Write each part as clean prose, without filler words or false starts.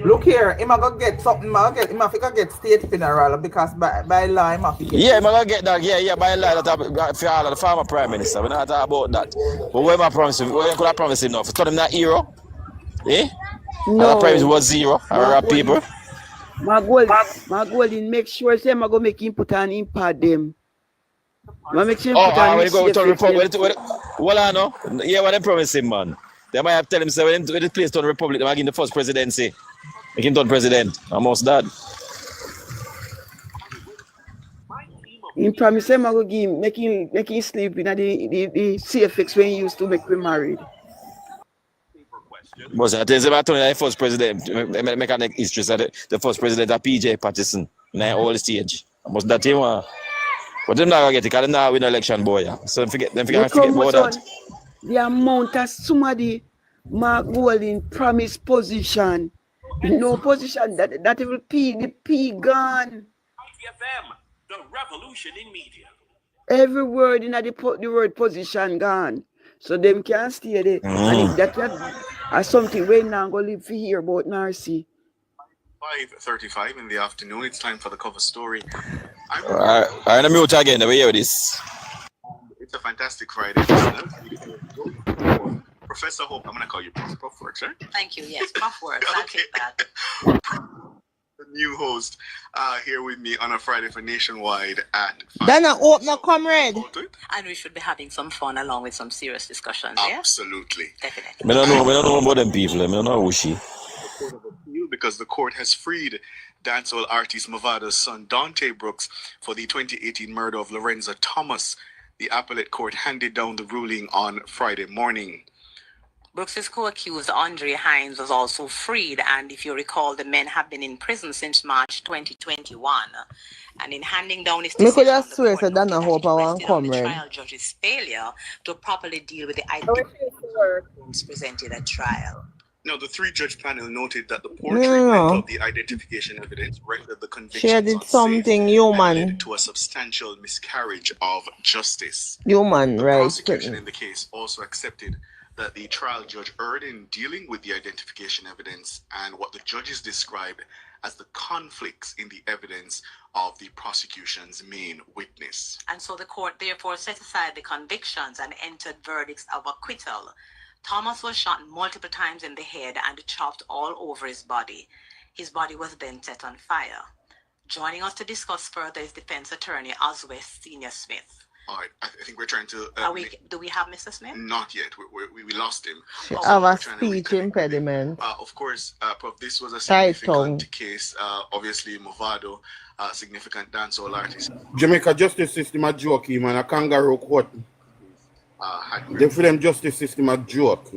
Look here, him a go get something. Him a fi get state funeral because by law him a fi get. Yeah, I'm gonna get that. Yeah, by law that for all of the former prime minister. We're not talking about that. But what am I promising? What could I promise him now? For turn him that hero? Eh? And the price No. was zero. My Arab goal people. is make sure say I'm gonna make him put an impact them. I make sure him put on When his you go to safe Republic, them. well, I know. Yeah, what they promise him, man. They might have tell him, say, when the place to the Republic, they might give him the first presidency. Make him done president. Almost that. He promise him I go give him, make him sleep in the CFX when he used to make me married. But I tell you about the first president, make a history, so the first president of PJ Patterson, in the whole stage. Almost that him, but them not gonna get it, because they not win the election, boy. Yeah. So forget Look how about much that. the amount of somebody Mark Golding promised position. No position that will the P gone. The revolution in media. Every word in the word position gone. So them can't stay there. And if that something we now go live for here about Narcy. 5:35 in the afternoon. It's time for the cover story. I'm mute again. We hear this. It's a fantastic Friday, listeners. Professor Hope, I'm going to call you Prof Works, right? Thank you. Yes, Prof Works. I'll take that. The new host here with me on a Friday for Nationwide at 5. Then I open a comrade. And we should be having some fun along with some serious discussions. Absolutely. Yeah? Definitely. I don't know about them people. I don't know who she. Because the court has freed dancehall artist Movado's son Dante Brooks for the 2018 murder of Lorenza Thomas. The appellate court handed down the ruling on Friday morning. Brooks's co-accused Andre Hines was also freed, and if you recall, the men have been in prison since March 2021. And in handing down his decision, could just swear so that I hope I want come, the trial judge's failure to properly deal with the items presented at trial. Now, the three-judge panel noted that the poor treatment of the identification evidence rendered the conviction she did something human and led to a substantial miscarriage of justice. Human, the right? prosecution in the case also accepted that the trial judge erred in dealing with the identification evidence and what the judges described as the conflicts in the evidence of the prosecution's main witness. And so the court therefore set aside the convictions and entered verdicts of acquittal. Thomas was shot multiple times in the head and chopped all over his body. His body was then set on fire. Joining us to discuss further is defense attorney Oswald Senior Smith. All right, I think we're trying to... do we have Mr. Smith? Not yet. We lost him. She have a speech impediment. Of course, Prof, this was a significant case. Obviously, Movado, significant dancehall artist. Jamaica justice system a joke, man. A kangaroo court. They for them justice system a joke.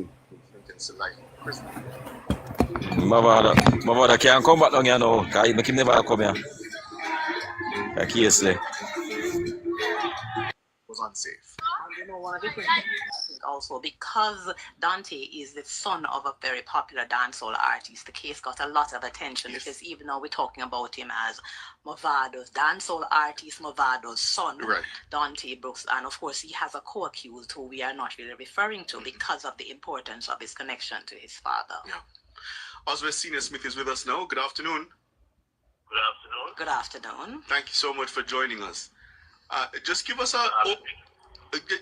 Mavada can't come back down here now. Because make him never come here. Seriously. Was unsafe. You know, one of the things also, because Dante is the son of a very popular dancehall artist, the case got a lot of attention because even though we're talking about him as Movado's dancehall artist, Movado's son, right, Dante Brooks, and of course he has a co-accused who we are not really referring to because of the importance of his connection to his father. Yeah. Oswald Senior Smith is with us now. Good afternoon. Good afternoon. Good afternoon. Thank you so much for joining us. Just give us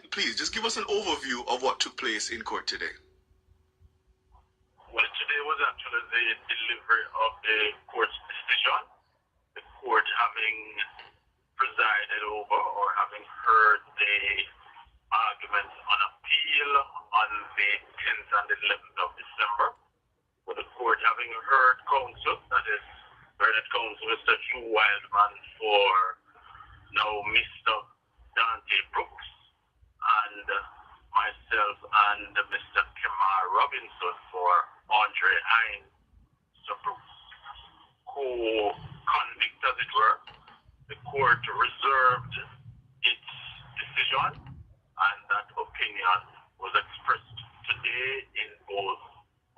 please, just give us an overview of what took place in court today. Well, today was actually the delivery of the court's decision. The court having presided over or having heard the arguments on appeal on the 10th and 11th of December. With the court having heard counsel, that is, Bernard counsel, Mr. Drew Wildman for now Mr. Dante Brooks, and myself and Mr. Kemar Robinson for Andre Hines, so Brooks, co-convict as it were. The court reserved its decision, and that opinion was expressed today in both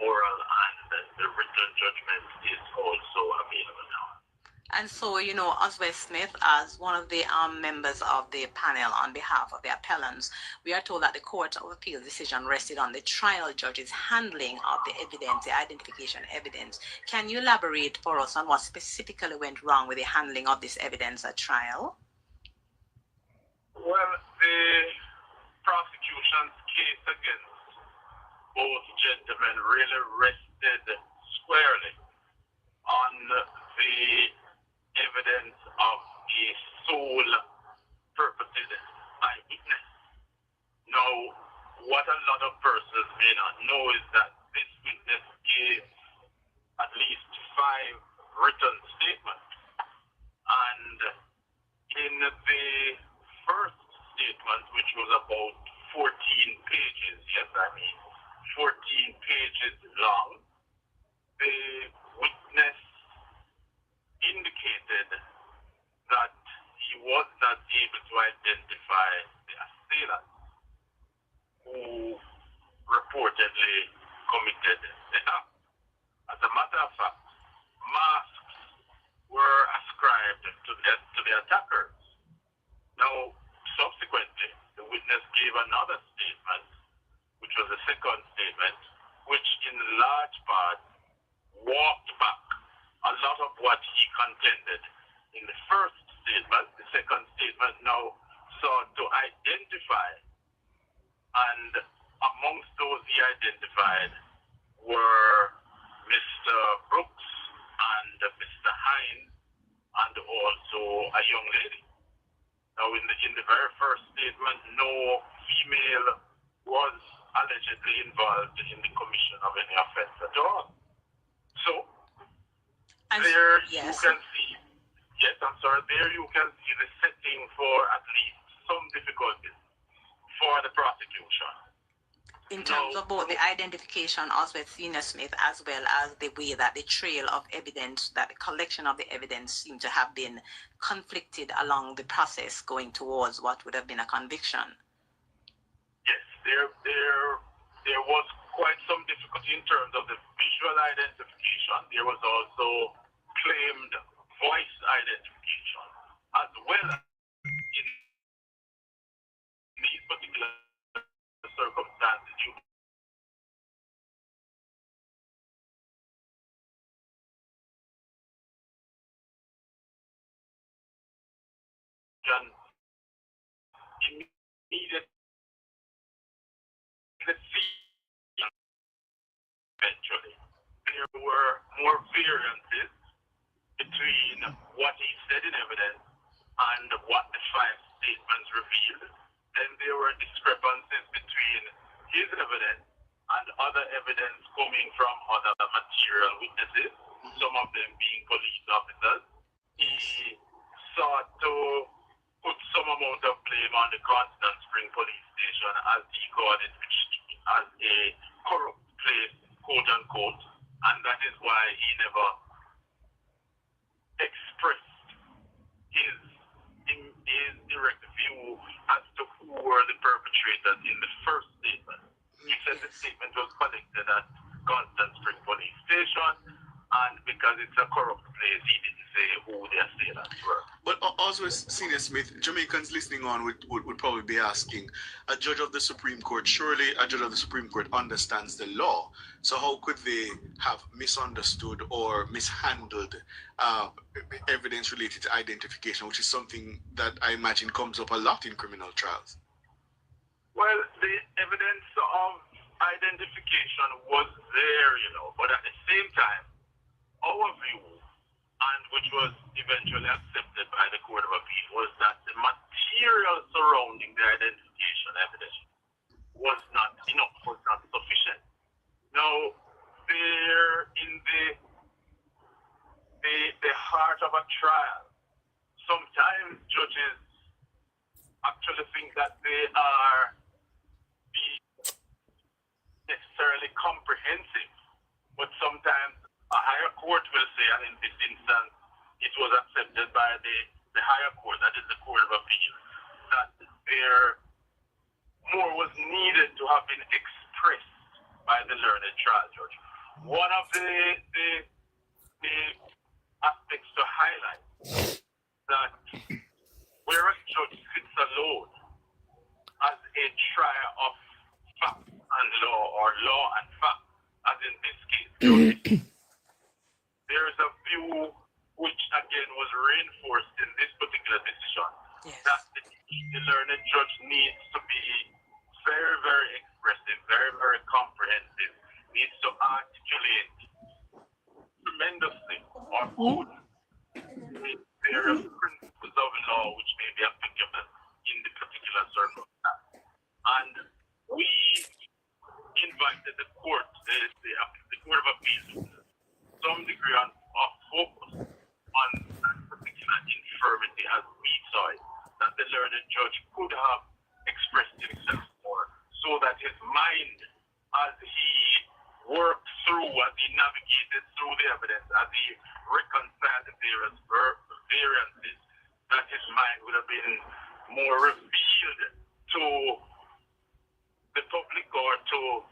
oral and the written judgment is also available now. And so, Oswald Smith, as one of the members of the panel on behalf of the appellants, we are told that the Court of Appeal decision rested on the trial judge's handling of the evidence, the identification evidence. Can you elaborate for us on what specifically went wrong with the handling of this evidence at trial? Well, the prosecution's case against both gentlemen really rested squarely on the evidence of a sole purported eyewitness. Now, what a lot of persons may not know is that this witness gave at least 5 written statements. And in the first statement, which was about 14 pages, 14 pages long, the witness indicated that he was not able to identify the assailant who reportedly committed the act. As a matter of fact, masks were ascribed to the attackers. Now, subsequently, the witness gave another statement, which was the second statement, which in large part walked back a lot of what he contended in the first statement. The second statement now sought to identify, and amongst those he identified were Mr. Brooks and Mr. Hines, and also a young lady. Now, in the very first statement, no female was allegedly involved in the commission of any offense at all. So, there you can see, there you can see the setting for at least some difficulties for the prosecution. In terms of both the identification of Senior Smith as well as the way that the trail of evidence, that the collection of the evidence seemed to have been conflicted along the process going towards what would have been a conviction. Yes, there was quite some difficulty in terms of the visual identification. There was also claimed voice identification, as well as in these particular circumstances, you can immediately see eventually. There were more variances between what he said in evidence and what the 5 statements revealed. Then there were discrepancies between his evidence and other evidence coming from other material witnesses, some of them being police officers. He sought to put some amount of blame on the Constant Spring Police Station, as he called it, which as a corrupt place, quote unquote, and that is why he never expressed his direct view as to who were the perpetrators in the first statement. He said the statement was collected at Constant Spring Police Station, and because it's a corrupt place, he didn't say who the assailants were. But also, Senior Smith, Jamaicans listening on would probably be asking, a judge of the Supreme Court, surely a judge of the Supreme Court understands the law. So how could they have misunderstood or mishandled evidence related to identification, which is something that I imagine comes up a lot in criminal trials? Well, the evidence of identification was there, but at the same time, our view, and which was eventually accepted by the Court of Appeal, was that the material surrounding the identification evidence was not enough, was not sufficient. Now, there in the heart of a trial, sometimes judges actually think that they are being necessarily comprehensive, but sometimes a higher court will say, and in this instance, it was accepted by the higher court, that is the Court of Appeal, that there more was needed to have been expressed by the learned trial judge. One of the aspects to highlight judge. There's a few which again was reinforced in this particular decision. Yes. That the learned judge needs to be very, very expressive, very, very comprehensive, needs to articulate tremendously or good various principles of law which may be applicable in the particular circumstance. And we invited the court, the Court of Appeal, some degree of focus on that particular infirmity as we saw it, that the learned judge could have expressed himself more, so that his mind, as he worked through, as he navigated through the evidence, as he reconciled the various variances, that his mind would have been more revealed to the public or to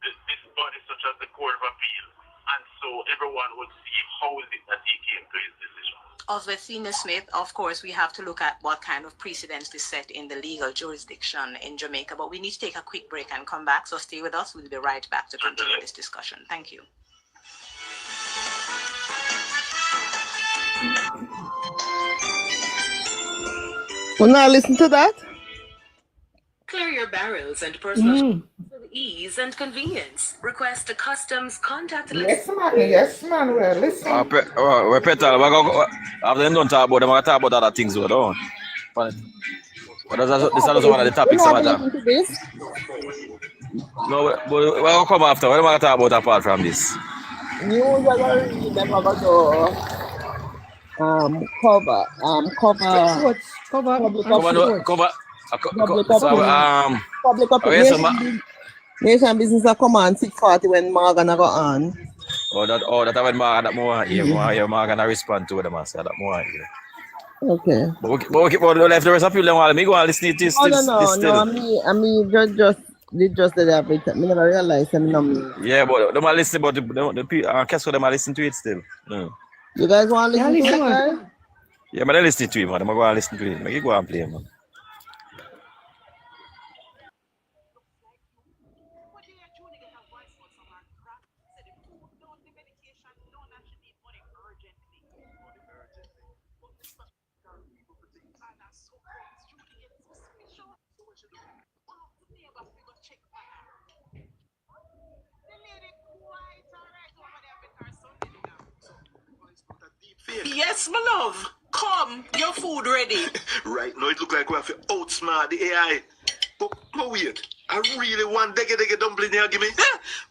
this body such as the Court of Appeal, and so everyone would see how is it that he came to his decision. Oswald Senior Smith, of course, we have to look at what kind of precedents is set in the legal jurisdiction in Jamaica, but we need to take a quick break and come back, so stay with us. We'll be right back to continue this discussion. Thank you. Will not listen to that? Clear your barrels and personal for ease and convenience. Request a customs contact. Yes, man, well, listen. Repeat all. After them don't talk about them, I talk about other things. Though. But this is also one of the topics. No, but we'll come after. What am I talk about apart from this? You are going to read them about public opinion. Nation business are come on 6:40 when Morgan go on. That when Morgan Morgan respond to them. I said that more here. Okay. But we keep on left the rest of people. Me go and listen to this. No. I mean, just did everything. Me never realized them. Yeah, but them are listening. But the people, guess what? Them are listening to it still. No. You guys want to listen to it, guys? Yeah, but they listen to him, man. I'm going to listen to him. You go and play, man. Yes, my love. Come, your food ready. Right now, it look like we have to outsmart the AI. But wait, I really want dege dumpling here, give me.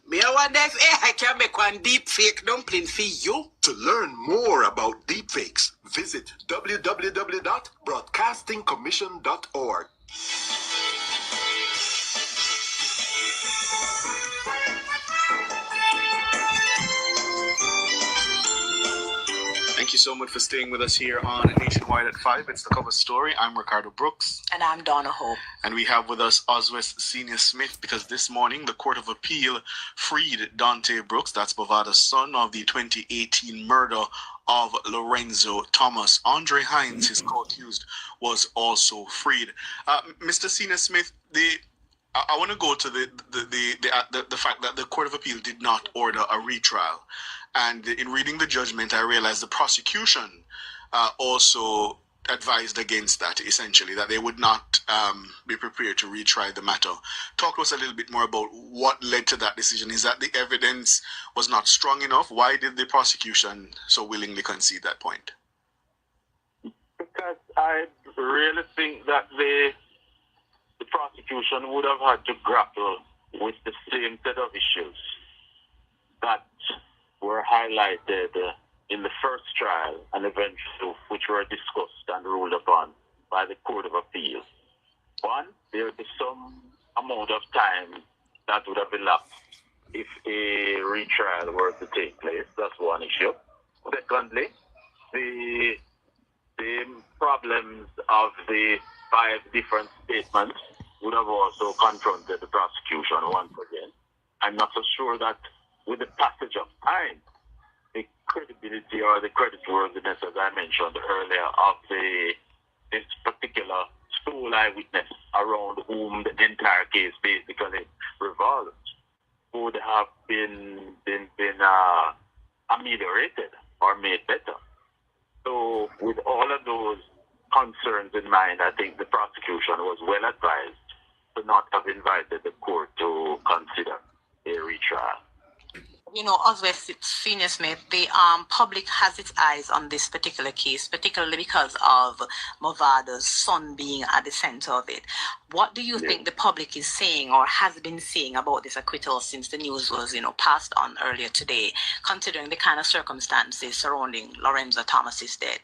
Me, I wonder if AI can make one deep fake dumpling for you. To learn more about deepfakes, visit www.broadcastingcommission.org. Thank you so much for staying with us here on Nationwide at 5. It's the cover story. I'm Ricardo Brooks. And I'm Donna Hope. And we have with us Oswald Senior Smith, because this morning the Court of Appeal freed Dante Brooks, that's Bovada's son, of the 2018 murder of Lorenzo Thomas. Andre Hines, his co-accused, was also freed. Mr. Senior Smith, I want to go to the fact that the Court of Appeal did not order a retrial. And in reading the judgment, I realized the prosecution also advised against that, essentially, that they would not be prepared to retry the matter. Talk to us a little bit more about what led to that decision. Is that the evidence was not strong enough? Why did the prosecution so willingly concede that point? Because I really think that the prosecution would have had to grapple with the same set of issues that were highlighted in the first trial and eventually which were discussed and ruled upon by the Court of Appeal. One, there would be some amount of time that would have elapsed if a retrial were to take place. That's one issue. Secondly, the problems of the 5 different statements would have also confronted the prosecution once again. I'm not so sure that with the passage of time, the credibility or the creditworthiness, as I mentioned earlier, of this particular sole eyewitness around whom the entire case basically revolves would have been ameliorated or made better. So with all of those concerns in mind, I think the prosecution was well advised to not have invited the court to consider a retrial. You know, as Senior Smith, the public has its eyes on this particular case, particularly because of Movada's son being at the center of it. What do you think the public is saying or has been saying about this acquittal since the news was, passed on earlier today, considering the kind of circumstances surrounding Lorenzo Thomas's death?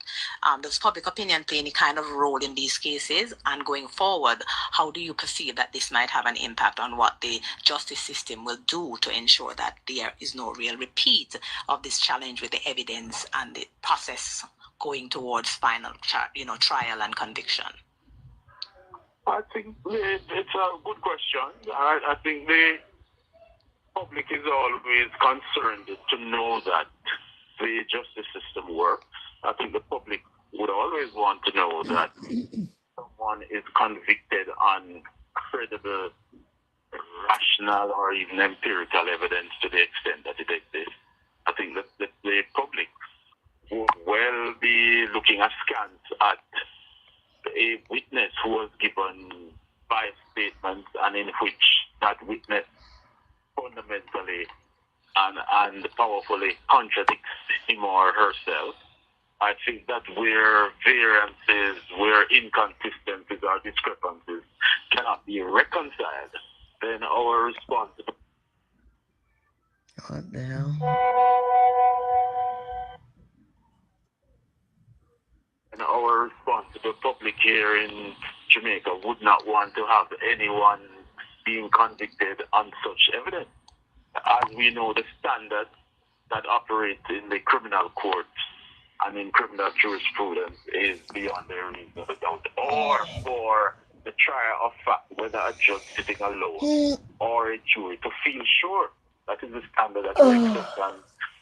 Does public opinion play any kind of role in these cases? And going forward, how do you perceive that this might have an impact on what the justice system will do to ensure that there is no real repeat of this challenge with the evidence and the process going towards final, trial and conviction? I think it's a good question. I think the public is always concerned to know that the justice system works. I think the public would always want to know that someone is convicted on credible, rational, or even empirical evidence to the extent that it exists. I think that the public would well be looking askance at a witness who was given 5 statements and in which that witness fundamentally and powerfully contradicts him or herself. I think that where variances, where inconsistencies or discrepancies cannot be reconciled, then our response. What the hell? And our response to the public here in Jamaica would not want to have anyone being convicted on such evidence. As we know, the standard that operates in the criminal courts and in criminal jurisprudence is beyond a reasonable doubt. Or for the trial of fact, whether a judge sitting alone or a jury, to feel sure that is the standard that we accept, and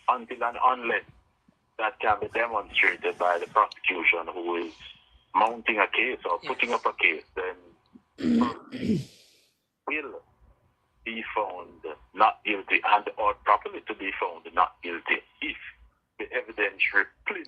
until and unless that can be demonstrated by the prosecution who is mounting a case or putting up a case, then will be found not guilty and or properly to be found not guilty if the evidentiary plea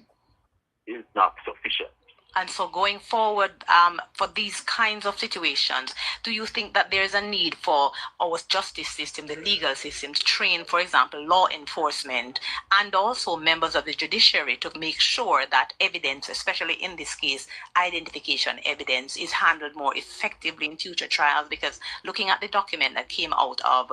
is not sufficient. And so going forward, for these kinds of situations, do you think that there's a need for our justice system, the legal system, to train, for example, law enforcement and also members of the judiciary to make sure that evidence, especially in this case, identification evidence, is handled more effectively in future trials? Because looking at the document that came out of,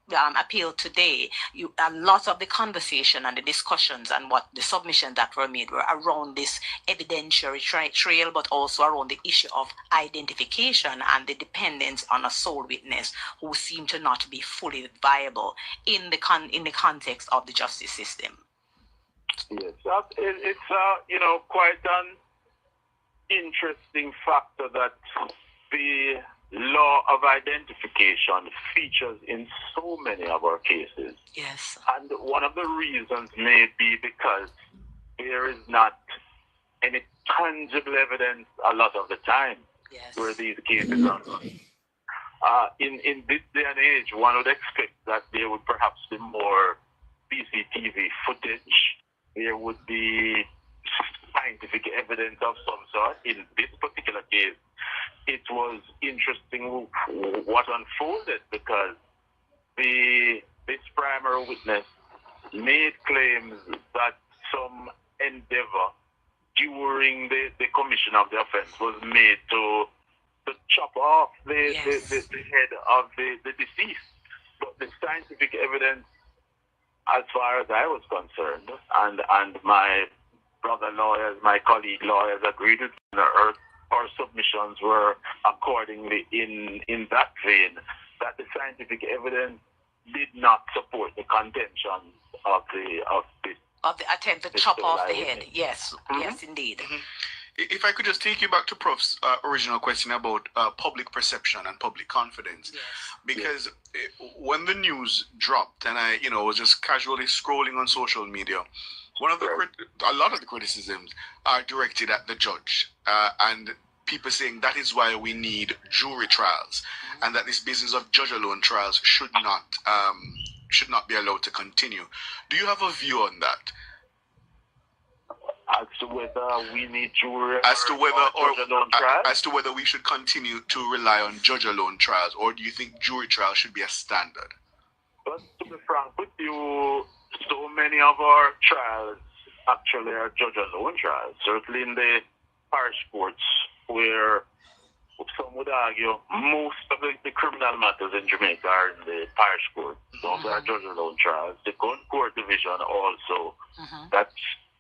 the appeal today, a lot of the conversation and the discussions and what the submissions that were made were around this evidentiary trail, but also around the issue of identification and the dependence on a sole witness who seemed to not be fully viable in the context of the justice system. Yes, it's quite an interesting factor that the law of identification features in so many of our cases. Yes. And one of the reasons may be because there is not any tangible evidence a lot of the time where these cases are run. In this day and age, one would expect that there would perhaps be more CCTV footage. There would be scientific evidence of some sort. In this particular case, it was interesting what unfolded because this primary witness made claims that some endeavor during the commission of the offense was made to chop off the head of the deceased. But the scientific evidence, as far as I was concerned, and my brother lawyers, my colleague lawyers agreed with me, our submissions were accordingly in that vein, that the scientific evidence did not support the contention of the attempt to chop off the head. Yes, yes, indeed. If I could just take you back to Prof's original question about public perception and public confidence, because when the news dropped and I, was just casually scrolling on social media, a lot of the criticisms are directed at the judge, and people saying that is why we need jury trials, and that this business of judge alone trials should not be allowed to continue. Do you have a view on that? As to whether we need jury As to whether judge alone trials? as to whether we should continue to rely on judge alone trials, or do you think jury trials should be a standard? But to be frank with you, so many of our trials actually are judge alone trials. Certainly in the parish courts, where some would argue most of the criminal matters in Jamaica are in the parish court. Those are judge alone trials. The gun court division also, that's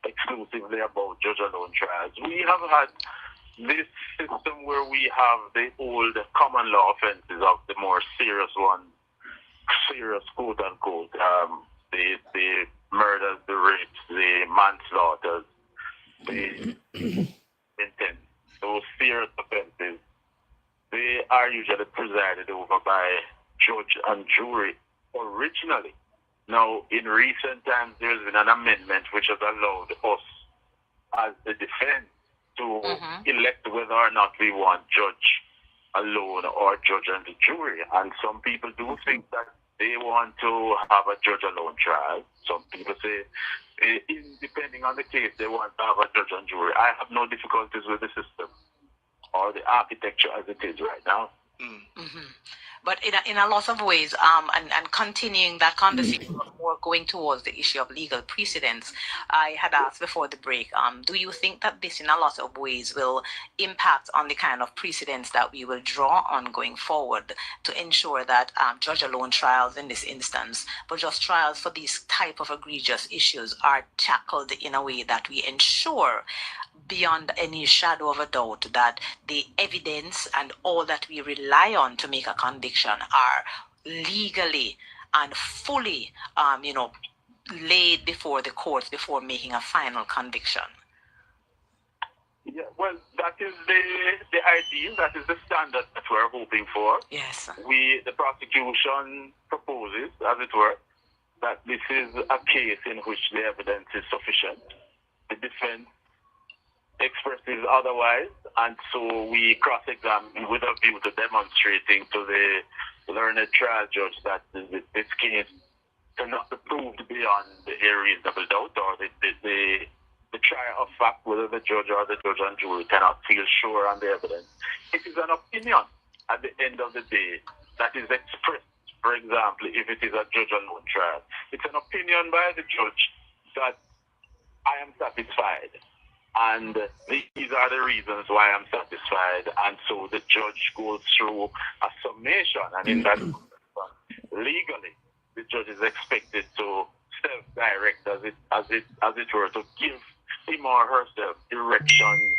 exclusively about judge alone trials. We have had this system where we have the old common law offenses of the more serious ones, serious quote unquote, the murders, the rapes, the manslaughters, the intent, those serious offenses. They are usually presided over by judge and jury originally. Now, in recent times, there's been an amendment which has allowed us, as the defense, to elect whether or not we want judge alone or judge and the jury. And some people do think that they want to have a judge alone trial. Some people say, depending on the case, they want to have a judge and jury. I have no difficulties with the system or the architecture as it is right now. But in a lot of ways, and continuing that conversation, more going towards the issue of legal precedents, I had asked before the break, do you think that this in a lot of ways will impact on the kind of precedents that we will draw on going forward to ensure that judge alone trials in this instance, but just trials for these type of egregious issues are tackled in a way that we ensure beyond any shadow of a doubt that the evidence and all that we rely on to make a conviction are legally and fully, laid before the courts before making a final conviction? Yeah, well, that is the ideal, that is the standard that we're hoping for. Yes. The prosecution proposes, as it were, that this is a case in which the evidence is sufficient. The defense expresses otherwise, and so we cross-examine with a view to demonstrating to the learned trial judge that this case cannot be proved beyond a reasonable doubt, or the trier of fact, whether the judge or the judge and jury cannot feel sure on the evidence. It is an opinion at the end of the day that is expressed. For example, if it is a judge alone trial, it's an opinion by the judge that I am satisfied, and these are the reasons why I'm satisfied. And so the judge goes through a summation, and in that legally, the judge is expected to self-direct, as it were, to give him or herself direction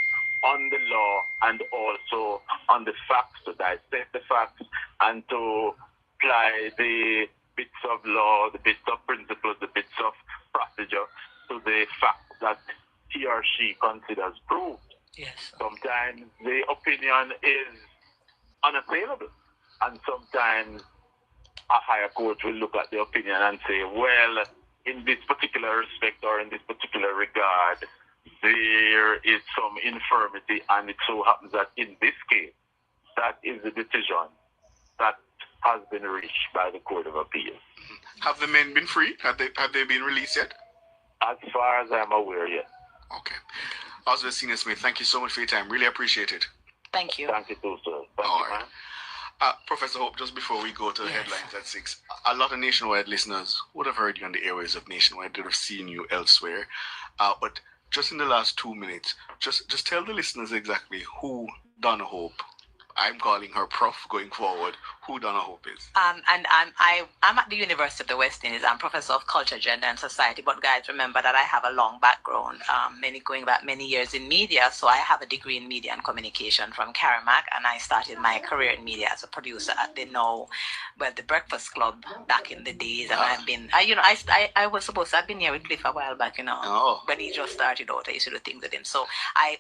on the law and also on the facts, to dissect the facts and to apply the bits of law, the bits of principles, the bits of procedure to the facts that he or she considers proved. Yes. Sometimes the opinion is unassailable, and sometimes a higher court will look at the opinion and say, well, in this particular respect or in this particular regard, there is some infirmity, and it so happens that in this case, that is the decision that has been reached by the Court of Appeal. Have the men been free? Have they been released yet? As far as I'm aware, yes. Okay. Oswald Senior Smith, thank you so much for your time. Really appreciate it. Thank you. Thank you too, sir. Thank All you, right. man. Professor Hope, just before we go to the headlines at 6, a lot of Nationwide listeners would have heard you on the airways of Nationwide, they would have seen you elsewhere. But just in the last 2 minutes, just tell the listeners exactly who Donna Hope, I'm calling her Prof going forward, who Donna Hope is. And I'm at the University of the West Indies. I'm Professor of Culture, Gender and Society. But guys, remember that I have a long background, going back many years in media. So I have a degree in media and communication from Caramac, and I started my career in media as a producer at the Breakfast Club back in the days. And I've been, I was supposed to have been here with Cliff a while back, when he just started out. I used to do things with him. So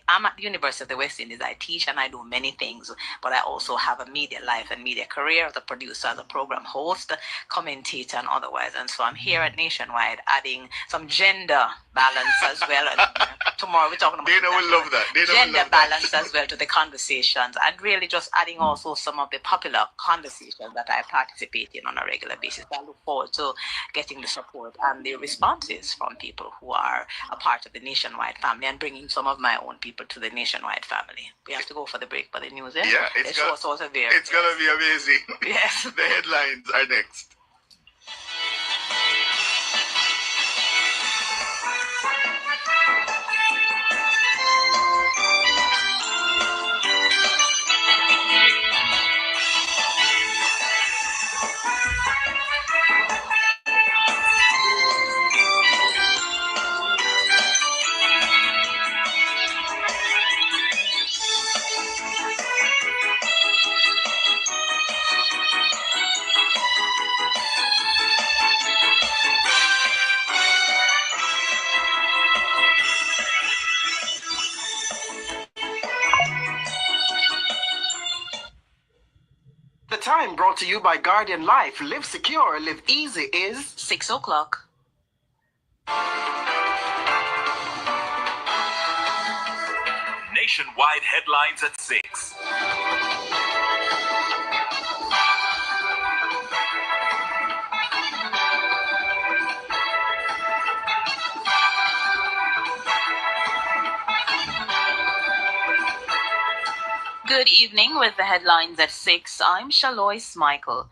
I'm at the University of the West Indies. I teach and I do many things. but I also have a media life and media career as a producer, as a program host, commentator, and otherwise. And so I'm here at Nationwide adding some gender balance as well. And tomorrow we're talking about Dana will love that. Dana will gender love that. balance as well to the conversations, and really just adding also some of the popular conversations that I participate in on a regular basis. I look forward to getting the support and the responses from people who are a part of the Nationwide family and bringing some of my own people to the Nationwide family. We have to go for the break for the news. Yeah, it's gonna be amazing. Yes. The headlines are next. The time brought to you by Guardian Life. Live secure, live easy is 6 o'clock. Nationwide headlines at 6. Good evening with the headlines at 6. I'm Shalois Michael.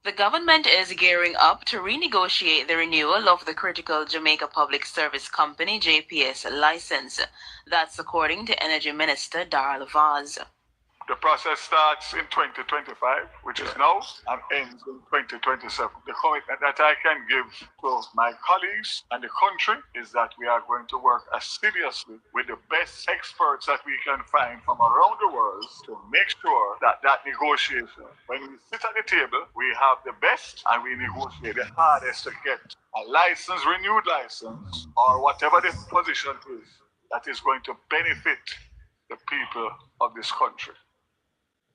The government is gearing up to renegotiate the renewal of the critical Jamaica Public Service Company JPS license. That's according to Energy Minister Darrell Vaz. The process starts in 2025, which is now, and ends in 2027. The commitment that I can give to my colleagues and the country is that we are going to work assiduously with the best experts that we can find from around the world to make sure that that negotiation, when we sit at the table, we have the best and we negotiate the hardest to get a license, renewed license, or whatever the position is that is going to benefit the people of this country.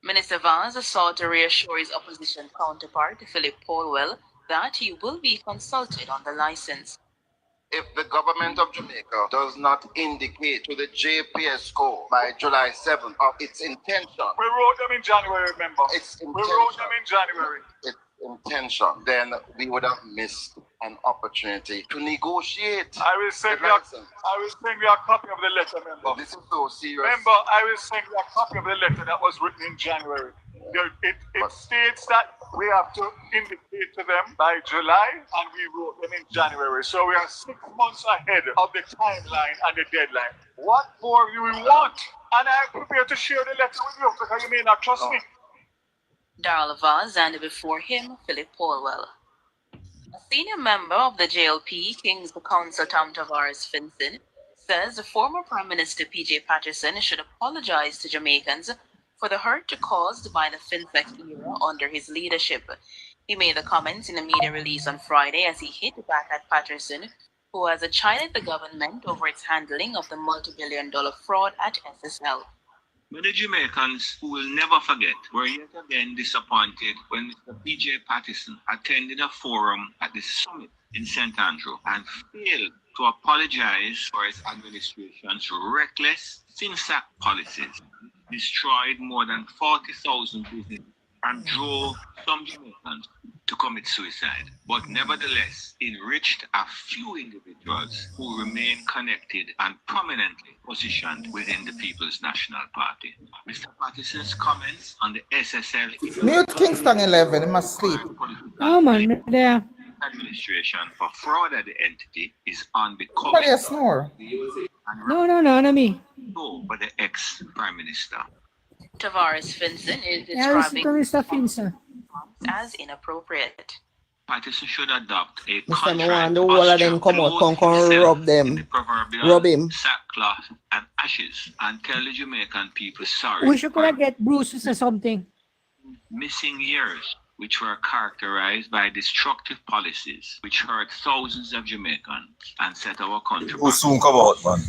Minister Vaz sought to reassure his opposition counterpart, Philip Polwell, that he will be consulted on the license. If the government of Jamaica does not indicate to the JPS Co by July 7th of its intention. We wrote them in January, remember? We wrote them in January. Its intention, then we would have missed an opportunity to negotiate. I will send you a copy of the letter, member. This is so serious. Member, I will send you a copy of the letter that was written in January. It states that we have to indicate to them by July, and we wrote them in January. So we are 6 months ahead of the timeline and the deadline. What more do we want? And I am prepared to share the letter with you because you may not trust me. Darrell Vaz and before him, Philip Polwell. A senior member of the JLP, King's Council Tom Tavares Finson, says the former Prime Minister PJ Patterson should apologize to Jamaicans for the hurt caused by the FinTech era under his leadership. He made the comments in a media release on Friday as he hit back at Patterson, who has chided the government over its handling of the multi-billion-dollar fraud at SSL. Many Jamaicans who will never forget were yet again disappointed when Mr. P.J. Patterson attended a forum at the summit in St. Andrew and failed to apologize for his administration's reckless FinSac policies, destroyed more than 40,000 businesses and drove some Jamaicans to commit suicide, but nevertheless enriched a few individuals who remain connected and prominently positioned within the People's National Party. Mr. Patterson's comments on the SSL Mute Kingston 11, he must sleep. Oh man, there. Administration for fraud at the entity is on the What do you snore? No, not me. So, but the ex-Prime Minister. Tavares Finson is Yeah, listen describing to Mr. Finson. as inappropriate. Patterson should adopt a Mr. Moan, the whole of them come out, come rub them. Rub him. Sackcloth and ashes and tell the Jamaican people sorry. We should get Bruce to say something. Missing years, which were characterized by destructive policies, which hurt thousands of Jamaicans and set our country back soon come out, man.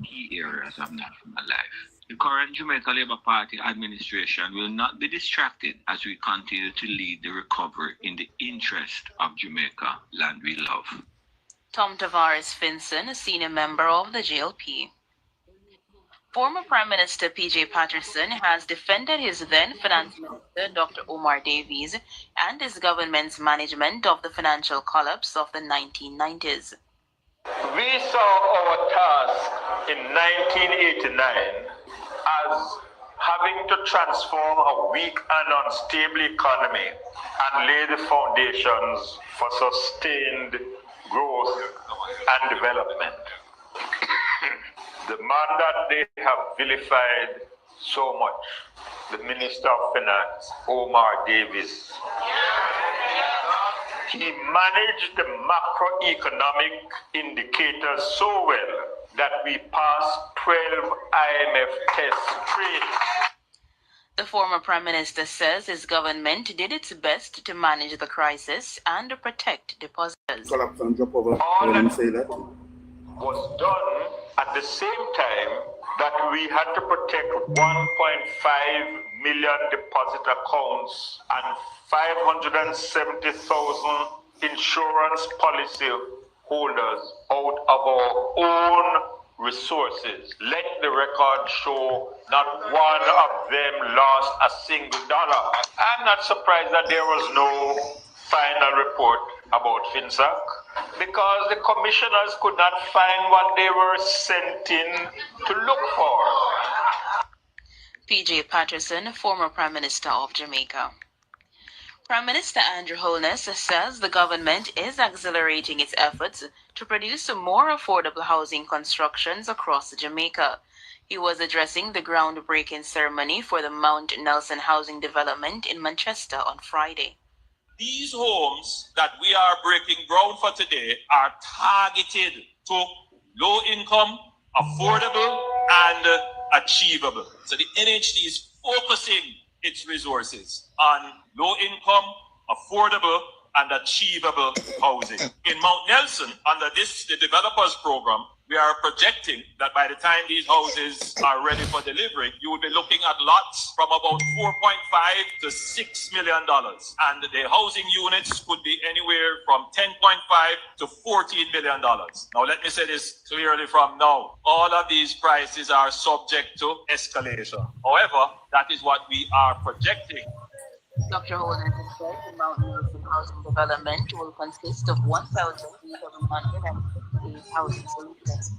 key areas of national life. The current Jamaica Labour Party administration will not be distracted as we continue to lead the recovery in the interest of Jamaica, land we love. Tom Tavares Finson, a senior member of the JLP. Former Prime Minister P.J. Patterson has defended his then Finance Minister Dr. Omar Davies and his government's management of the financial collapse of the 1990s. We saw our task in 1989 as having to transform a weak and unstable economy and lay the foundations for sustained growth and development. The man that they have vilified so much, the Minister of Finance, Omar Davies, he managed the macroeconomic indicators so well that we passed 12 IMF test trades. The former Prime Minister says his government did its best to manage the crisis and protect depositors. Collapse and drop over. All Let me that say that. was done at the same time that we had to protect 1.5 million deposit accounts and 570,000 insurance policy holders out of our own resources. Let the record show not one of them lost a single dollar. I'm not surprised that there was no final report about FinSAC because the commissioners could not find what they were sent in to look for. P.J. Patterson, former Prime Minister of Jamaica. Prime Minister Andrew Holness says the government is accelerating its efforts to produce more affordable housing constructions across Jamaica. He was addressing the groundbreaking ceremony for the Mount Nelson housing development in Manchester on Friday. These homes that we are breaking ground for today are targeted to low income, affordable, and achievable. So the NHD is focusing its resources on low income, affordable, and achievable housing. In Mount Nelson, under the developers program, we are projecting that by the time these houses are ready for delivery, you will be looking at lots from about $4.5 to $6 million. And the housing units could be anywhere from $10.5 to $14 million. Now, let me say this clearly from now. All of these prices are subject to escalation. However, that is what we are projecting. Dr. Holden said the Mount Nelson housing development will consist of 1,758 housing solutions.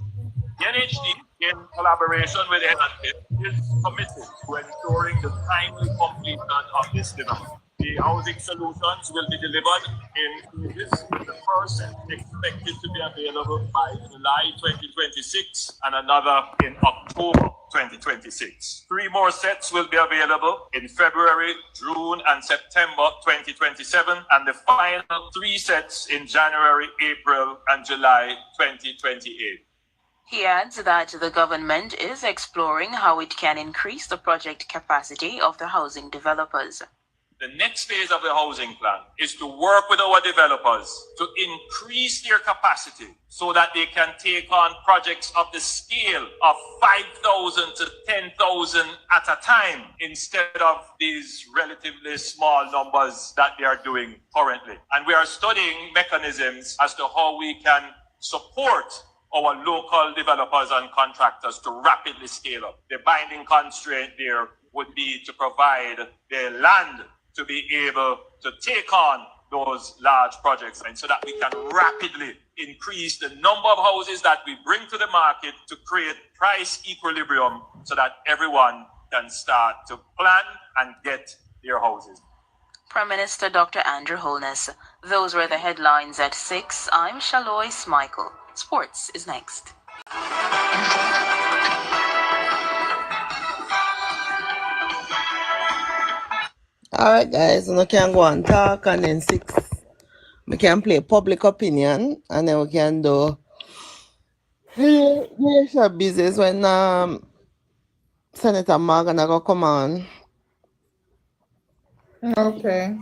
The NHD, in collaboration with NHD, is committed to ensuring the timely completion of this development. The housing solutions will be delivered in phases. The first is expected to be available by July 2026 and another in October 2026. 3 more sets will be available in February, June, and September 2027, and the final 3 sets in January, April, and July 2028. He adds that the government is exploring how it can increase the project capacity of the housing developers. The next phase of the housing plan is to work with our developers to increase their capacity so that they can take on projects of the scale of 5,000 to 10,000 at a time instead of these relatively small numbers that they are doing currently. And we are studying mechanisms as to how we can support our local developers and contractors to rapidly scale up. The binding constraint there would be to provide the land to be able to take on those large projects, and so that we can rapidly increase the number of houses that we bring to the market to create price equilibrium so that everyone can start to plan and get their houses. Prime Minister Dr. Andrew Holness. Those were the headlines at 6. I'm Shalois Michael. Sports is next. Alright guys, we can go and talk, and then 6 we can play public opinion, and then we can do the business when Senator Morgan go come on. Okay.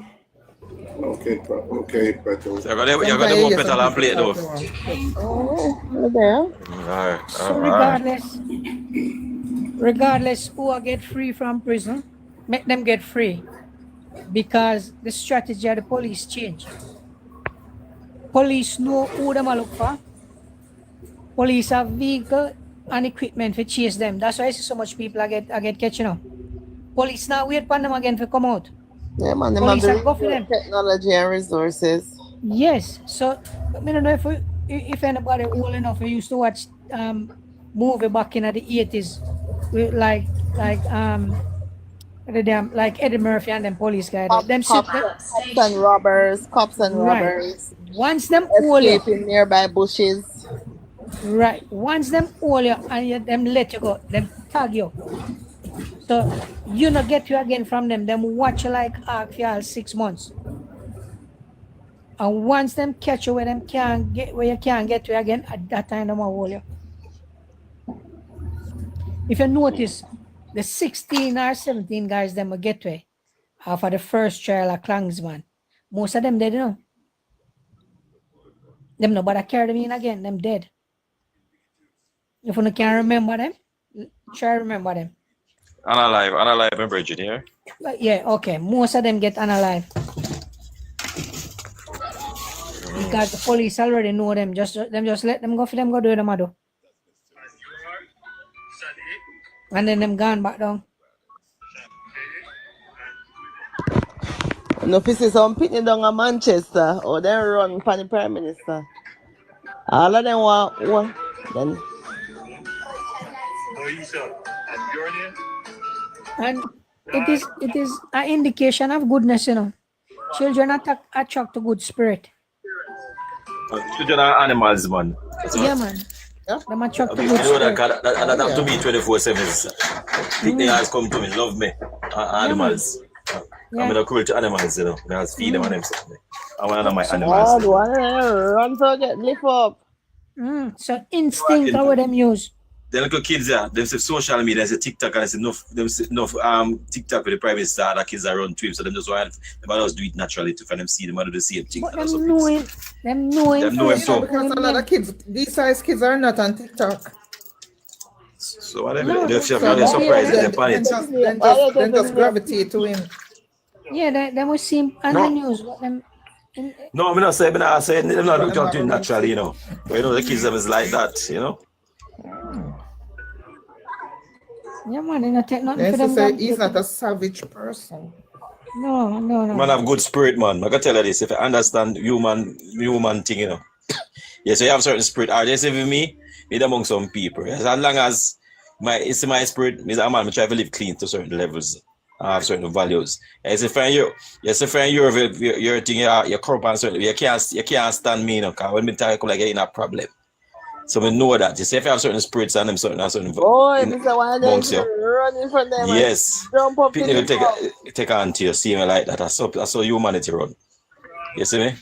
Okay, Petal. So you're going to go Petal and play it though. Oh, there. Alright. So regardless, regardless who I get free from prison, make them get free. Because the strategy of the police change. Police know who them a look for. Police have vehicle and equipment to chase them. That's why I see so much people I get catching up. Police now wait for them again to come out. Yeah, man, them Police have have go for them. technology and resources. Yes. So I don't know if anybody old enough who used to watch movie back in the 80s with like Eddie Murphy and them police guy. Cops and robbers. Right. Once them hold you, escaping nearby bushes. right. Once them hold you and them let you go, them tag you. So you not get you again from them. Them watch you like for all 6 months. And once them catch you where you can't get to again, at that time them will hold you. If you notice, the 16 or 17 guys them will get to it after the first trial of Klangsman. Most of them dead, you know. Them nobody carry them in again, them dead. If you can't remember them, try remember them. Unalive and Bridget here. But yeah, okay. Most of them get unalive. Because the police already know them. Just let them go for them, go do them do. And then them gone back down. No, if you see some pitney down in Manchester or they run for the Prime Minister. All of them want then. And it is an indication of goodness, you know. Children attract to good spirit. Children are animals, man. Yeah, man. Them attract to I good know spirit. that have to be 24/7. Think they always come to me, love me. Animals. Yeah. I'm not cruel to animals, you know. I just feed them and them something. I want to know my animals. Run for get lift up. So instinct how them use. The little kids there, them say social media, they say TikTok, and they say enough TikTok with the private star that kids are run to him, so them just want them just do it naturally to find them see them do the same thing. But them know him. Them know him. So Because a lot of kids, these size kids are not on TikTok. So whatever, they're surprised at the panic. Then just gravitate to him. Yeah, they must see him on the news. But them, No, I'm not saying they're not just doing naturally, you know. But you know, the kids them is like that, you know. yeah, man, they not take nothing Then for she them. say he's not a savage person. No. Man have good spirit, man. I can tell you this, if I understand human thing, you know. Yeah, so you have certain spirit. Are they saving me among some people? Yes, as long as my spirit, I'm man, I try to live clean to certain levels. I have certain values. Yes, if you're thing, you're corrupt and certain, you can't stand me, you know, because when me talk like you're in a problem. So we know that. You see, if you have certain spirits and them certain Boy, this is why they running from them. Yes. Jump up People will take on to you, see me like that. That's how humanity run. You see me?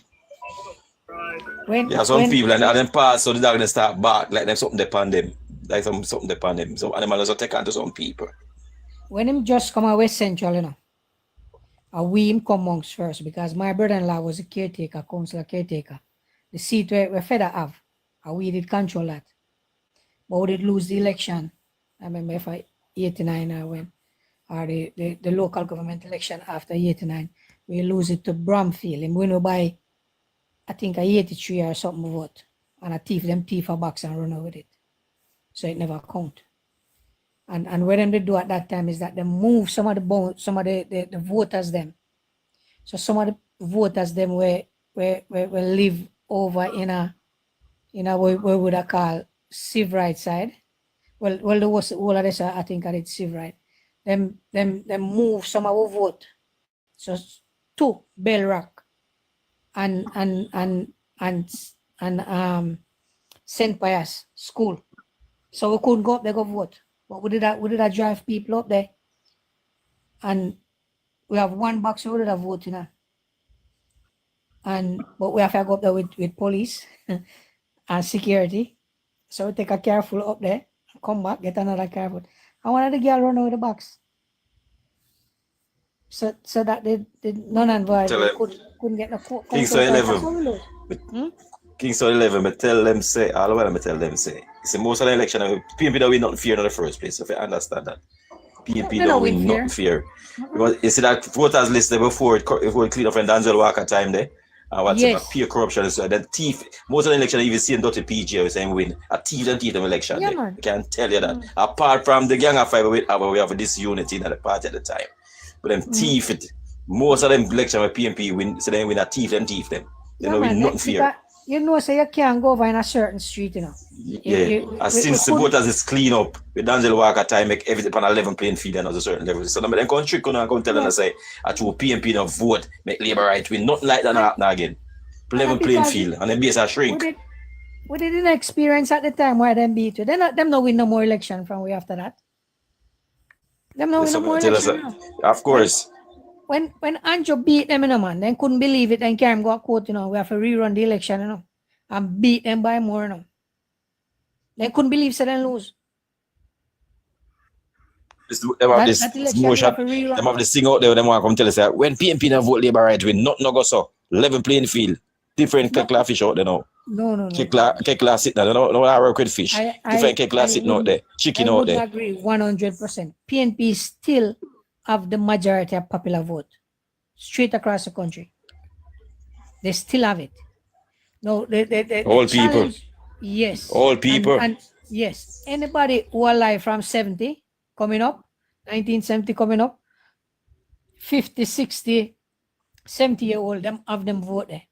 Some people and then pass, so the dog they start back like them something depend them. Like something depend them. So animals also take on to some people. When him just come away central, you know, we him come monks first because my brother-in-law was a caretaker, councillor caretaker. The seat where Feder have, and we did control that. But we did lose the election. I remember if 89 I went, or the local government election after 89, we lose it to Bramfield. And we know by, I think, 83 or something vote. And a thief a box and run out with it. So it never count. And what they do at that time is that they move some of the voters them. So some of the voters them will live over in a what would I call civ right side. Well there was all of this I think I did civ right. Them move some of our vote. So to Bell Rock and St. Pius school. So we couldn't go up there go vote. But we did that drive people up there. And we have one box we did a vote, you know. But we have to go up there with police and security. So we take a careful up there, come back, get another careful. And one of the girl run over the box. So that they none and void couldn't get no Kingston 11. Kingston 11, I tell them say, all of them tell them say, See, most of the election, PNP don't win nothing fear in the first place. If you understand that, PNP don't win nothing fear. Because you see that voters list before it clean up when Denzel Walker time there. And what's peer corruption, so then thief. Most of the election, even see Dr. PG saying win a thief and thief them election. I can tell you that. Apart from the gang of five, we have this unity in the party at the time. But them thief it. Most of them election where PNP win, so they win a thief and thief them. They don't win nothing fear. You know, say you can't go over in a certain street, you know. Since the voters is clean up with Denzel Walker time, make everything on a level playing field and at a certain level. So them come trick and come tell them say, I true PNP no vote, make Labour right win. Nothing like that happen again. Level playing field and then base a shrink. We didn't experience at the time why them beat you. Them no win no more election from way after that. Them no win no more election. Of course. When Anjo beat them, you know, man, they couldn't believe it and can't go to court, you know. We have to rerun the election, you know, and beat them by more, you know. They couldn't believe so they lose. Them have this motion. Them have this thing out there. Them want to come tell us that when PNP don't vote Labour right win, nothing no go so. Level playing field. Different kekla fish out there now. No. Kekla sitting there. No work with fish. Different kekla sitting out there. Chicken out there. I agree 100%. PNP still have the majority of popular vote straight across the country. They still have it. No, all people. Yes. All people. And yes, anybody who alive from 70 coming up, 1970 coming up, 50, 60, 70-year-old, them have them vote there.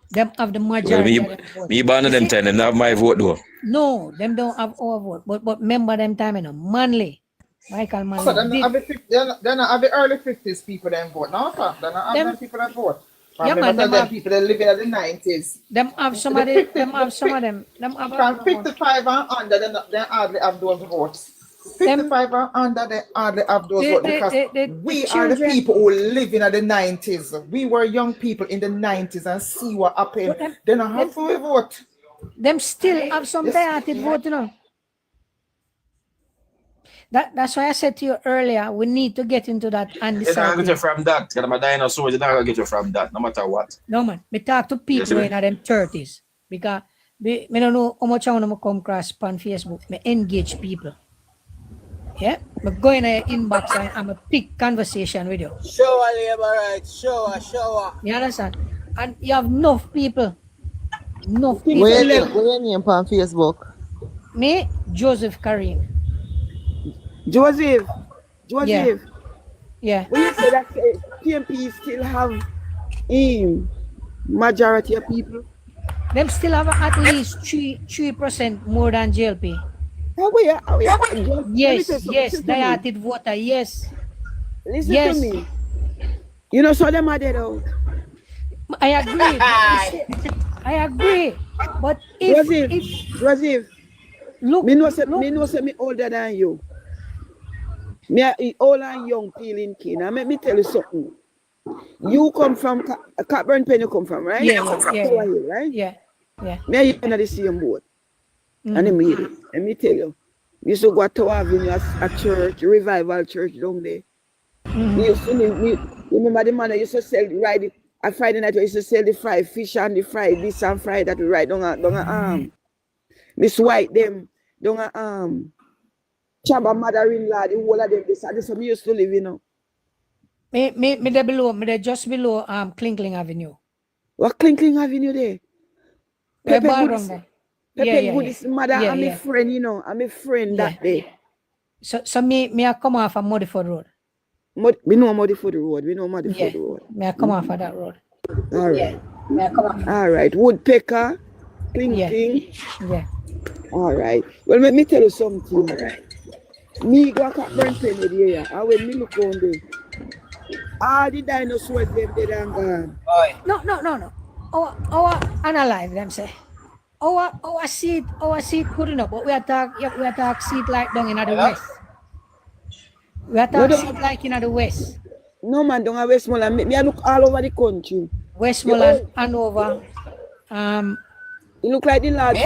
Them have the majority. Well, me born them time, them have my vote though. No, them don't have our vote. But remember them time, you know, Manley. Michael Manley. So they're not have the early 50s people them vote, no, sir? They're not have them people that vote. Yeah, man, them have people that live in the 90s. Them have some of them. Them have some of them. Them have from 55 and under, they hardly have those votes. 55 and under, they hardly have those votes because we are the people who live in the 90s. We were young people in the 90s and see what happened. They don't have to vote. Them still have some diehard vote, you know. That's why I said to you earlier, we need to get into that and decide. You're not going to get you from that. Because I'm a dinosaur, you're not going to get you from that, no matter what. No, man. We talk to people in them 30s. Because I don't know how much I want to come across on Facebook. I engage people. Yeah? I go in your inbox and I'm a pick conversation with you. Show labor right. Show. You understand? And you have enough people. Enough people. Where your name on Facebook? Me, Joseph Kareem. Joseph. Yeah. When you say that PNP still have majority of people, them still have at least 3% more than JLP. Yes, diehard voter, yes. Listen to me. You know, so them are dead out. I agree. But if Joseph, look, me know say me older than you. Me old and young peeling kin. And let me tell you something. You come from Cockburn Pen, you come from, right? Yeah. Right? Yeah. Me and you in the same boat. And let me tell you. We used to go to Avenue a church, revival church down there. We used to remember the man that used to sell a Friday night, we used to sell the fried fish and the fried this and fried that we ride down a Miss White them down a Chamba mother-in-law, the whole of them, this is where we used to live, you know. Me just below Klinkling Avenue. What Klinkling Avenue there? Pepe Goodis mother, I'm a friend, you know. I'm a friend that day. So me I come off of Muddyford Road. We know Muddyford Road. Road. Me I come off of that road. All right. Me I come off. All right. Woodpecker, Klinkling. Yeah. All right. Well, let me tell you something. All right. Me go to Burn Pen with you, and when me look on there, all the dinosaurs them dead and gone. No. Our unalive them say. Our seat good enough, but we attack seat like down in the west. We attack seat like in the west. No man, down at Westmoreland. Me I look all over the country. Westmoreland, Hanover. You look like the Lord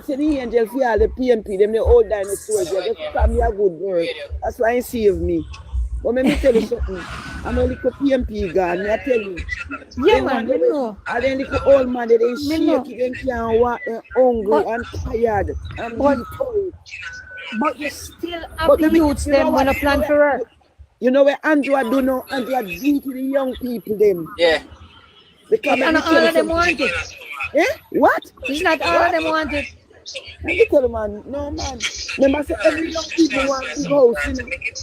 sending angel for all the PNP, them the old dinosaurs. They just tell me a good word. That's why he saved me. But let me tell you something. I'm a little PMP guy, I tell you. Yeah, man, we know. I then little old man, they Me know. shake, they can't walk, they're hungry and tired and But- beat out. But you still have But the let me- youths you know them what? when a plan for her. You know where Andrew do know? Andrew do to the young people them. Yeah. Because And all of them want it. Eh? What? It's not all of them want it. Let me tell you, man. No, man. Remember, I say every young people want big house, you know.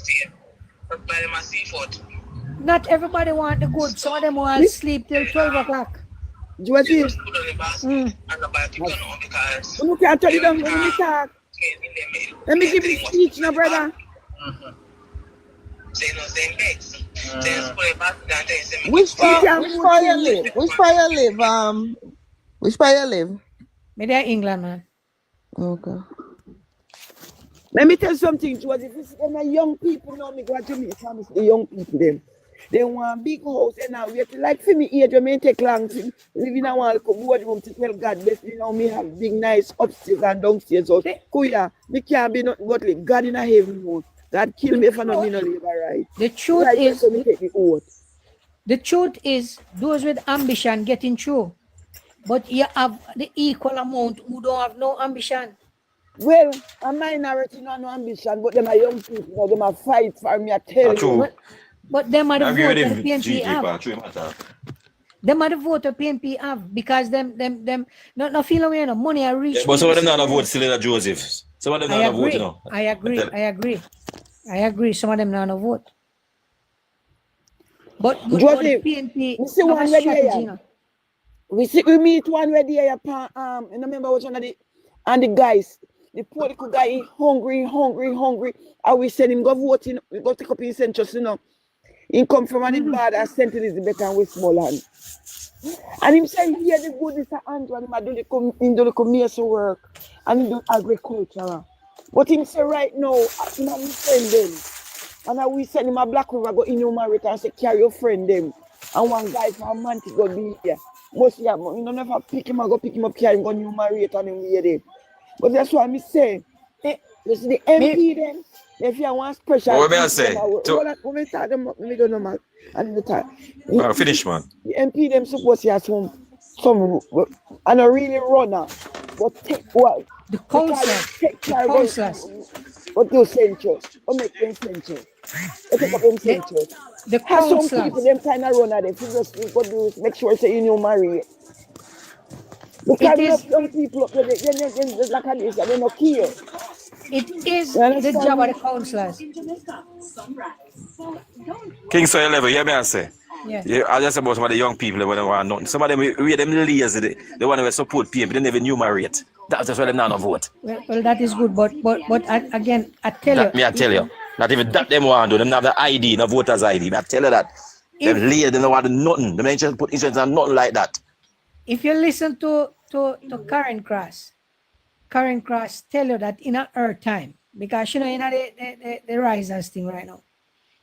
Not everybody want the good. Some of them want to sleep till 12 o'clock. Joseph. You can't tell you down when we talk. Let me give you speech now, brother. Which part you live? Which part you live? Which part you live? Me there England, man. Okay. Let me tell you something, Joseph. This is the young people now. Me go to Jamaica. The young people them. They want big house and now we have to like for me age, may take long to live in a one boardroom to tell God bless me now. Me have big nice upstairs and downstairs house. Kuya, me can't be nothing but live. God in a heaven home. God kill me if I not me no live right. The truth right, is, so me take the oath. The truth is, those with ambition getting through, but you have the equal amount who don't have no ambition. Well, a minority no ambition, but them are young people. You know, them are fight for me. I tell you. But them are the vote him, the PNP have. Them are the vote the PNP have because them no feel away no money I reach. Yeah, but some of them not vote still in Joseph. Some of them not vote, you know. I agree. Some of them not vote. But Joseph, PNP we see one strategy. We meet one where they you remember which one of the and the guys, the political guy hungry. And we send him go vote in, we go take up in census, you know. He come from the bad as St. Elizabeth and Westmoreland. And him say, yeah, the good is Andrew and him do the commercial work and he do agriculture. But him say right now, him and his friend them. And we send him a Black River go enumerate and say, carry your friend them. And one guy from Mantis go be here. Mostly, you don't never pick him up, carry him, go enumerate and him here there. But that's why I say, you see the MP them, if you want special. What may I say? When we start them up, we don't know, man. And the time. Finish, man. The MP them supposed to have some and a really runner. But take what? The council. Take care of what do census? What make them census? Take up them census. The council. Some people them kind of runner, they just go do make sure say you know marry. Because there are some people up there, they're like this, they don't care. It is the job of the councillors. King Soil level, you hear me I say? Yeah. I just about some of the young people when they want nothing. Some of them we them lazy, they want to support PMP, they never enumerate. That's why they not vote. Well, that is good, but again, I tell you. Not even that them want to do, them have the ID, no voters ID. I tell you that. Them lazy, they don't want nothing. They ain't put insurance on nothing like that. If you listen to Karen Cross tell you that in her time, because you know the risers thing right now,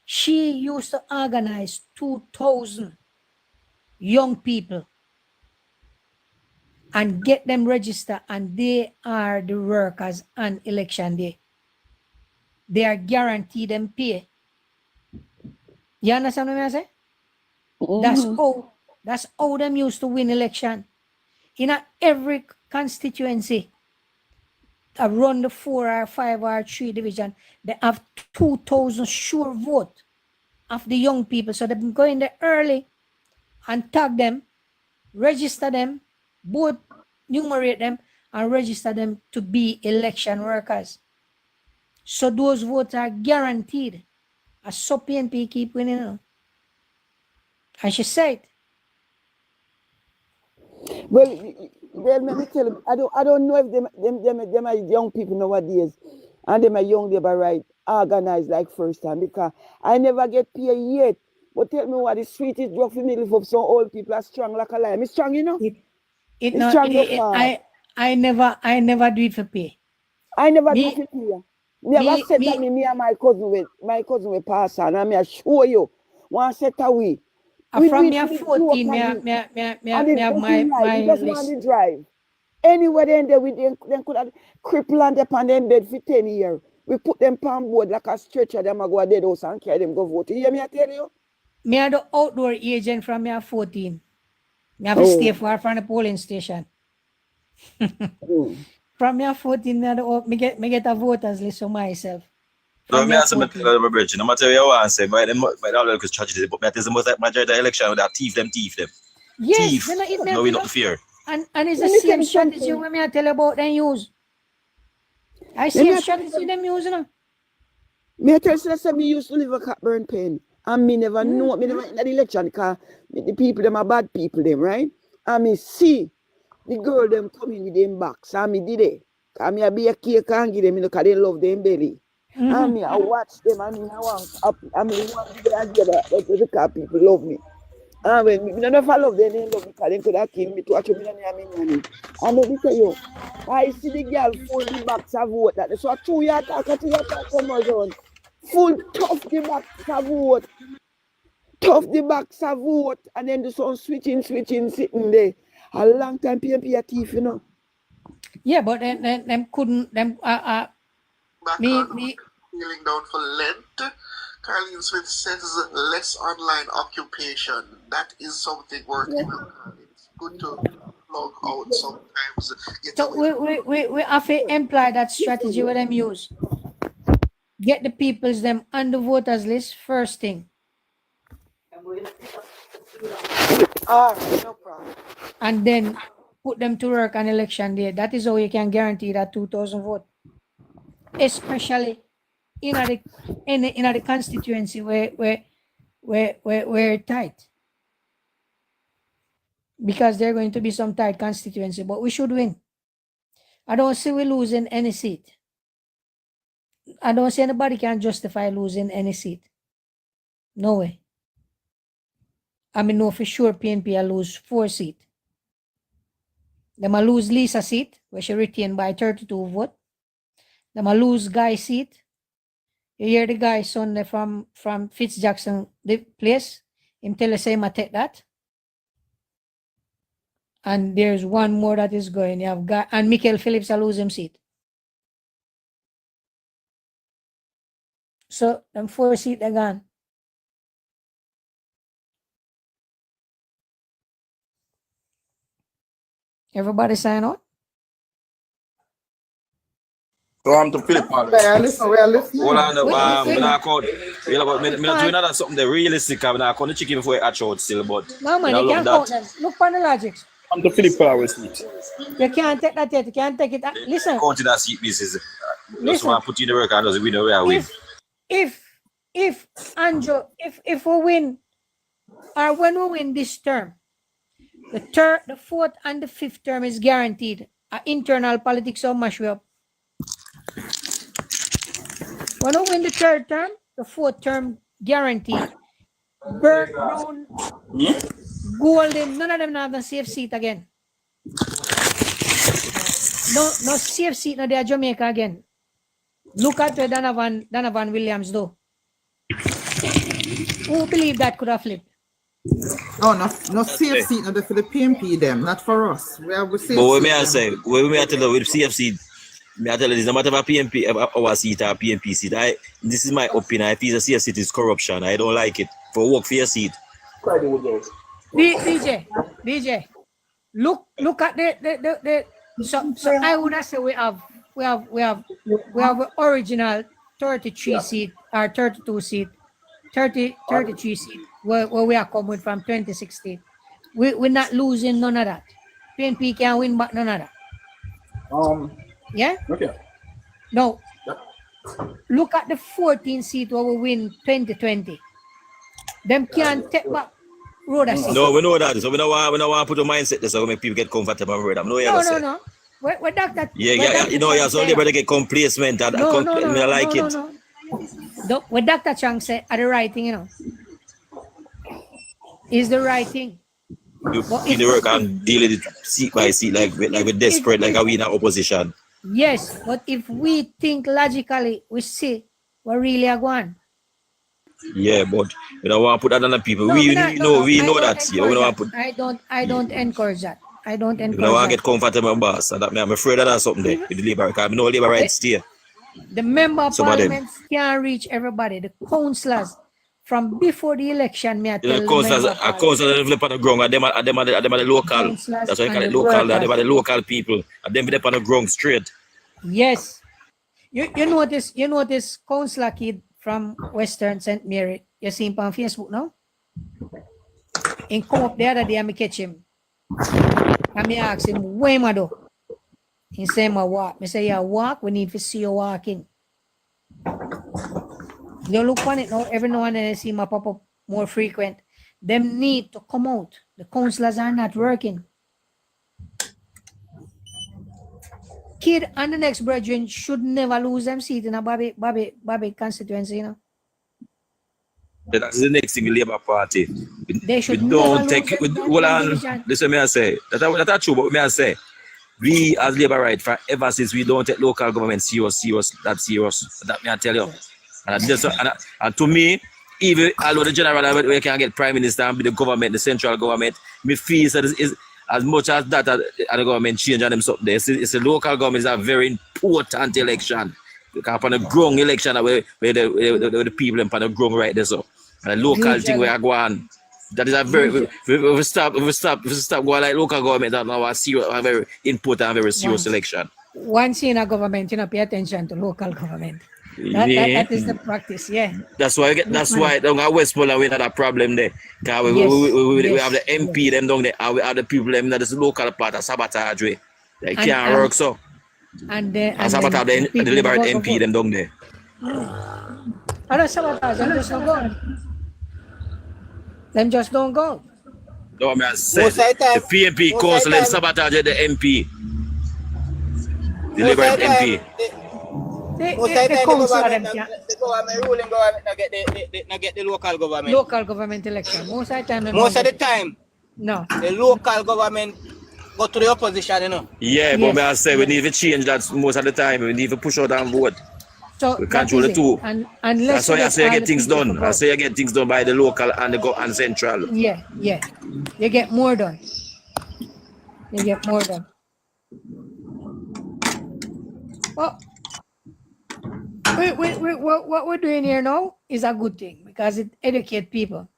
she used to organize 2,000 young people and get them registered, and they are the workers on election day. They are guaranteed them pay. You understand what I say? That's how them used to win election. In every constituency, around the 4 or 5 or 3 division, they have 2,000 sure vote of the young people. So they've been going there early and tag them, register them, both numerate them and register them to be election workers. So those votes are guaranteed. As so PNP keep winning. And she said, well, let me tell you, I don't know if them are young people nowadays, and them are young labor right organized like first time, because I never get paid yet. But tell me what the sweetest drug for me live up some old people are strong like a lion. It's strong, you know. I never do it for pay. I never do it for pay. Never said that me and my cousin will pass on, and I show you one set away. From me 14, me have my just list. want to drive. Anywhere then we then could have crippled on the bed for 10 years. We put them palm board like a stretcher, them a go a dead house and carry them go vote. You hear me, I tell you? Me are the outdoor agent from me 14. Me have to stay far from the polling station. From me 14, me get a voters list for myself. No, me ask my bridge. No matter what you want to say, but all the tragedy, but me the most majority election with that thief them. Yes, thief. No, we not fear. And it's the same strategy when me I tell about them use. I see a strategy them use, you know. Me I tell you, say me used to live a Cockburn Pen. And me never know, me never in the election because the people, them are bad people, them, right? And me see the girl, them coming with them box. And me did it. And me I be a cake and give them, you know, because they love them belly. And me I watch them and me I want to be together because people love me. And when me don't know if I love them, they love me because they could have killed me to watch me and let me tell you, I see the girl full the box of vote. That so 2 years come around. Full tough the box of vote. Tough the box of vote. And then the sun switching, sitting there. A long time PMP a thief, you know. Yeah, but them couldn't, them, Feeling down for Lent. Carleen Smith says less online occupation. That is something worth It's good to log out sometimes. So we have to employ that strategy with them use. Get the peoples them on the voters list first thing. No problem. And then put them to work on election day. That is how you can guarantee that 2,000 vote. Especially in the constituency where tight. Because there are going to be some tight constituency, but we should win. I don't see we losing any seat. I don't see anybody can justify losing any seat. No way. I mean, no, for sure PNP will lose 4 seats. They might lose Lisa seat, where she retained by 32 vote. They might lose Guy seat. You hear the guy son from Fitzjackson the place. Him tell us say I take that. And there's one more that is going. You have Guy and Michael Phillips will lose him seat. So them 4 seats are gone. Everybody sign out? So I'm to Philip. We are listening. Hold on, I'm doing another something that realistic. I'm not going to chicken before I out still, but no man, you can't count them. Look on the logics. I'm to Philip Power seat. You can't take that yet. You can't take it. Listen. Counting that seat business. Just want to put in the work and doesn't win where I win. If Andrew, if we win, or when we win this term, the 4th and the 5th term is guaranteed. Internal politics will mash up. When we win the 3rd term, the 4th term guaranteed. Burke, Brown, Golden, none of them have a safe seat again. No safe seat in the Jamaica again. Look at where Donovan Williams do. Who believe that could have flipped? Oh, no safe seat no for the PMP them, not for us. We have safe. But what may I say? What may I tell you with CFC? May I tell you this? No matter if PMP our seat or PMP seat, this is my opinion. I feel the CFC is corruption. I don't like it. For work for your seat. DJ, look at the so I would say we have the original 33 seat or 32 seat, 33 seat where we are coming from 2016. We're not losing none of that. PNP can win back none of that. Yeah? Okay. No. Look at the 14 seat where we win 2020. Them can't take back Rhoda seat. No, we know that. So we don't want to put a mindset there so we make people get comfortable with them. No. We're doctor. Yeah. You know, so they better get complacent and I like it. No. What Dr. Chang said are the right thing, you know. Is the right thing. You in the work and deal with it seat by seat like we're desperate, like we in our opposition. Yes, but if we think logically, we see what really are going. Yeah, but we don't want to put that on the people. We know that. Yeah, we don't want to put. I don't encourage that. I don't encourage. We don't want to get comfortable, boss. And that, I'm afraid that that's something there with the labor. Because I know labor rights stay. The member of Some of them. parliament can't reach everybody. The councillors from before the election, me I You know, tell the councillors, member of councillors live on the ground, and them are the local. councillors That's why you call and it the local. Them workers. are the local people, and them live on the ground straight. Yes. You notice councillor kid from Western St. Mary. You see him on Facebook now? He come up the other day and I catch him. And I ask him, where am I do? He say, I walk. I say, yeah, walk. We need to see you walking. You look on it now, every now and then I see him pop up more frequent. Them need to come out. The councillors are not working. Kid and the next brethren should never lose them seat in a Bobby constituency, you know. That's the next thing, the Labour Party. They should we don't take it. Hold on. Listen, me I say. That's true, but me I say. We as Labour right for ever since we don't take local government serious. That me I tell you. And to me, even although the general we can get prime minister and be the government, the central government, me feel that is as much as that and the government change and them something there. It's a local government is a very important election. Because upon the ground election where the people upon the ground right there so. And the local thing where I go on. That is a very we stop going like local government that now a very important and very serious election. Once in a government, you know, pay attention to local government. That is the practice, yeah. That's why down at Westmoreland we had a problem there. Because we have the MP them down there and we have the people them that is local part of sabotage way. They can't work so. And sabotage the deliberate MP them down there. I don't sabotage, them just don't go. Them just don't go. No, I said the PMP council them sabotage the MP. The deliberate MP. The ruling government not get the local government. Local government election. Most of the time. No. The local government go to the opposition, you know. Yeah, but I say we need to change that most of the time. We need to push out and vote. So we control the two. That's why I say you get things done. I say you get things done by the local and the central. Yeah. You get more done. Well, what we're doing here now is a good thing because it educates people.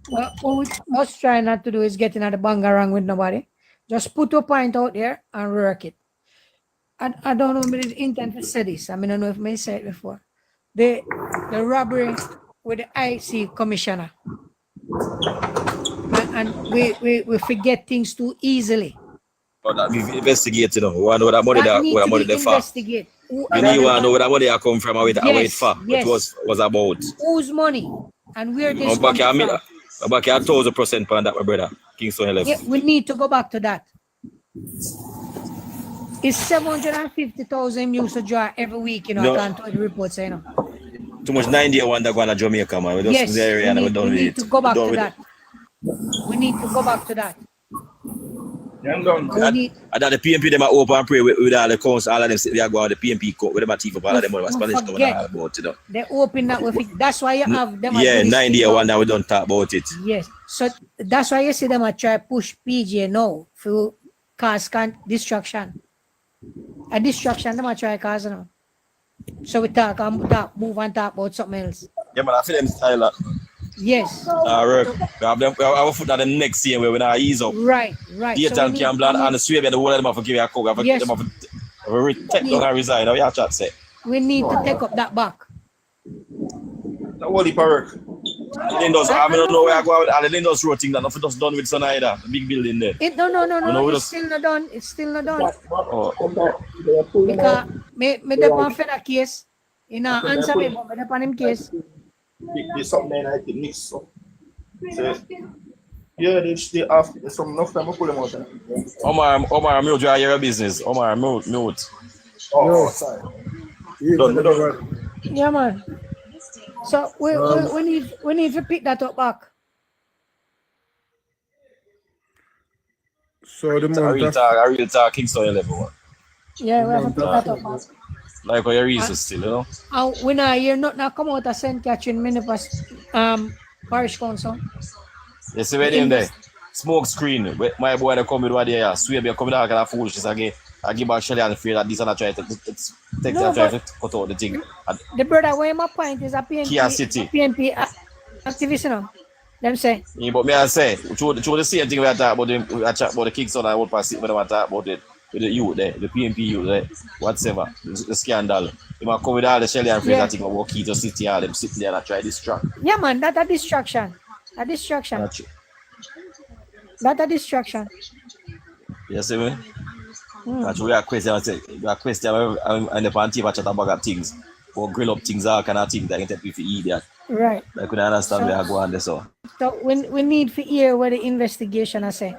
What we must try not to do is getting at the bangarang with nobody. Just put a point out there and work it. I don't know if the intent to say this. I don't know if I said it before. The robbery with the IC commissioner. And we forget things too easily. But that we investigate, you know. We want to know where the money they for. You need to know where the money come from and where it for. It was about. Whose money and where this money from. I'm back here 1,000% on that, my brother. Kingston 11. Yeah, we need to go back to that. It's 750,000 used to draw every week, you know. I can't tell the reports, you know. Too much 90 one that going to Jamaica, man. We just in the area and we're done with it. We need to go back to that. We need to go back to that. I'm done. And that the PMP them are open and pray with all the council, all of them they are going to the PMP court with them a thief up all of them Spanish town and all about it. They open that with that's why you have them. Yeah, 90 one that we don't talk about it. Yes. So that's why you see them try push PJ now for cause distraction. A distraction them try cause now. So we talk and move and talk about something else. Yeah, man, I feel them style. Yes. Alright. We have our foot at the next year where we now ease up. Right. Dayton Campbell and the Sweden, the whole of them have to give you a coke. Take down and resign. How you chat say? We need to take up that back. The whole heap of work. I don't know where I go out. The Lindos road thing that nothing just done with Sun either. The big building there. No. It's still not done. Because me depend for that case. You know, answer me, but me depend him case. There's something that I think mix up. So, yeah, they have some enough time to pull them out. Omar, mute your business. Omar, mute. Oh, sorry. Yeah, man. So we need to pick that up back. So the month I real talk Kingston 11. Yeah, we have to pick that up back. Like what your reason still, you know? And when I hear not come out of St. Catherine Minnepas Parish Council. You see where them there? Smoke screen. My boy they come with what they are. Swear be coming out and foolishness again. I give back Shelly and fear that these are not trying to take No, trying to but cut out the thing. the brother, where my point is a Kia City. PNP activist, you know. Them say. Yeah, but me I say, through the same thing we are talking about we are chat about the Kingston and what pass when we talk about it with the youth there, the PNP youth there, whatever, the scandal. You might come with all the Shelly and friends that think about Keto City and them sitting there and try to distract. Yeah, man, that's a distraction. A distraction. That's a distraction. You see me? Mm. That's we are question and the panty chat about things. Or grill up things, all kind of things that can take people to eat that. Right. I couldn't understand where I go on this. So we need to hear what the investigation I say.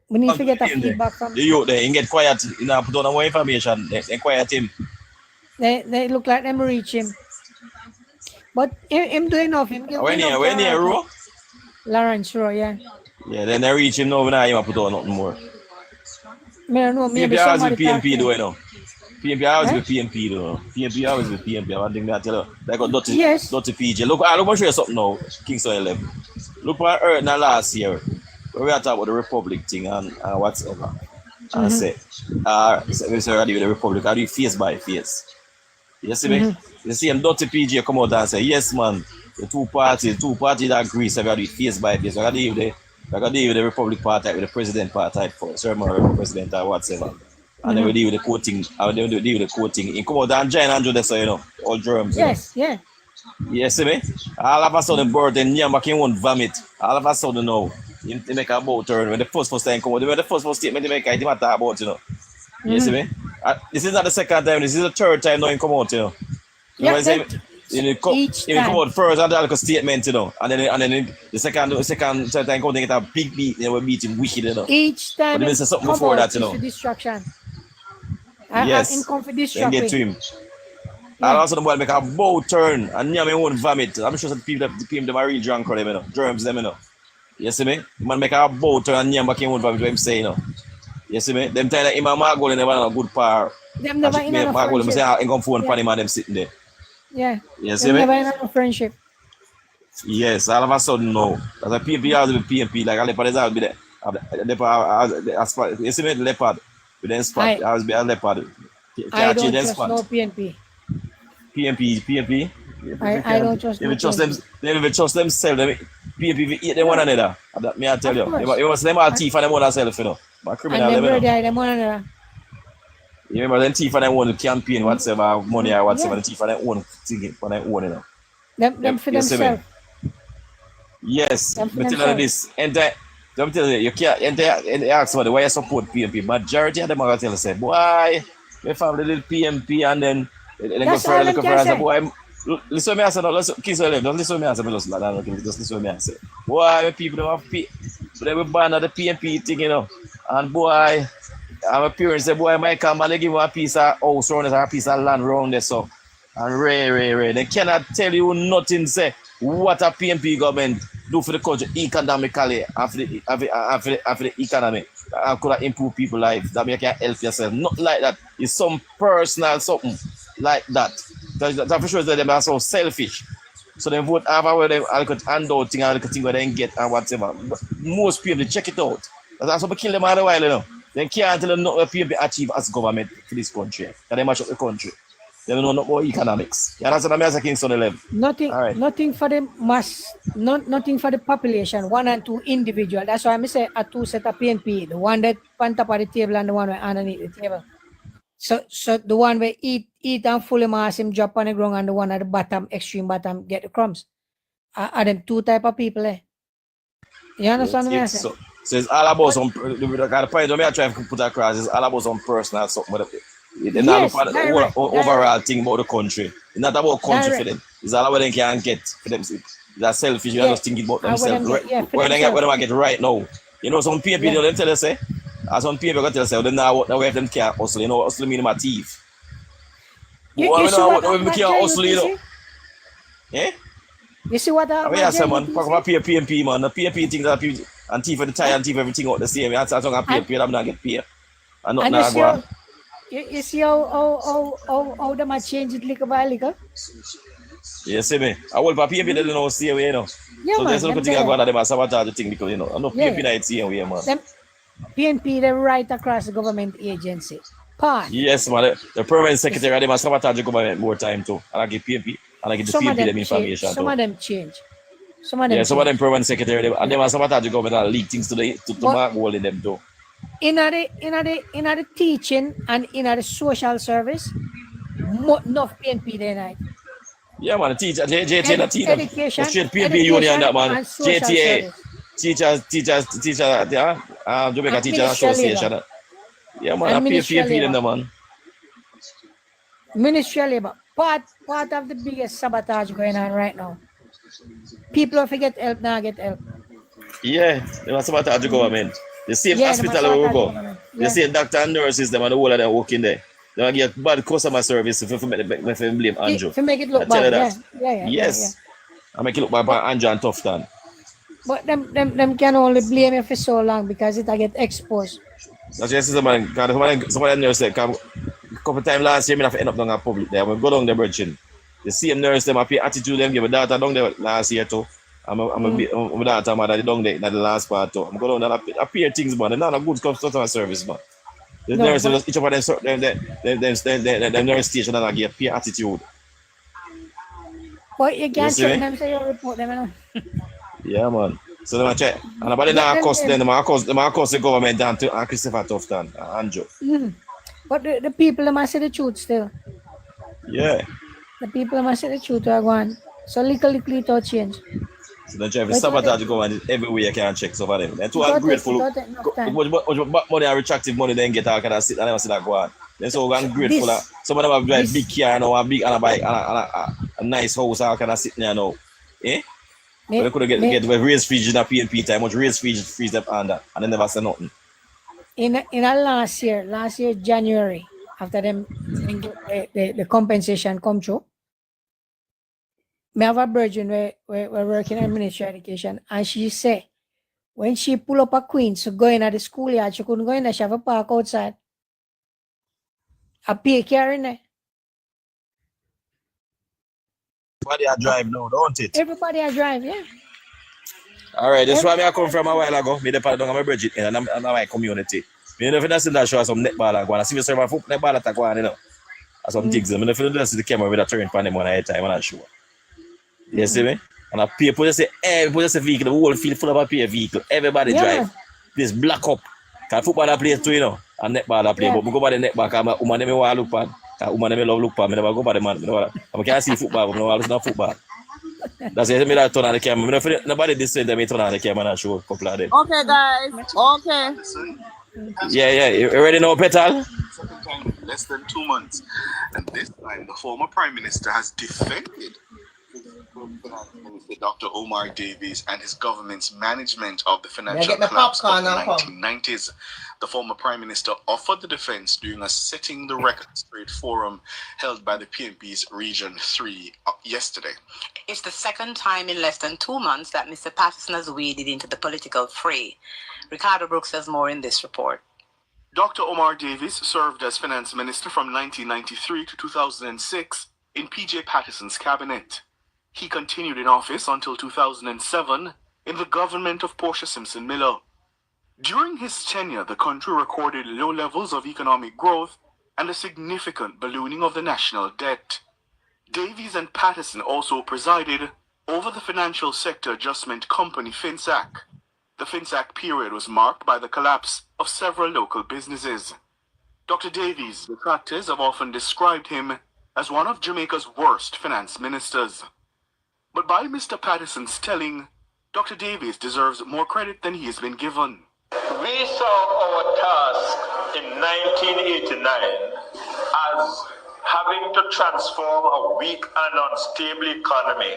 We need to get a feedback from the youth there, get quiet, you know, put on more information, they quiet him. They look like them reach him. But him doing enough. When here, Ro? Lawrence Rowe, yeah. Yeah, then they reach him now, when I put on nothing more. I don't know, maybe PNP always somebody be PNP though, you know. PNP always Eh? be PNP though. PNP always be PNP. I think I tell you. Like a dirty, Yes. dirty PJ. Look, I'm going to show you something now. Kingston 11. Look what Earth now last year. Where we are talking about the Republic thing and whatever. And say, we say already with the Republic, I do face by face. You see me? You see him dirty PJ come out and say, yes man, the two parties that agree, so we are doing face by face. We are deal with the Republic party, with the President party first, certain president or whatever. And then we deal with the coating, and then we deal with the coating. In come out and join Andrew there, so you know, all germs. Yes, you know? yeah. You see me? All of a sudden, bird and yam back in one vomit. All of a sudden now, he make a boat turn. When the first time come out, when the first statement they make, he talk about, you know. You see me? This is not the second time, this is the third time now he come out, you know. Yeah, he come out first and like a statement, you know. And then the second time come, they get a big beat, they will beat him wicked, you know. Each time but they say something before that, you know. Distraction. Yes. In confidence then get to him. Yeah. All of a sudden, the boy make a bow turn and near me won't vomit. I'm sure some people them are real drunk for them, you know. Germs them, you know. You see me? The man make a bow turn and near me won't vomit what I'm saying, you know. You see me? Them time that him and Margot never have a good par. Them never in a Margot them say, friendship. I'm going to phone for him and them sitting there. Yeah. You see Them me? never in a friendship. Yes, all of a sudden no. As a PNP has to be PNP, like a leopard is out be there. You see me? The leopard. With them spot, I was be a leopard. I don't trust no PNP. PNP. I don't trust them. They even trust themselves. PNP eat them one another. That me I tell you. They must them all thief and them one themselves, you know. But criminal and them, them one another. You remember them thief and them own campaign, whatever money or whatever, the thief and them own thing for them own, you know. Them for themselves. Yes, but tell you this. Let me tell you, you can't ask somebody why you support PNP. Majority of them are going to tell you, say, boy, my family little PNP and then go for a little for boy. Listen to me, I say, no, listen to me, I say, just listen to me, I say. Boy, my people don't have they were born at the PNP thing, you know. And boy, my parents say, boy, might come and they give me a piece of house around there, a piece of land around there, so. And ray. They cannot tell you nothing, say, what a PNP government do for the country economically and for the economy. I could have improved people's lives. That you can help yourself. Not like that. It's some personal something like that. That for sure that they are so selfish. So they vote however where they could hand out thing and thing where they get and whatever. But most people check it out. That's what kill them all the while, you know. They can't tell them what people achieve as government for this country. They match up the country. They don't know no more economics. You understand what I'm Kingston 11? Nothing for the mass, nothing for the population, one and two individual. That's why I say a two set of PNP, the one that on top of the table and the one underneath the table. So the one where eat and fully mass him drop on the ground and the one at the bottom, extreme bottom, get the crumbs. Are them two type of people there? You understand what I say? So it's all about some, the point I try to put across is all about some personal something. They're not about the overall thing about the country. It's not about country for them. It's all about they can get for them. They're selfish. You're just thinking about themselves. Where they get right now. You know, some people they tell us, some people got tell us, they now where them can't hustle. You know, hustle mean my thief. You see what we can't hustle, you know. Eh? You see what that yeah, man. Talk about PNP, man. The PNP things that people and thief for the tie and thief everything out the same. I'm talking about PNP, I'm not get paid. And not now go on. You see how them are change it little by little? You see me? I will PNP they don't know see away, you know. Yeah, so man, there's no thing I go on them sabotage the thing because you know. I know PNP that see away, man. PNP, they're right across the government agency. Part. Yes, man. The permanent secretary, they must sabotage the government more time too. And I give PNP, and I give the Some of PNP them them change. information Some too. of them change. Some of them Yeah, some of them change. permanent secretary, and they must sabotage the government and leak things to mark hole in them too. In the teaching and in the social service, enough PNP day night. Yeah, man, the teacher, JTA, the teacher, Education, the straight PNP union, that man, and social JTA, service. teacher, yeah, Jamaica And Teacher Association. Yeah, man, I And pay Ministry of PNP them, Labour. man. Ministry of Labour. Part of the biggest sabotage going on right now. People who forget help now get help. Yeah, they must sabotage the government. The same Yeah, they must hospital we sabotage the go. government. The Yeah. same doctor and nurses, them and the whole of them working there. They want to get bad customer service if you blame Andrew. To make it look I tell you bad. that. Yeah. Yes. I make it look bad by Andrew and Tufton. But them can only blame you for so long because it get exposed. That's just somebody, some of them nurses, a couple times last year, I have to end up down at public there. When go down the bridge. The same nurse, them happy attitude, them give a daughter down there last year too. I'm a daughter, mother, down there in the last part too. I'm going down and appear things, man. They're not a good customer service, man. The No, nurse, but- each of them nurse station and give peer attitude. But you can't see check me? them, say you report them. You know? Yeah, man. So them a check. And about them cost them, them cost the government and Christopher Tufton and Andrew. But the people must say the truth still. Yeah. The people must say the truth are going. So little it change. So they try to But sabotage the government everywhere you can check so for them. They're too Got it, ungrateful. got it, enough time. Much money and retractive money then get out and sit and never see that go on. They're so ungrateful. This- Some of them have drive this- big car now, a big and a bike and a nice house and kind of sit there now. Eh? Me- They could me- get raise fees in a PNP time, much raise fees them under and they never say nothing. In a last year January, after them the compensation come through, me have a virgin we're working in Ministry of Education, and she say when she pull up a queen to go in at the schoolyard, she couldn't go in there, she have a park outside. A pay car in there. Everybody a drive now, don't it? Everybody a drive, yeah. All right, this is where I come from a while ago. Me the part down my Bridget and I'm my community. Me never know that show some netball go on. I see me serve a foot netball attack go on, you know. Or some things. Me never know see the camera with a turn pan them one at a time, I'm not sure. You see me? And a people just say everybody just a vehicle, the whole field full of a peer vehicle. Everybody Yeah. drive. This black up. Cause football play too, you know, and netball play. Yeah. But me go by the netball cause my woman them want look pan. Cause woman them love look pan. Me never go by the man. I can't see football, but me no listen to football. That's it. Me that turn on the camera. Me no feel nobody this way. Them turn on the camera and show a couple of them. Okay, guys. Okay. Yeah. You ready now, Petal? Second time in less than 2 months. And this time, the former Prime Minister has defended Finance Minister Dr. Omar Davies and his government's management of the financial get my collapse of popcorn the now, come. 1990s. The former Prime Minister offered the defense during a Setting the Record Straight forum held by the PNP's Region 3 yesterday. It's the second time in less than 2 months that Mr. Patterson has waded into the political fray. Ricardo Brooks has more in this report. Dr. Omar Davies served as Finance Minister from 1993 to 2006 in PJ Patterson's cabinet. He continued in office until 2007 in the government of Portia Simpson Miller. During his tenure, the country recorded low levels of economic growth and a significant ballooning of the national debt. Davies and Patterson also presided over the Financial Sector Adjustment Company FinSAC. The FinSAC period was marked by the collapse of several local businesses. Dr. Davies' detractors have often described him as one of Jamaica's worst finance ministers. But by Mr. Patterson's telling, Dr. Davies deserves more credit than he has been given. We saw our task in 1989 as having to transform a weak and unstable economy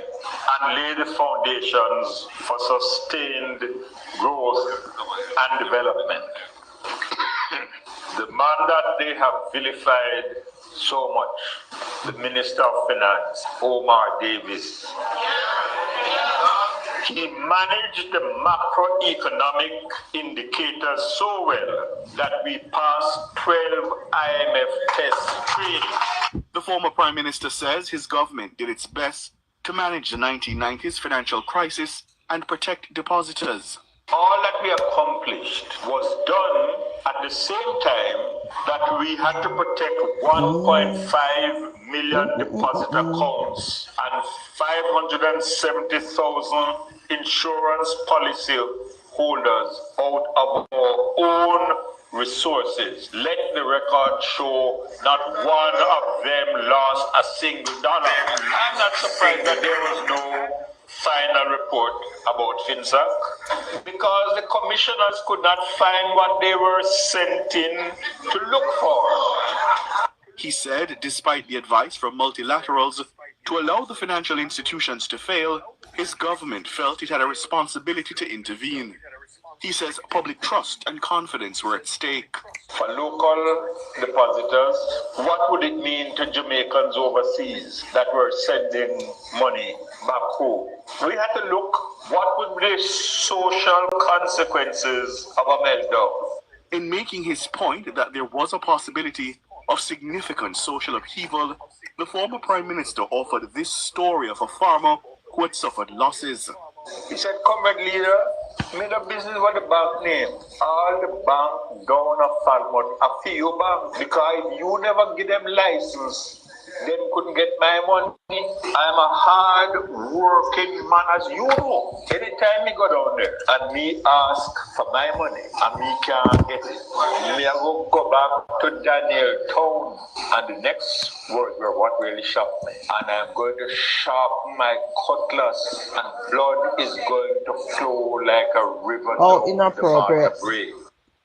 and lay the foundations for sustained growth and development. The man that they have vilified so much, the Minister of Finance, Omar Davies, he managed the macroeconomic indicators so well that we passed 12 IMF test screening. The former Prime Minister says his government did its best to manage the 1990s financial crisis and protect depositors. All that we accomplished was done at the same time that we had to protect 1.5 million deposit accounts and 570,000 insurance policy holders out of our own resources. Let the record show not one of them lost a single dollar. I'm not surprised that there was no final report about FinSAC because the commissioners could not find what they were sent in to look for. He said, despite the advice from multilaterals to allow the financial institutions to fail, his government felt it had a responsibility to intervene. He says public trust and confidence were at stake. For local depositors, what would it mean to Jamaicans overseas that were sending money back home? We had to look what would be the social consequences of a meltdown. In making his point that there was a possibility of significant social upheaval, the former Prime Minister offered this story of a farmer who had suffered losses. He said, comrade leader, made a business with the bank name. All the bank down a Falmouth, a few bank, because if you never give them license, them couldn't get my money. I'm a hard working man, as you know. Anytime me go down there and me ask for my money and me can't get it, me I go back to Daniel Town, and the next words were what really shocked me. And I'm going to sharpen my cutlass, and blood is going to flow like a river. Oh, inappropriate.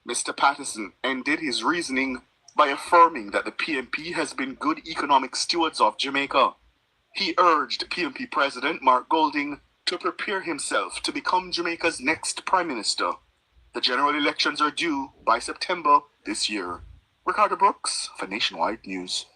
Mr. Patterson ended his reasoning by affirming that the PMP has been good economic stewards of Jamaica. He urged PMP President Mark Golding to prepare himself to become Jamaica's next Prime Minister. The general elections are due by September this year. Ricardo Brooks for Nationwide News.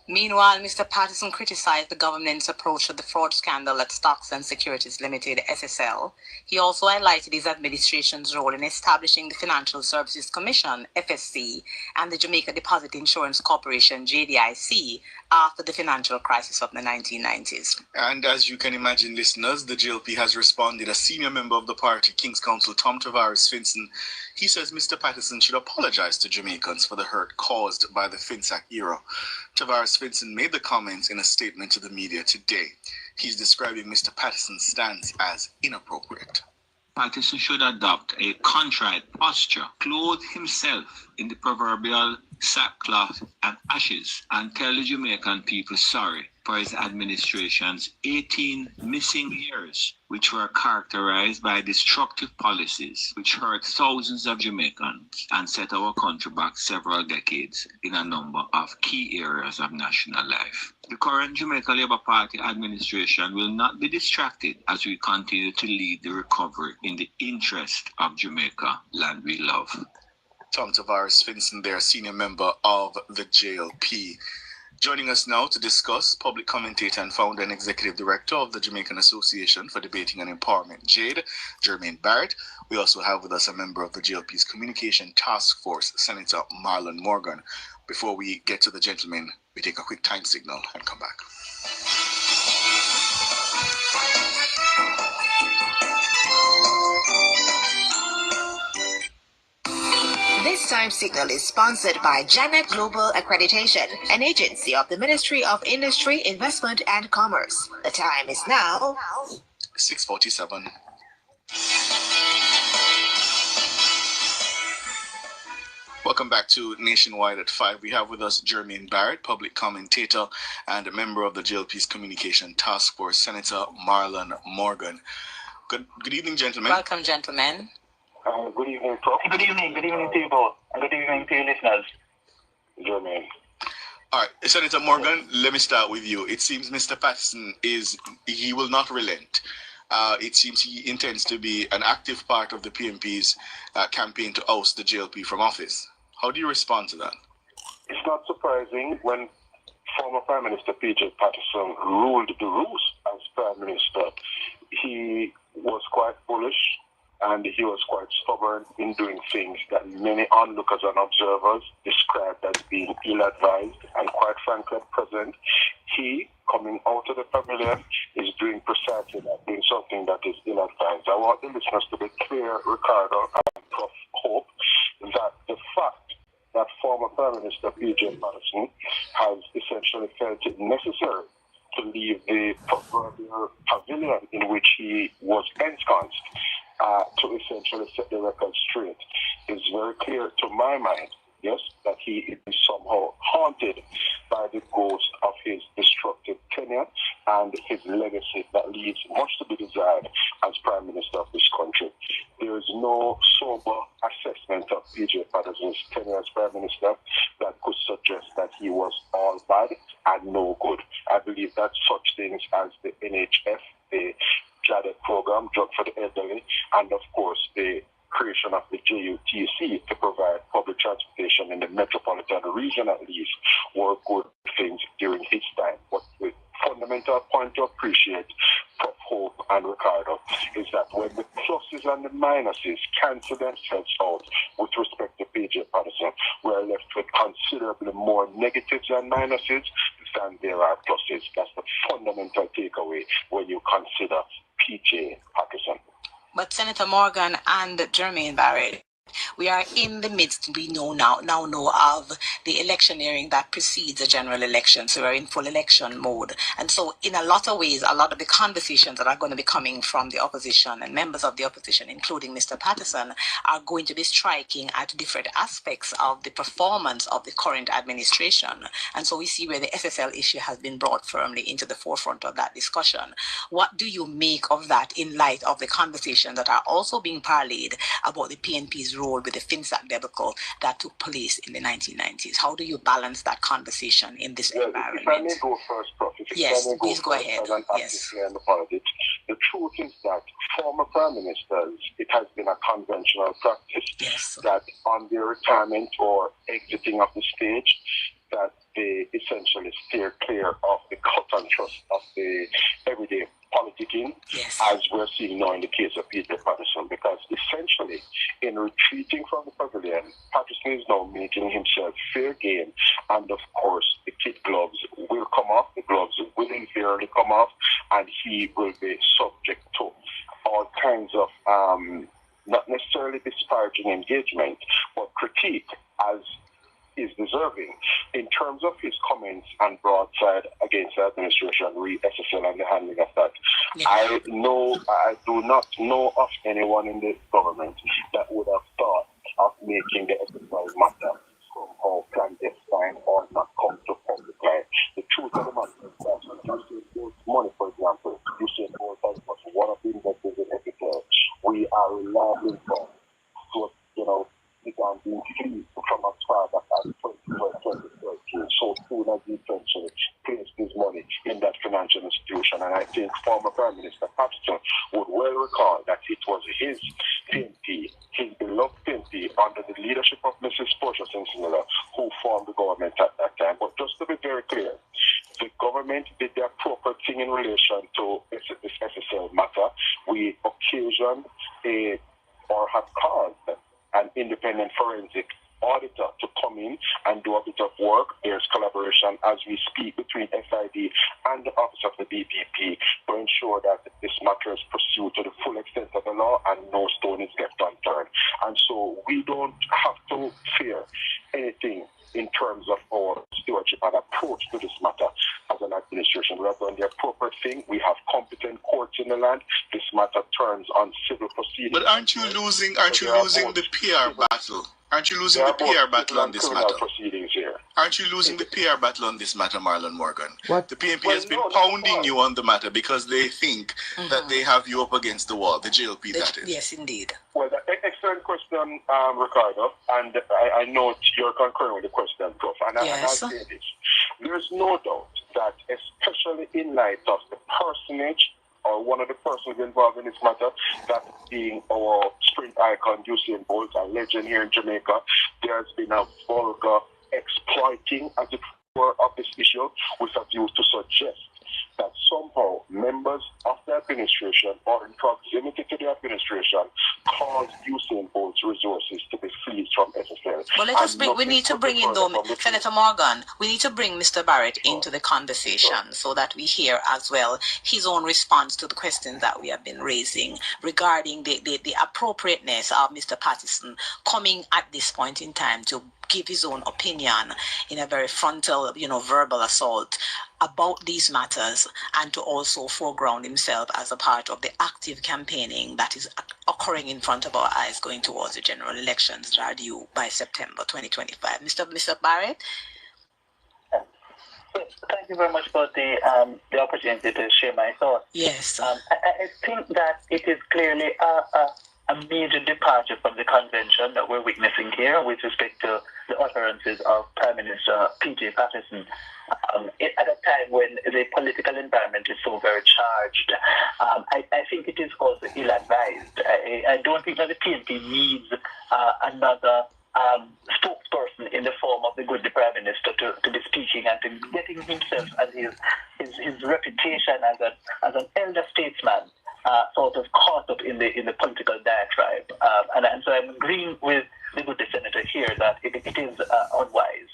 Meanwhile, Mr. Patterson criticized the government's approach to the fraud scandal at Stocks and Securities Limited, SSL. He also highlighted his administration's role in establishing the Financial Services Commission, FSC, and the Jamaica Deposit Insurance Corporation, JDIC, after the financial crisis of the 1990s. And as you can imagine, listeners, the JLP has responded. A senior member of the party, King's Counsel Tom Tavares Finson, he says Mr. Patterson should apologize to Jamaicans for the hurt caused by the FinSAC era. Tavares Finson made the comments in a statement to the media today. He's describing Mr. Patterson's stance as inappropriate. Patterson should adopt a contrite posture, clothe himself in the proverbial sackcloth and ashes, and tell the Jamaican people sorry for his administration's 18 missing years, which were characterized by destructive policies which hurt thousands of Jamaicans and set our country back several decades in a number of key areas of national life. The current Jamaica Labour Party administration will not be distracted as we continue to lead the recovery in the interest of Jamaica, land we love. Tom Tavares Finson, their senior member of the JLP. Joining us now to discuss, public commentator and founder and executive director of the Jamaican Association for Debating and Empowerment, JADE, Jermaine Barrett. We also have with us a member of the JLP's Communication Task Force, Senator Marlon Morgan. Before we get to the gentlemen, we take a quick time signal and come back. This time signal is sponsored by Janet Global Accreditation, an agency of the Ministry of Industry, Investment and Commerce. The time is now 6:47. Welcome back to Nationwide at 5. We have with us Jermaine Barrett, public commentator and a member of the JLP's Communication Task Force, Senator Marlon Morgan. Good evening, gentlemen. Welcome, gentlemen. Good evening, Prof. Good evening, people, and good evening to your listeners. Jermaine. All right, Senator Morgan, let me start with you. It seems Mr. Patterson he will not relent. It seems he intends to be an active part of the PMP's campaign to oust the JLP from office. How do you respond to that? It's not surprising when former Prime Minister P.J. Patterson ruled the roost as Prime Minister. He was quite bullish and he was quite stubborn in doing things that many onlookers and observers described as being ill-advised, and quite frankly, at present, he, coming out of the pavilion, is doing precisely that, doing something that is ill-advised. I want the listeners to be clear, Ricardo and Prof. Hope, that the fact that former Prime Minister P.J. Patterson has essentially felt it necessary to leave the proverbial pavilion in which he was ensconced to essentially set the record straight is very clear to my mind, yes, that he is somehow haunted by the ghost of his destructive tenure and his legacy that leaves much to be desired as Prime Minister of this country. There is no sober assessment of P.J. Patterson's tenure as Prime Minister that could suggest that he was all bad and no good. I believe that such things as the NHF, the JLP program, Drug for the Elderly, and of course the creation of the JUTC to provide public transportation in the metropolitan region at least were good things during his time. But the fundamental point to appreciate, Prof. Hope and Ricardo, is that when the pluses and the minuses cancel themselves out with respect to P.J. Patterson, we're left with considerably more negatives and minuses than there are pluses. That's the fundamental takeaway when you consider P.J. Patterson. But Senator Morgan and Jermaine Barrett, we are in the midst, we know of the electioneering that precedes a general election. So we're in full election mode. And so in a lot of ways, a lot of the conversations that are going to be coming from the opposition and members of the opposition, including Mr. Patterson, are going to be striking at different aspects of the performance of the current administration. And so we see where the SSL issue has been brought firmly into the forefront of that discussion. What do you make of that in light of the conversations that are also being parlayed about the PNP's role with the FinSat debacle that took place in the 1990s? How do you balance that conversation in this environment? If I may go first, Prof. Yes, please go ahead. Yes. The truth is that former prime ministers, it has been a conventional practice that on their retirement or exiting of the stage, that they essentially steer clear of the cut and thrust of the everyday politicking, as we're seeing now in the case of P.J. Patterson, because essentially in retreating from the pavilion, Patterson is now making himself fair game, and of course the kid gloves will come off, the gloves will invariably come off, and he will be subject to all kinds of not necessarily disparaging engagement, but critique as is deserving in terms of his comments and broadside against the administration, SSL, and the handling of that. I do not know of anyone in the government that would have thought of making the SSL matter somehow clandestine or not come to public light. The truth of the matter is that Usain Bolt's money, for example, Usain Bolt was one of the investors in SSL. We are relying on to, began being freed from as far back as 2013. So soon as he essentially placed his money in that financial institution. And I think former Prime Minister Patterson would well recall that it was his PNP, his beloved PNP, under the leadership of Mrs. Portia Sensinella, who formed the government at that time. But just to be very clear, the government did the appropriate thing in relation to this SSL matter. We occasioned or have caused an independent forensic auditor to come in and do a bit of work. There's collaboration as we speak between SID and the Office of the DPP to ensure that this matter is pursued to the full extent of the law and no stone is left unturned. And so we don't have to fear anything in terms of our stewardship and approach to this matter as an administration. We have done the appropriate thing. We have competent courts in the land. This matter turns on civil proceedings. But aren't you losing the PR battle? Aren't you losing the PR battle on this matter? Aren't you losing the PR battle on this matter, Marlon Morgan? What? The PNP has been pounding you on the matter because they think that they have you up against the wall, the JLP that is. Yes, indeed. Well, excellent question, Ricardo, and I note you're concurring with the question, Prof. And I'll say this. There's no doubt that, especially in light of the personage or one of the persons involved in this matter, that being our sprint icon, Usain Bolt, a legend here in Jamaica, there's been a vulgar exploiting, as it were, of this issue with a view to suggest that somehow members of the administration or in proximity to the administration caused Usain Bolt's resources to be seized from SSL. But let us bring, we need to bring in though, Senator Morgan, we need to bring Mr. Barrett into the conversation so that we hear as well his own response to the questions that we have been raising regarding the appropriateness of Mr. Pattison coming at this point in time to give his own opinion in a very frontal, verbal assault about these matters, and to also foreground himself as a part of the active campaigning that is occurring in front of our eyes going towards the general elections that are due by September 2025. Mr. Barrett? Thank you very much for the opportunity to share my thoughts. Yes. I think that it is clearly a major departure from the convention that we're witnessing here with respect to the utterances of Prime Minister P.J. Pattison at a time when the political environment is so very charged. I think it is also ill-advised. I don't think that the PNP needs another spokesperson in the form of the good Prime Minister to be speaking and to getting himself and his reputation as an elder statesman sort of caught up in the political diatribe. And so I'm agreeing with the good senator here that it is unwise.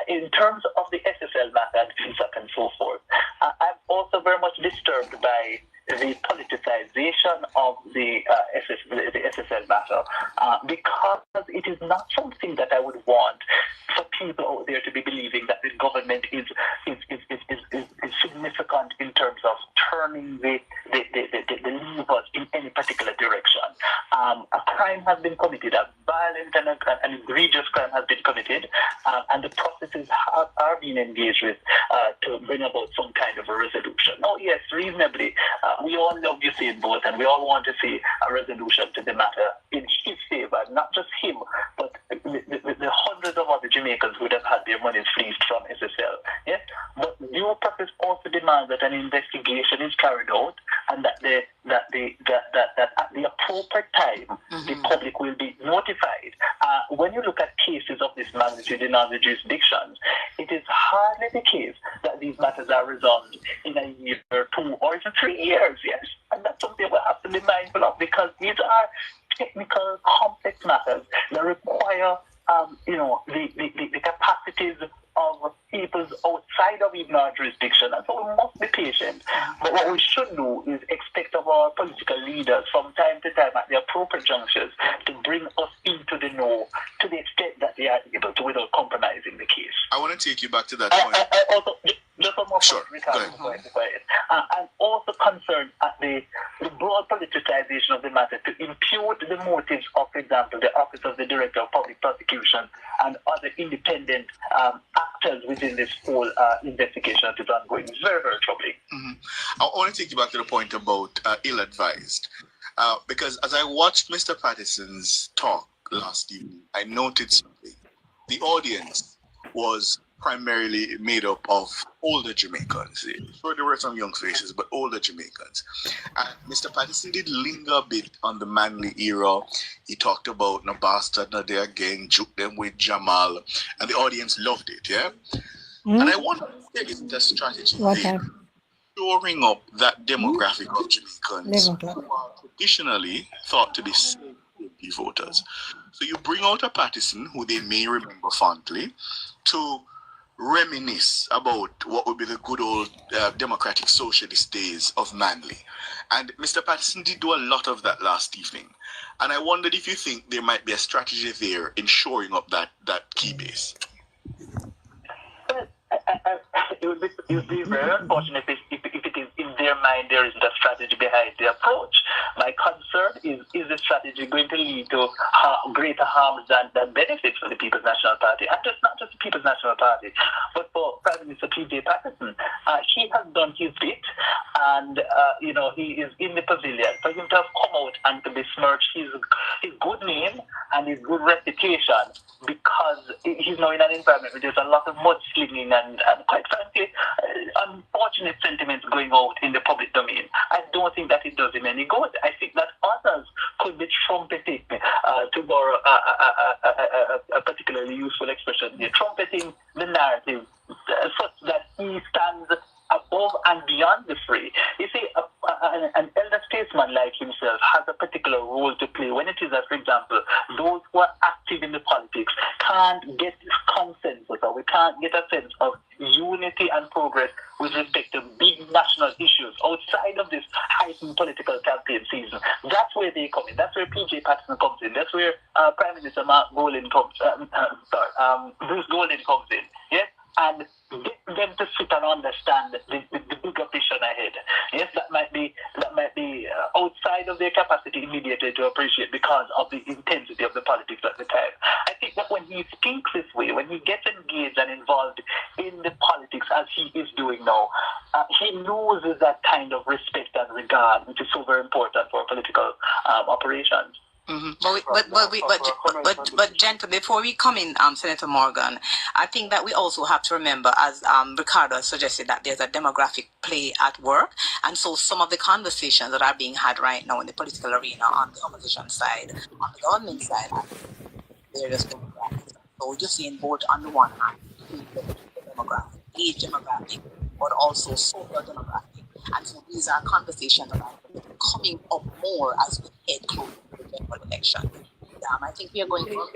In terms of the SSL matter and so forth, I'm also very much disturbed by the politicization of the SSL matter because it is not something that I would want for people out there to be believing that the government is significant in terms of turning the levers in any particular direction. A crime has been committed, a violent and an egregious crime has been committed, and the processes are being engaged with to bring about some kind of a resolution. Oh yes, reasonably, we all love Usain Bolt and we all want to see a resolution to the matter in his favor, not just him, but the hundreds of other Jamaicans who would have had their monies fleeced from SSL. Yes? But due process also demands that an investigation is carried out and that at the appropriate time the public will be notified. When you look at cases of this magnitude in other jurisdictions, it is hardly the case that these matters are resolved in a year or 2 or even 3 years, yes. And that's something we have to be mindful of because these are technical, complex matters that require the capacities of peoples outside of even our jurisdiction. And so we must be patient. But what we should do is expect of our political leaders from time to time at the appropriate junctures to bring us into the know to the extent that they are able to without compromising the case. I want to take you back to that point. I also, just one more point, I'm also concerned at the broad politicization of the matter to impute the motives of, for example, the Office of the Director of Public Prosecution and other independent actors within this whole investigation that is ongoing. It's very, very troubling. I want to take you back to the point about ill-advised. Because as I watched Mr. Pattison's talk last evening, I noted something. The audience was primarily made up of older Jamaicans. Sure, there were some young faces, but older Jamaicans. And Mr. Pattison did linger a bit on the Manly era. He talked about no bastard, no there again, juke them with Jamal, and the audience loved it, yeah? And I wonder if there isn't a strategy there, shoring up that demographic of Jamaicans who are traditionally thought to be CNP voters. So you bring out a Pattison who they may remember fondly to reminisce about what would be the good old democratic socialist days of Manly. And Mr. Pattison did do a lot of that last evening. And I wondered if you think there might be a strategy there in shoring up that key base. It would be very unfortunate if it is in their mind there isn't a strategy behind the approach. My concern is the strategy going to lead to greater harms than benefits for the People's National Party? And not just the People's National Party, but for Prime Minister P.J. Pattison. He has done his bit, and he is in the pavilion. For him to have come out and to besmirch his good name and his good reputation because he's now in an environment where there's a lot of mudslinging and quite frankly, unfortunate sentiments going out in the public domain. I don't think that it does him any good. I think that others could be trumpeting, to borrow a particularly useful expression, trumpeting the narrative such that he stands above and beyond get a sense of unity and progress with respect to big national issues outside of this heightened political campaign season. That's where they come in. That's where PJ Patterson comes in. That's where Prime Minister Mark Golding comes. Bruce Golding comes in. Yes, and get them to sit and understand the bigger vision ahead. Yes, that might be outside of their capacity immediately to appreciate because of the intensity of the politics at the time. I think that when he speaks this way, when he gets engaged and involved in the politics as he is doing now, he loses that kind of respect and regard, which is so very important for political operations. But gentle, before we come in, Senator Morgan, I think that we also have to remember, as Ricardo suggested, that there's a demographic play at work, and so some of the conversations that are being had right now in the political arena on the opposition side, on the government side, various demographics. So you're seeing both on the one hand, demographic, age demographic, but also social demographic, and so these are conversations that are coming up more as we head closer to the general election. I think we are going for.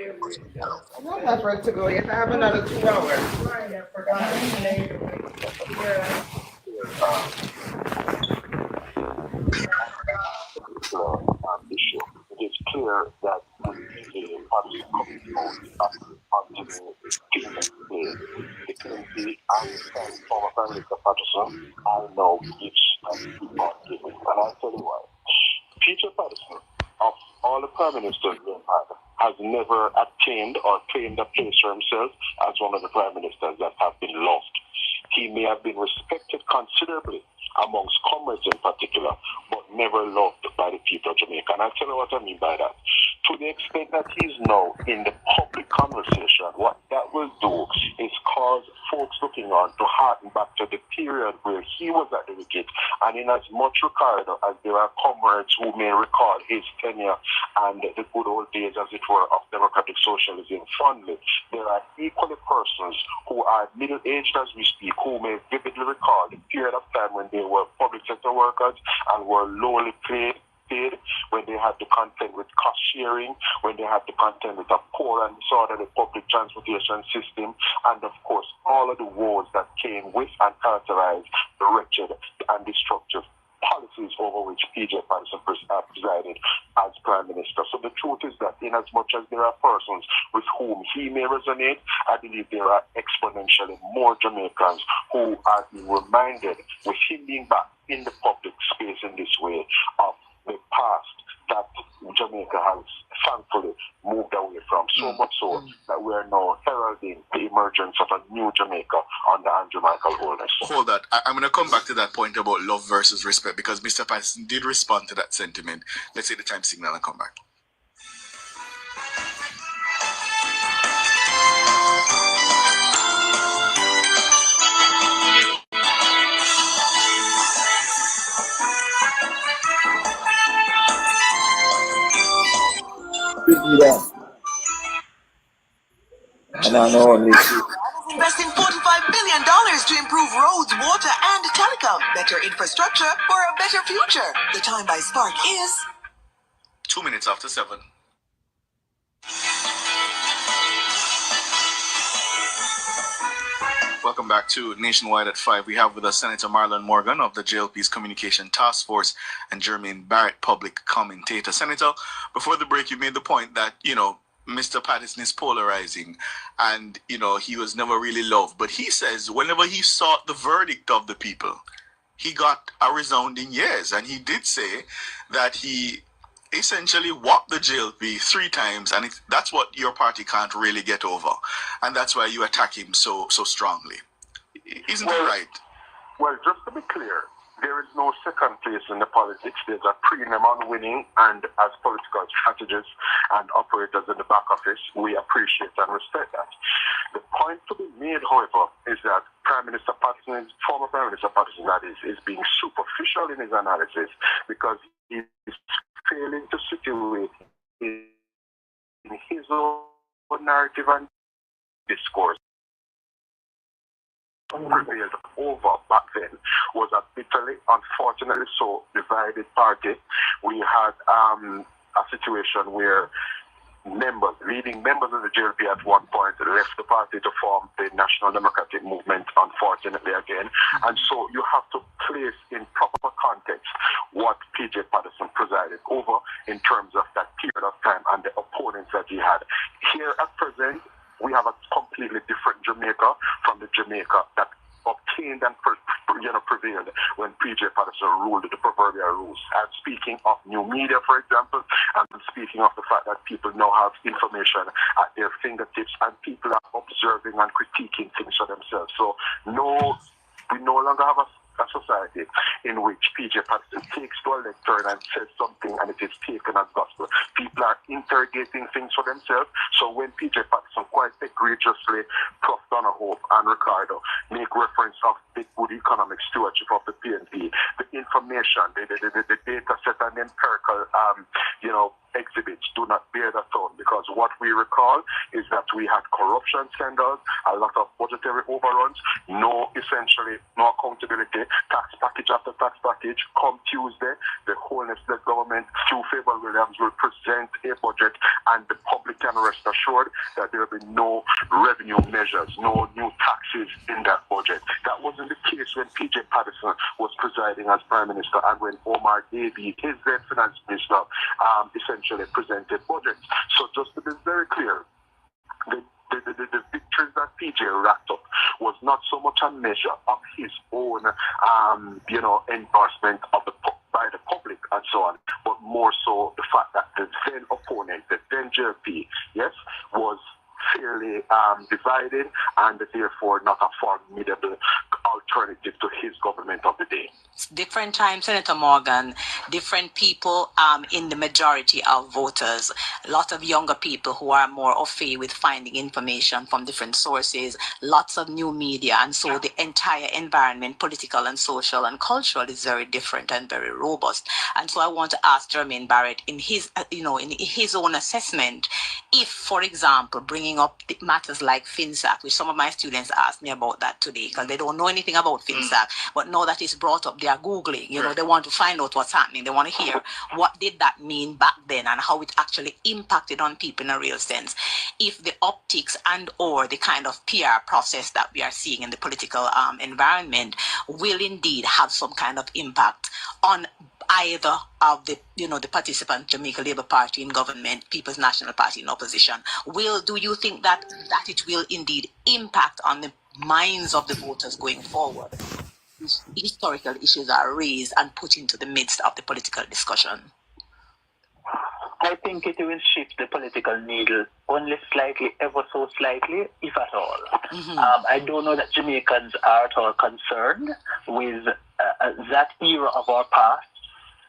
I'm not ready to go yet. I have another 2 hours. Issue. It is clear that the party the KMP and former Prime Minister Patterson are now gifts that people are giving. And I'll tell you why. Peter Patterson, of all the Prime Ministers we have had, has never attained or claimed a place for himself as one of the Prime Ministers that have been loved. He may have been respected considerably amongst comrades in particular, but never loved by the people of Jamaica. And I'll tell you what I mean by that. To the extent that he's now in the public conversation, what that will do is cause folks looking on to harken back to the period where he was at the wicket. And in as much regard as there are comrades who may recall his tenure and the good old days, as it were, of democratic socialism fondly, there are equally persons who are middle-aged as we speak, who may vividly recall the period of time when they were public sector workers and were lowly paid, when they had to contend with cost sharing, when they had to contend with a poor and disorderly public transportation system, and of course all of the woes that came with and characterized the wretched and destructive policies over which PJ Patterson presided as Prime Minister. So the truth is that in as much as there are persons with whom he may resonate, I believe there are exponentially more Jamaicans who are being reminded, with him being back in the public space in this way, of the past that Jamaica has thankfully moved away from. So much so that we are now heralding the emergence of a new Jamaica under Andrew Michael Holness. Hold that. I'm going to come back to that point about love versus respect, because Mr. Patterson did respond to that sentiment. Let's say the time signal and come back. And I know only investing $45 billion to improve roads, water, and telecom. Better infrastructure for a better future. The time by Spark is 2 minutes after 7. Welcome back to Nationwide at 5. We have with us Senator Marlon Morgan of the JLP's Communication Task Force and Jermaine Barrett, public commentator. Senator, before the break, you made the point that, Mr. Patterson is polarizing and, he was never really loved. But he says whenever he sought the verdict of the people, he got a resounding yes. And he did say that he essentially whopped the JLP 3 times, and that's what your party can't really get over. And that's why you attack him so strongly. Isn't it right? Well, just to be clear, there is no second place in the politics. There's a premium on winning, and as political strategists and operators in the back office, we appreciate and respect that. The point to be made, however, is that former Prime Minister Patterson, that is being superficial in his analysis, because he is failing to situate in his own narrative and discourse. Prevailed over back then was a bitterly, unfortunately so, divided party. We had a situation where leading members of the JLP at one point left the party to form the National Democratic Movement, unfortunately again. And so you have to place in proper context what PJ Patterson presided over in terms of that period of time and the opponents that he had. Here at present, we have a completely different Jamaica from the Jamaica that obtained and prevailed when PJ Patterson ruled the proverbial rules. And speaking of new media, for example, and speaking of the fact that people now have information at their fingertips and people are observing and critiquing things for themselves. So we no longer have a society in which PJ Patterson takes to a lectern and says something and it is taken as gospel. People are interrogating things for themselves. So when PJ Patterson quite egregiously, Prof. Hope and Ricardo make reference of the good economic stewardship of the PNP, the information, the data set and empirical exhibits do not bear the tone, because what we recall is that we had corruption scandals, a lot of budgetary overruns, no accountability, tax package after tax package. Come Tuesday, the wholeness-led government through Favour Williams will present a budget, and the public can rest assured that there will be no revenue measures, no new taxes in that budget. That wasn't the case when PJ Patterson was presiding as Prime Minister and when Omar Davey, his then Finance Minister, essentially presented budgets. So just to be very clear, the victories that PJ racked up was not so much a measure of his own, endorsement of by the public and so on, but more so the fact that the then opponent, the then JLP, was fairly divided and therefore not a formidable alternative to his government of the day. Different times, Senator Morgan, different people in the majority of voters, a lot of younger people who are more au fait with finding information from different sources, lots of new media, and so the entire environment, political and social and cultural, is very different and very robust. And so I want to ask Jermaine Barrett, in his, in his own assessment, if, for example, bringing up matters like FinSAC, which some of my students asked me about that today because they don't know anything about FinSAC, but now that it's brought up, they are Googling, they want to find out what's happening. They want to hear what did that mean back then and how it actually impacted on people in a real sense. If the optics and or the kind of PR process that we are seeing in the political environment will indeed have some kind of impact on either of the, the participant Jamaica Labour Party in government, People's National Party in opposition. Do you think that it will indeed impact on the minds of the voters going forward? Historical issues are raised and put into the midst of the political discussion. I think it will shift the political needle only slightly, ever so slightly, if at all. I don't know that Jamaicans are at all concerned with that era of our past.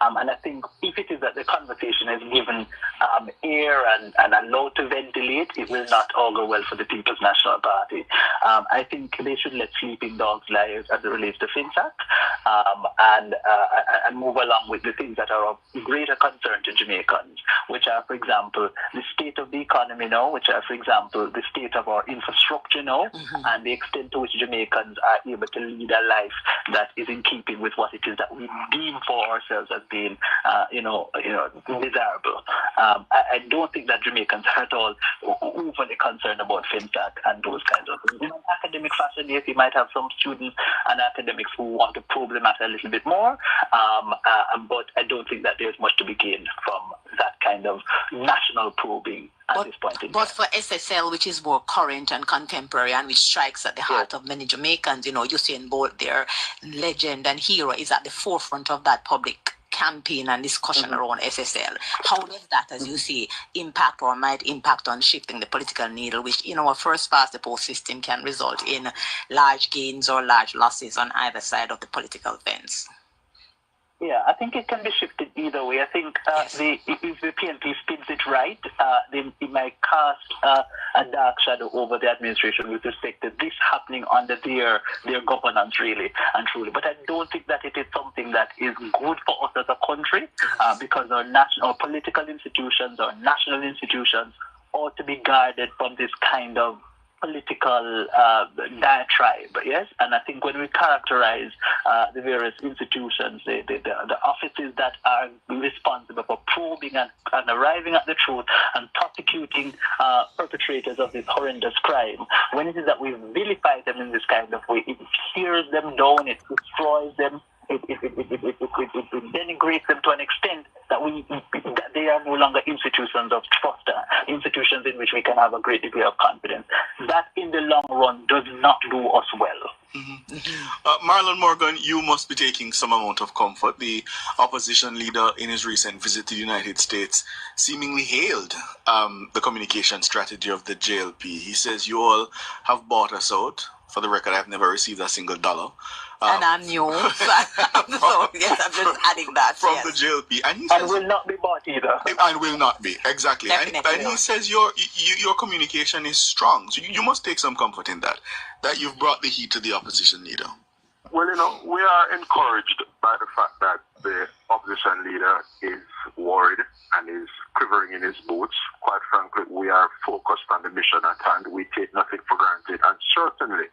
And I think if it is that the conversation is given air and allowed to ventilate, it will not augur well for the People's National Party. I think they should let sleeping dogs lie as it relates to FinSAC and move along with the things that are of greater concern to Jamaicans, which are, for example, the state of the economy now, which are, for example, the state of our infrastructure now, and the extent to which Jamaicans are able to lead a life that is in keeping with what it is that we deem for ourselves as being, desirable. I don't think that Jamaicans are at all overly concerned about FinSAC and those kinds of things. In an academic fashion, yes, you might have some students and academics who want to probe the matter a little bit more, but I don't think that there's much to be gained from that kind of national probing at this point in time. But for SSL, which is more current and contemporary and which strikes at the heart of many Jamaicans, Usain Bolt, their legend and hero, is at the forefront of that public campaign and discussion around SSL. How does that, as you see, impact or might impact on shifting the political needle, which in our first past the post system can result in large gains or large losses on either side of the political fence? Yeah, I think it can be shifted either way. I think if the PNP spins it right, it might cast a dark shadow over the administration with respect to this happening under their governance, really and truly. But I don't think that it is something that is good for us as a country, because our political institutions, our national institutions, ought to be guarded from this kind of political diatribe, yes? And I think when we characterize the various institutions, the offices that are responsible for probing and arriving at the truth and prosecuting perpetrators of this horrendous crime, when it is that we vilify them in this kind of way, it tears them down, it destroys them, it denigrates them to an extent that they are no longer institutions of trust, institutions in which we can have a great degree of confidence. That in the long run does not do us well. Marlon Morgan, you must be taking some amount of comfort. The opposition leader in his recent visit to the United States seemingly hailed the communication strategy of the JLP. He says you all have bought us out. For the record, I've never received a single dollar. And I'm new, so yes, I'm just adding that. From the JLP. And he says, will not be bought either. And will not be, exactly. And he says your communication is strong. So you must take some comfort in that you've brought the heat to the opposition leader. Well, we are encouraged by the fact that the opposition leader is worried and is quivering in his boots. Quite frankly, we are focused on the mission at hand. We take nothing for granted, and certainly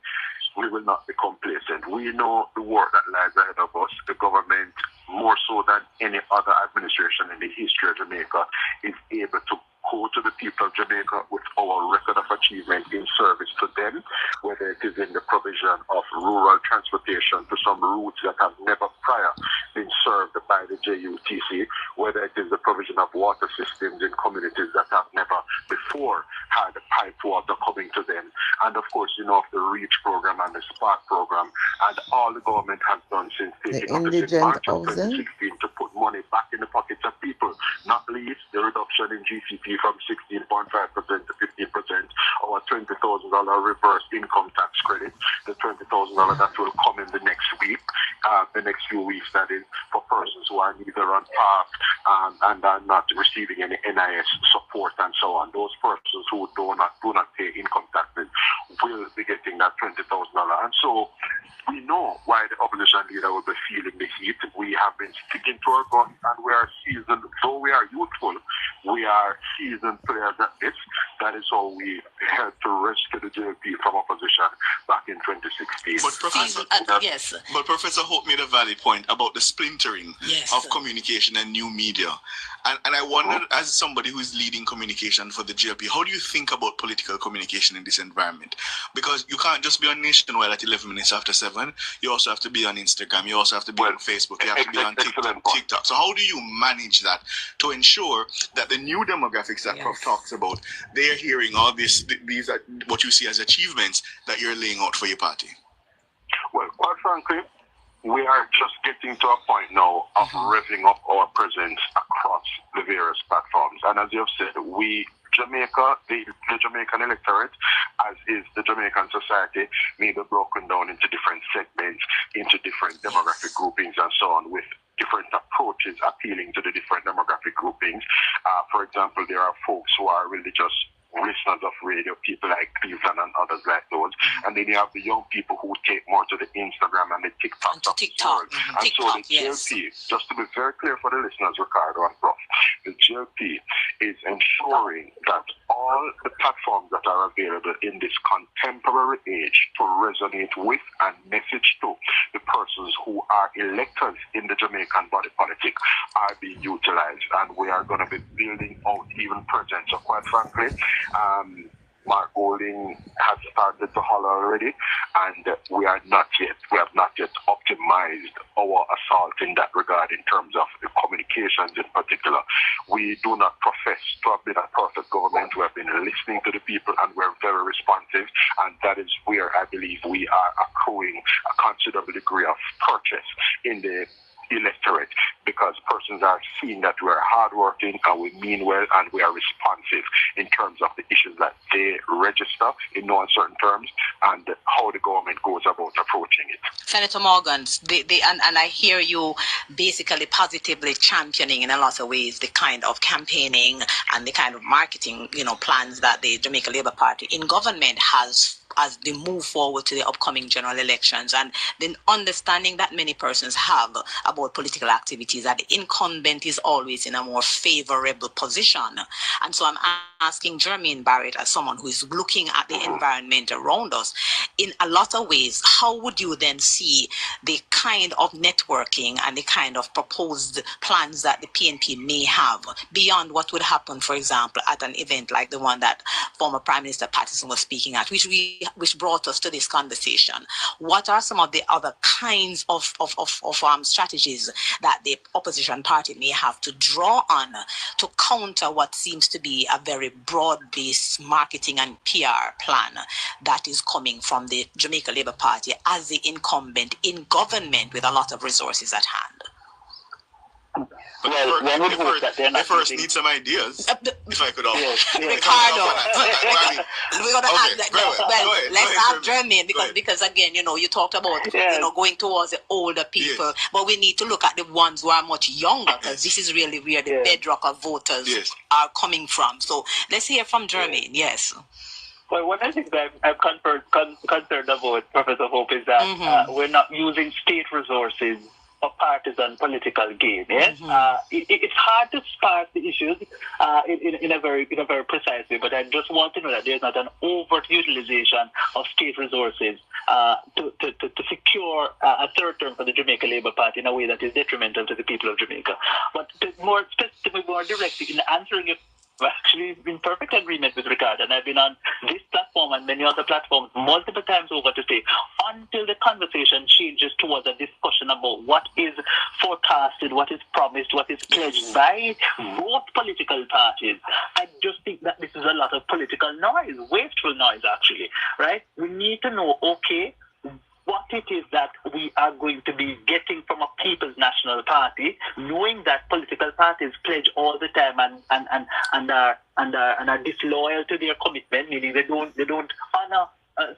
we will not be complacent. We know the work that lies ahead of us. The government, more so than any other administration in the history of Jamaica, is able to go to the people of Jamaica with our record of achievement in service to them, whether it is in the provision of rural transportation to some routes that have never prior been served by the JUTC, whether it is the provision of water systems in communities that have never before had pipe water coming to them, and of course, of the REACH program and the SPARK program, and all the government has done since taking office in March of 2016 to put money back in the pockets of people, not least the reduction in GCP from 16.5% to 15%, our $20,000 reverse income tax credit, the $20,000 that will come in the next week, the next few weeks, that is, for persons who are neither on PARK and are not receiving any NIS support and so on. Those persons who do not pay income taxes will be getting that $20,000. And so we know why the opposition leader will be feeling the heat. We have been sticking to our guns, and we are seasoned, though we are youthful, we are seasoned players at this. That is how we helped to rescue the JLP from opposition back in 2016. But Professor Hope made a valid point about the splintering of communication and new media. And I wondered, as somebody who is leading communication for the JLP, how do you think about political communication in this environment? Because you can't just be on Nationwide at 11 minutes after 7. You also have to be on Instagram. You also have to be on Facebook. You have to be on TikTok. So how do you manage that to ensure that the new demographics that Prof talks about, they are hearing all these are what you see as achievements that you're laying out for your party? Well, quite frankly, we are just getting to a point now of revving up our presence across the various platforms. And as you have said, Jamaica, the Jamaican electorate, as is the Jamaican society, may be broken down into different segments, into different demographic groupings and so on, with different approaches appealing to the different demographic groupings. For example, there are folks who are religious listeners of radio, people like Cleveland and others like those. And then you have the young people who take more to the Instagram and the TikTok. And so the JLP, just to be very clear for the listeners, Ricardo and Prof, the JLP is ensuring that all the platforms that are available in this contemporary age to resonate with and message to the persons who are electors in the Jamaican body politic are being utilized. And we are going to be building out even presence. So quite frankly, Mark Golding has started to holler already, and we have not yet optimized our assault in that regard in terms of the communications in particular. We do not profess to have been a perfect government. We have been listening to the people, and we're very responsive, and that is where I believe we are accruing a considerable degree of purchase in the electorate, because persons are seeing that we are hardworking and we mean well and we are responsive in terms of the issues that they register in no uncertain terms and how the government goes about approaching it. Senator Morgan, and I hear you basically positively championing in a lot of ways the kind of campaigning and the kind of marketing, plans that the Jamaica Labour Party in government has as they move forward to the upcoming general elections, and the understanding that many persons have about political activities, that the incumbent is always in a more favorable position. And so I'm asking Jermaine Barrett, as someone who is looking at the environment around us, in a lot of ways, how would you then see the kind of networking and the kind of proposed plans that the PNP may have beyond what would happen, for example, at an event like the one that former Prime Minister Patterson was speaking at, which brought us to this conversation? What are some of the other kinds of strategies that the opposition party may have to draw on to counter what seems to be a very broad-based marketing and PR plan that is coming from the Jamaica Labour Party as the incumbent in government with a lot of resources at hand? But they first need some ideas. If I could offer. Ricardo, we're going to add that. Let's have Jermaine because again, you talked about going towards the older people, but we need to look at the ones who are much younger because this is really where the bedrock of voters are coming from. So let's hear from Jermaine. Yes. Well, one of the things I'm concerned about, Professor Hope, is that we're not using state resources for partisan political gain. Yes, it's hard to spark the issues in a very precise way. But I just want to know that there's not an overutilization of state resources to secure a third term for the Jamaica Labour Party in a way that is detrimental to the people of Jamaica. But to be more directly in answering your, I'm actually in perfect agreement with Ricardo, and I've been on this platform and many other platforms multiple times over to say, until the conversation changes towards a discussion about what is forecasted, what is promised, what is pledged by both political parties, I just think that this is a lot of political noise, wasteful noise actually, right? We need to know, okay, what it is that we are going to be getting from a People's National Party, knowing that political parties pledge all the time and are disloyal to their commitment, meaning they don't honor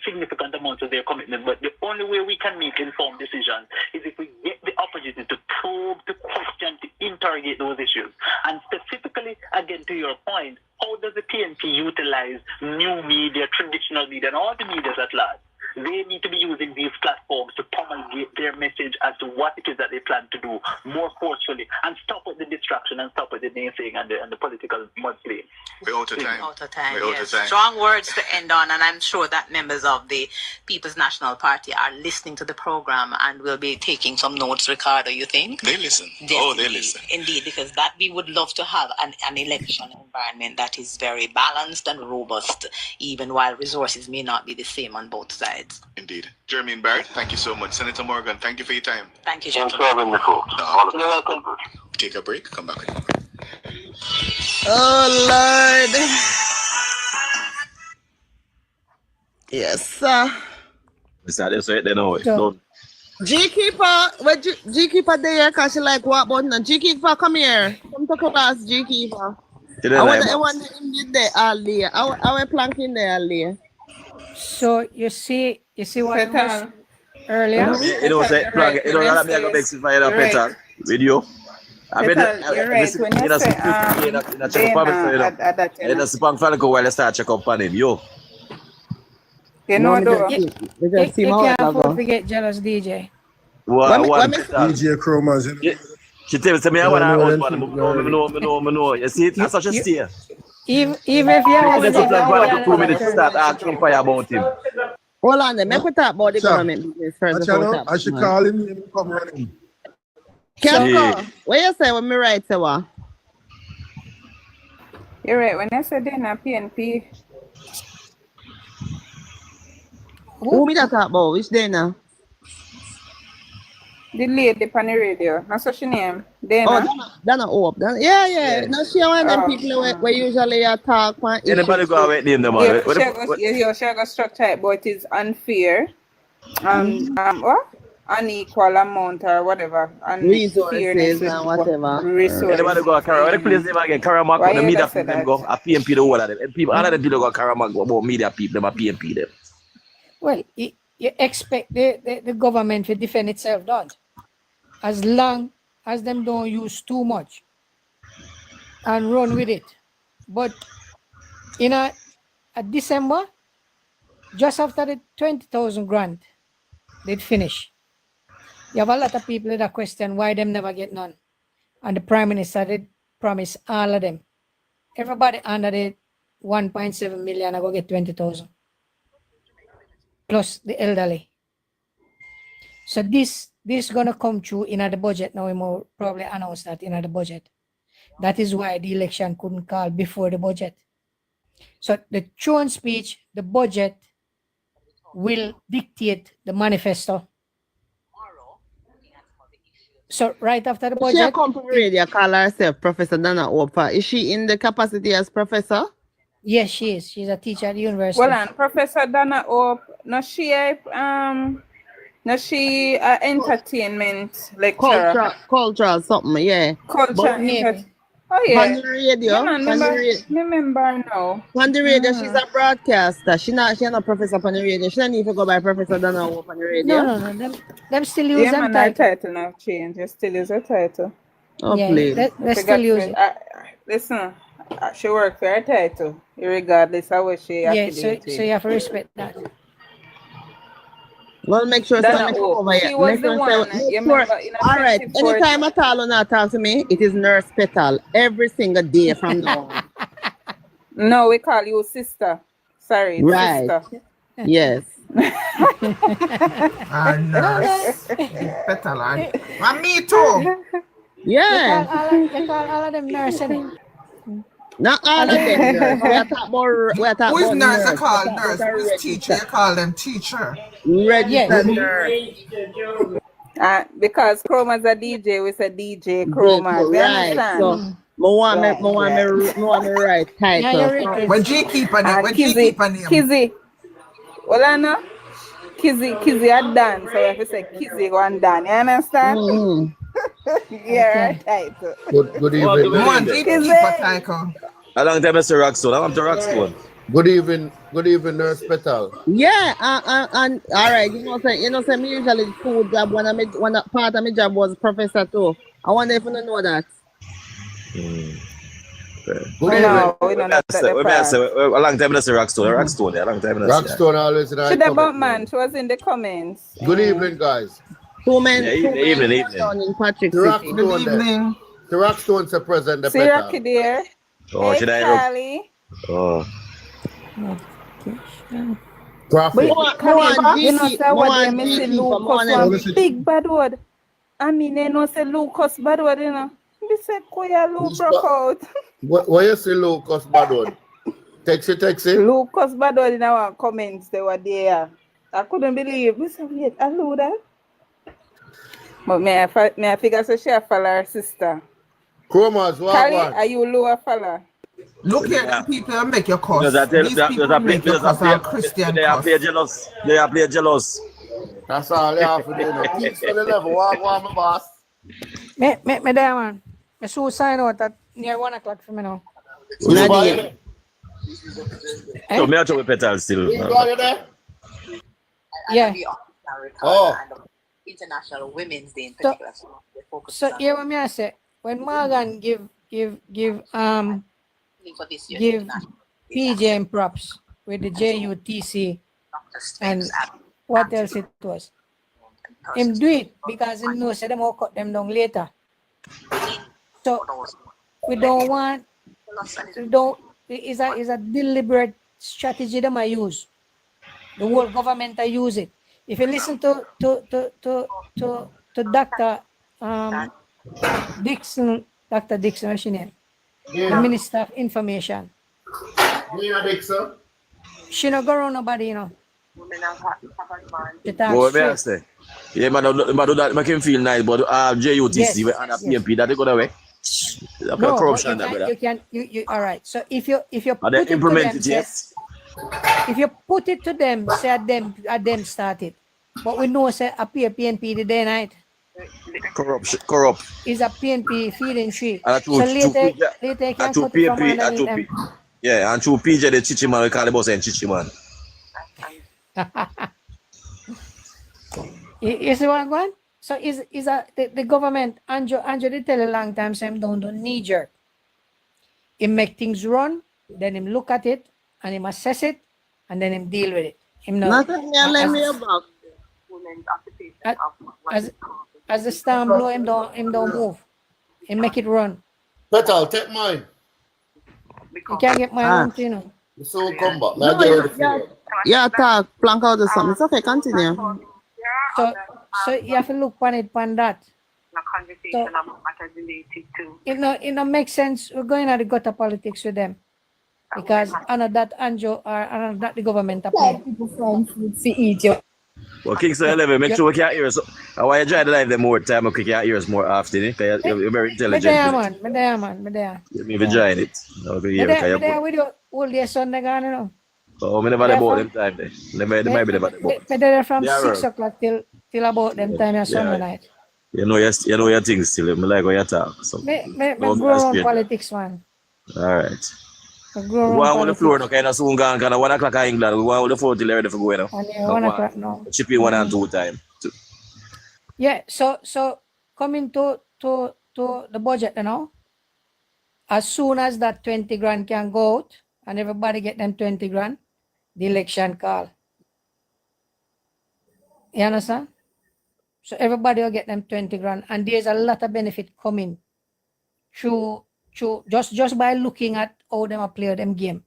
significant amounts of their commitment. But the only way we can make informed decisions is if we get the opportunity to probe, to question, to interrogate those issues. And specifically, again, to your point, how does the PNP utilize new media, traditional media, and all the media at large? They need to be using these platforms to promulgate their message as to what it is that they plan to do more forcefully and stop with the distraction and stop with the naysaying and the political mudslinging. We're out of time. Out of time. Strong words to end on, and I'm sure that members of the People's National Party are listening to the program and will be taking some notes. Ricardo, you think? They listen. Yes, they listen. Indeed, because that we would love to have an election environment that is very balanced and robust, even while resources may not be the same on both sides. Indeed. Jermaine Barrett, thank you so much. Senator Morgan, thank you for your time. Thank you, Thanks gentlemen. for having me, folks. Take a break, come back. Oh, Lord. Yes, sir. That's right, they know it. Don't. G-Keeper there, because she like what button? G-Keeper, come here. Come to class, G-Keeper. I want him in there all day. I want planking there all day. So you see what was earlier? You know, say plug it. You know that make a big fire up better video. I mean, you're right. When you say in a Spang Falco while I start check up on him, yo. You know, you can't afford to get jealous, DJ. What? DJ Chromas. She tells me I want to husband. No. You see, that's such a steer. Even if you have 2 minutes to start asking fire about him. Hold on, make we talk about the government business first. I should call him and come running. What you say when me right, say what? You're right. When I said then a PNP. Who me that talk about? Which day now? The lady on the radio. That's what she name. Dana. Dana Hope. Yeah. No, she one of them people where usually talk. Anybody go away name them? She got structure, but it is unfair. What? Unequal amount or whatever. Resources and whatever. Anybody go carry? What the place name again? Karamak. The media people them go. A PNP the whole of them. People, all of them people go Karamak about media people. Them a PNP them. Well, you expect the government to defend itself, don't? As long as them don't use too much and run with it. But in a December, just after the 20,000 grant, they'd finish. You have a lot of people that question why them never get none. And the Prime Minister did promise all of them. Everybody under the 1.7 million, I go get 20,000. Plus the elderly. So this gonna come through in the budget. Now we will probably announce that in the budget. That is why the election couldn't call before the budget. So the throne speech, the budget will dictate the manifesto. So right after the budget, She a company radio call herself Professor Dana Opa. Is she in the capacity as professor? yes, she is. She's a teacher at the university. Well, and Professor Dana Ope, no she entertainment lecturer. Cultural something, yeah. Culture. Oh yeah. On the radio. Yeah, man, remember now. On the radio, she's a broadcaster. She's not a professor on the radio. She don't need to go by Professor Dana Ope on the radio. No. Them still use them title. title. Now change. You still use a title. Oh, yeah, please. They still use it. Listen, she work for her title, regardless of what she so you have to respect that. Well, make sure Dana come over here. She was the one. All right. Anytime I call on her talk to me, it is Nurse Petal every single day from now on. No, we call you sister. Sorry, right. Sister. Yes. Nurse Petal. And me too. Yeah. They call all of them nurses. Not all of them nurse. We are talking Who is about nurse? I nurse. call nurse. Who is teacher? I call them teacher. Registered nurse. Because Chroma's a DJ, we say DJ Chroma. You understand? So, I want me right title. When G keep on it, when G keep on him. Kizzy. Well, I know. Kizzy had done, so we have to say Kizzy go and done. You understand? Mm-hmm. Yeah, right title. Good evening. One G keep a title. How long time Mr. Rockstone? I'm to Rockstone. Good evening, Nurse Petal. Yeah, and all right, me usually school job when part of my job was professor too. I wonder if you don't know that. Good evening. No, we don't know that. A long time Mr. Rockstone. Rockstone always in She the bump man. She was in the comments. Good evening, guys. Two men. Evening. In Patrick Good City. evening. The Rockstone's a present. The See Rocky there. Oh, hey, should I Charlie. Oh. Traffic. You know, say what they missing Lucas one big bad word. I mean, they know say Lucas bad word, you know. They said, Koya Luke broke out. What you say, Lucas bad word? Taxi. Lucas bad word in our comments, they were there. I couldn't believe. We said, wait, I know that. But may I figure so she a follow her sister. Chromas, what? Kali, are you lower follow? Look here, the people that make your cause. These They people make your cause are Christian cause. They are play jealous. That's all they have to do. No. Keep to the level. What, my boss? Me there, man. I so sign out at near 1 o'clock for me now. So me out with Petal still. Yeah. Oh. International Women's Day in particular. So here what me I say, when Morgan give PJ and props with the JUTC and what else it was. Him do it because he knows them will cut them down later. So we don't want it's a deliberate strategy that I use. The whole government I use it. If you listen to Dr. Dixon, what's your name? Yeah. The Minister of Information. Yeah, Dixon. She not go around nobody, you know. What may I say? Yeah, man, do that make him feel nice, but JUTC and a PMP that they go away. No, corruption, you all right. So if you put they it implement to them, it, yes. if you put it to them, say them started. But we know say a PNP the day night. Corrupt. Is a PNP feeding tree. So later you can cut it from underneath them. Yeah, and through PJ the Chichi man, we call the boss and Chichi man. You see what I'm going? So is the government, Andrew did tell a long time, so him don't knee jerk. He make things run, then him look at it, and him assess it, and then him deal with it. Him not as the storm blow, him don't move. Him make it run. Petal, take mine. You can't get my own, you know. So come back. No, yeah, talk, plank out or something. It's okay, continue. So you have to look on it on that. So, it makes sense. We're going at the gutter politics with them. Because under that Anjo or under that the government are playing. Well, Kingston 11, make sure we can hear us. I want you to try to live them more time, we can hear us more often. Because you're very intelligent. Me there. You need to join it. Me there with you all day Sunday gone, you know. Oh, I never about them time there. They might be about them. Me there from 6 o'clock till about them time on Sunday night. You know your things still. I like how you talk. So. Me grow on politics, man. All right. We want on the floor now, kind of soon gone, kind of 1 o'clock in England. We want on the floor till they're ready for going now. 1 o'clock now. Chip in 1 and 2 time. Yeah, so coming to the budget, you know, as soon as that 20 grand can go out and everybody get them 20 grand, the election call. You understand? So everybody will get them 20 grand and there's a lot of benefit coming through just by looking at how them play them game.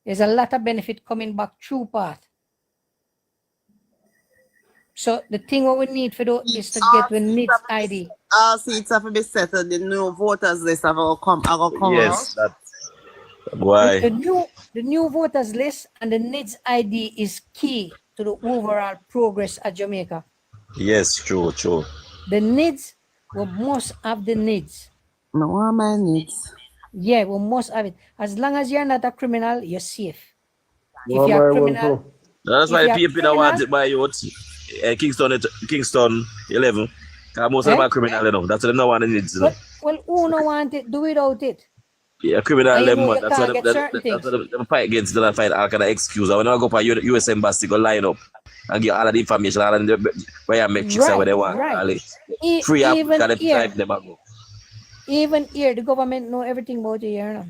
There's a lot of benefit coming back through path. So the thing what we need for do is to get the needs ID. All seats have to be settled. The new voters list have to come. Yes, that's why. The new voters list and the needs ID is key to the overall progress at Jamaica. Yes, true. The needs, we must have the needs. No, what my needs? Yeah, we must have it. As long as you're not a criminal, you're safe. If you're a criminal, that's why the people don't want it by youth. Kingston 11. Because most of them are criminal, you know. That's what they don't want the needs, you know. Well, who don't want it? Do without it. Yeah, criminal them. That's what they fight against. They find all kind of excuse. When I go for US embassy, go line up and get all of the information, all of the where you make chicks and where they want. Free up, because they drive them and go. Even here, the government know everything about you, you know.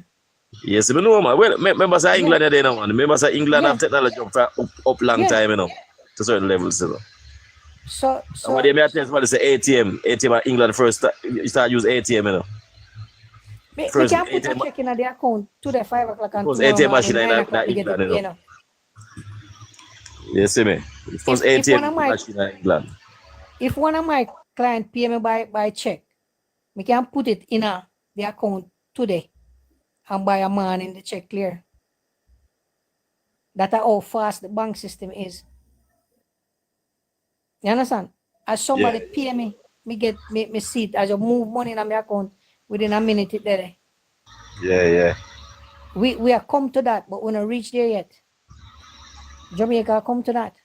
Yes, I know, man. Well, members of England are there now, man. Members of England have technology up long time, you know, to certain levels, you know. So what they may tell somebody say ATM at England first, you start use ATM, you know. First, we can put a check in the account to the 5 o'clock and first ATM machine in England, you know. Yes, see me. First ATM machine in England. If one of my clients pay me by check, we can put it in the account today and buy a man in the check clear. That's how fast the bank system is. You understand? As somebody pay me, me see it. As you move money in my account, within a minute it's there. Yeah. We are come to that, but we're not reached there yet. Jamaica come to that.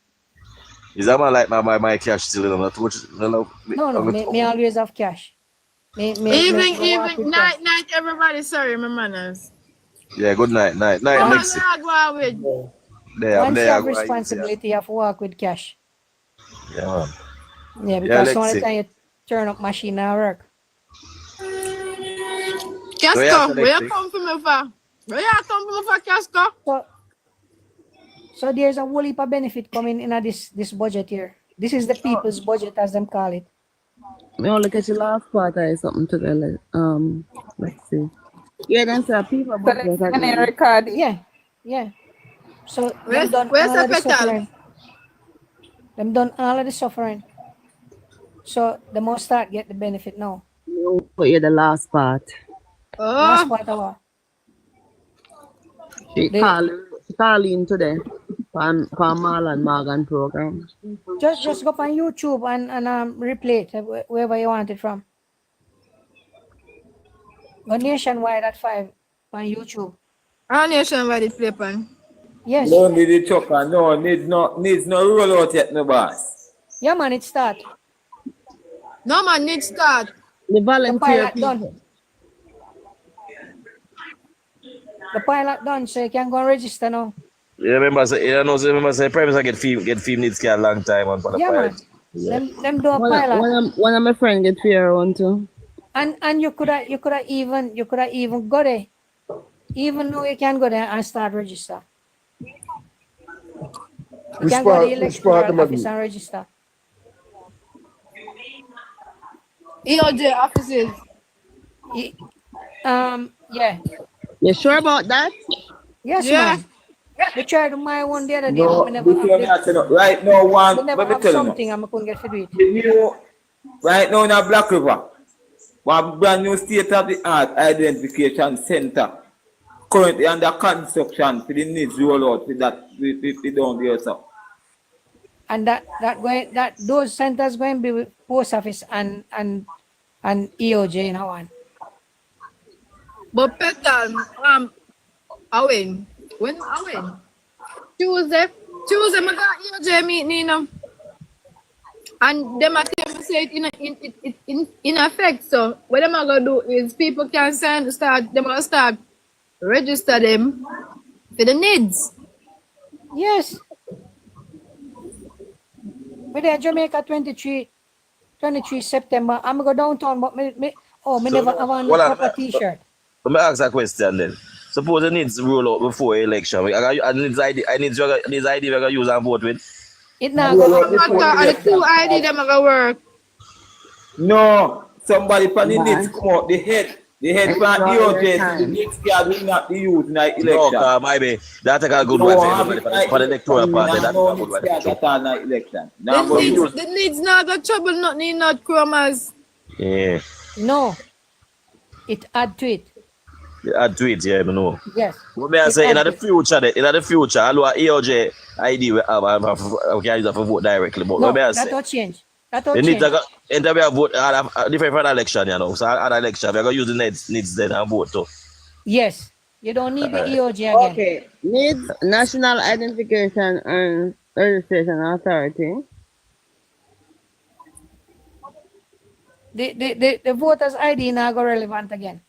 Is that man like my cash still in the No, me always have cash. Evening, night, everybody. Sorry, my manners. Yeah, good night. Once you have responsibility, you have to work with cash. Yeah, man. Yeah, because some of the time you turn up machine and work. Casco, where you come from for Casco? So there's a whole heap of benefit coming in this budget here. This is the people's budget, as them call it. Me only catch the last part or something together. Let's see. Yeah, then say people budget. Record. Yeah. So where's the suffering. Them done all of the suffering. So the most start get the benefit now. No, but you're the last part. Last part of what? She call in today for Marlon Morgan program. Just go on YouTube and replay it wherever you want it from. Go nationwide at 5 on YouTube. Nationwide it play pan. Yes. No need the choker, needs no roll out yet, no boss. Yeah, man, it start. No man, it start. The volunteer done. The pilot done, so you can go and register now. Yeah, remember say premise get film needs care a long time on for the pilot. Man. Them do a pilot. One of my friends get fear on too. And you could have even go there. Even though you can go there and start register. You can go to the electoral office and register. EOJ offices. Yeah. You sure about that? Yes, Yeah. man. We tried my one the other day, No, but we never have right now, we one, never let me have tell you something and we couldn't get to do it. the new, right now in a Black River, one brand new state-of-the-art identification center currently under construction for the needs rollout for that we down there, so. And that those centers going to be with post office and EOJ now on. But Petal, Owen, when Owen? Tuesday, I got EOJ meeting, you know. And them are say it in effect. So what them are gonna do is people can start register them for the needs. Yes. We're there Jamaica 23 September. I'm going to go downtown, but me never have on a proper t-shirt. Let me ask a question then. Suppose the needs roll out before election. I need ID we're going to use and vote with. It now go And the two ID them are gonna work. No, somebody from the needs come out, the head from EOJ, the needs card will not be used in the election. No, maybe that's a good one for the electoral party. That's a good one. The needs not got trouble, not need not chromas. Yeah. No. It add to it. Add to it, yeah, I know. Yes. What may I say, in the future, I'll EOJ ID we can use it for vote directly. But No, what may I that say? will change. That will The change. needs and we have vote different from the election, you know. So other election, we're gonna use the needs then and vote too. Yes. You don't need the EOJ again. Okay. Needs National Identification and Registration Authority. The voters ID now go relevant again.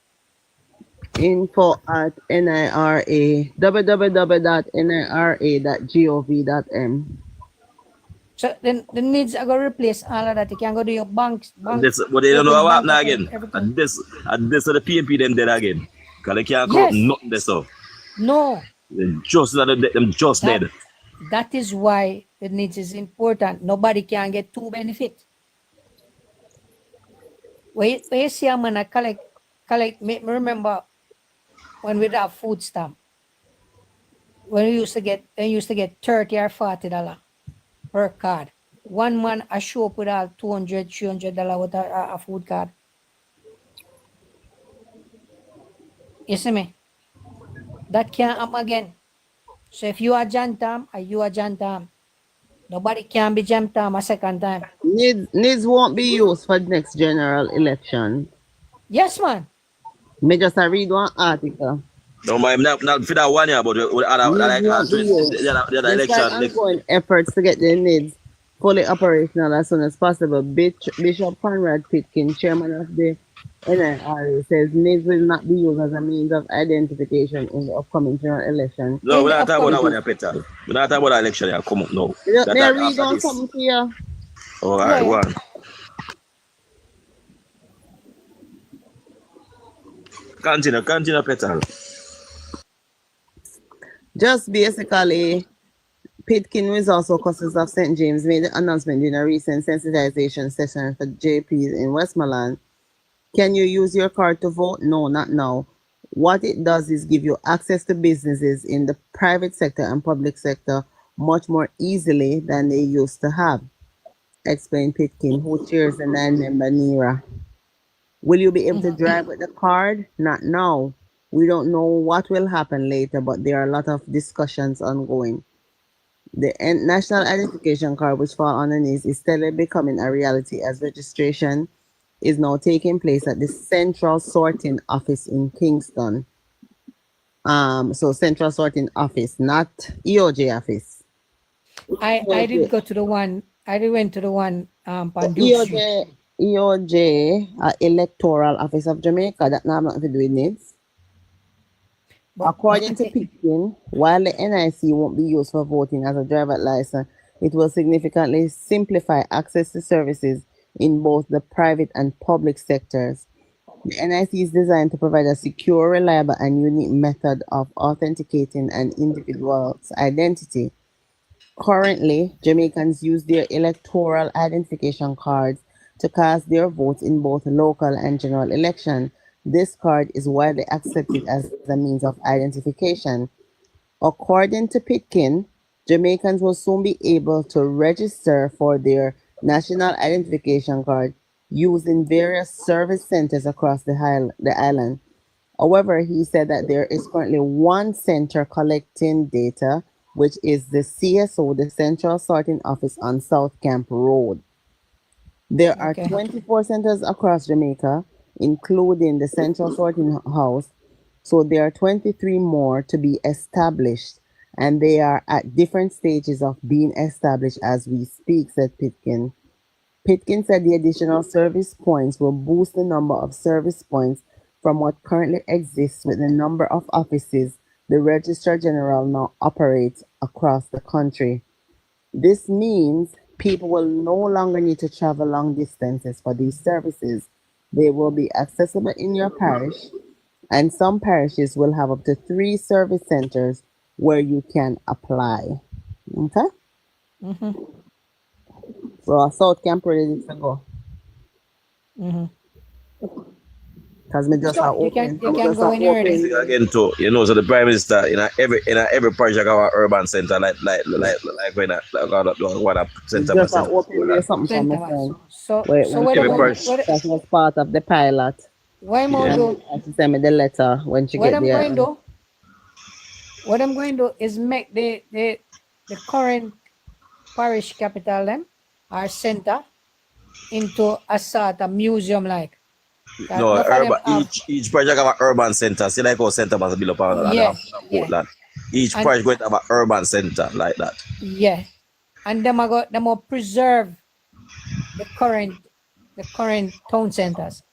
Info at NIRA, www.nira.gov.m. So then the needs are going to replace all of that. You can go to your banks. But they don't know what happened again. And this is the PMP them dead again. Because they can't come up nothing this stuff. No. Them just dead. That is why the needs is important. Nobody can get two benefits. Where you see a man collect, me remember when we have food stamp. When we used to get $30 or $40 per card. One man a show up with all $200, $300 with a food card. You see me? That can't happen again. So if you are Jantam, you are Jantam. Nobody can be Jantam a second time. Needs won't be used for the next general election. Yes, man. Me just read one article. No, I'm not for that 1 year, but the election. Ongoing efforts to get the needs fully operational as soon as possible. Bishop Conrad Pitkin, chairman of the NIRA, says needs will not be used as a means of identification in the upcoming general election. No, we're not talking about that one, Peter. We're not talking about that election. Yeah, come on, no. May I read on something to you? All right, one. Continue, Peter. Just basically, Pitkin, who is also Customs of St. James, made the announcement in a recent sensitization session for JPs in Westmoreland. Can you use your card to vote? No, not now. What it does is give you access to businesses in the private sector and public sector much more easily than they used to have, explained Pitkin, who chairs the 9-member NIRA. Will you be able to drive with the card? Not now. We don't know what will happen later, but there are a lot of discussions ongoing. The National Identification Card, which falls on the needs, is steadily becoming a reality as registration is now taking place at the Central Sorting Office in Kingston. So Central Sorting Office, not EOJ office. I did go to the one. I went to the one. EOJ, Electoral Office of Jamaica. That now have nothing to do with needs. According to Pitkin, while the NIC won't be used for voting as a driver's license, it will significantly simplify access to services in both the private and public sectors. The NIC is designed to provide a secure, reliable, and unique method of authenticating an individual's identity. Currently, Jamaicans use their electoral identification cards to cast their votes in both local and general election. This card is widely accepted as a means of identification. According to Pitkin, Jamaicans will soon be able to register for their national identification card using various service centers across the island. However, he said that there is currently one center collecting data, which is the CSO, the Central Sorting Office on South Camp Road. There are 24 centers across Jamaica, including the Central Sorting House. So there are 23 more to be established, and they are at different stages of being established as we speak, said Pitkin. Pitkin said the additional service points will boost the number of service points from what currently exists with the number of offices the Registrar General now operates across the country. This means people will no longer need to travel long distances for these services. They will be accessible in your parish, and some parishes will have up to 3 service centers where you can apply. Okay? Mm-hmm. So South Camp ready to go. Mm-hmm. Because me just You can go in already. Again too, you know, so the Prime Minister in every project have an urban center like when what a center just open there something from my friend. So what that was part of the pilot. Why more do? She send me the letter when she What get I'm there. going to do? What I'm going to do is make the current parish capital them our center into a sort of museum like. No, each project have an urban center. See like how center must be up on Portland. Each project going to have an urban center like that. Yeah. And them will preserve the current town centers.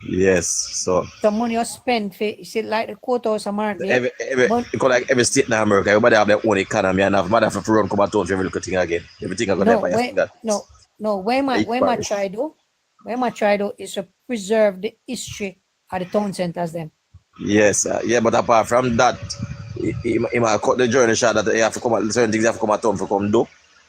Yes, so the money you spend for see like the courthouse America. Every state in America, everybody have their own economy and have matter for run come out to every little thing again. Everything I got where my try do is to preserve the history of the town centers them. Yes, but apart from that, he might cut the journey short that you have to come out, certain things you have to come at town for come do.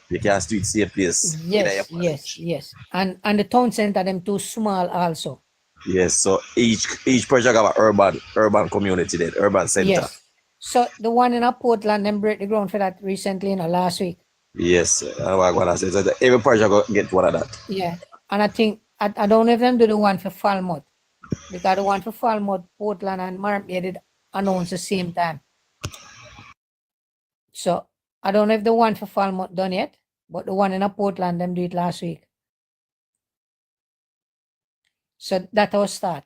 You can't do it same place. Yes. And the town center them too small also. Yes, so each project have an urban community then, urban center. Yes. So the one in Portland, them break the ground for that recently, last week. Yes, I'm gonna say so every project will get one of that. Yeah, and I think I don't know if them do the one for Falmouth, because the one for Falmouth, Portland, and Marmia did announce the same time. So I don't know if the one for Falmouth done yet, but the one in Portland, them do it last week. So that will start.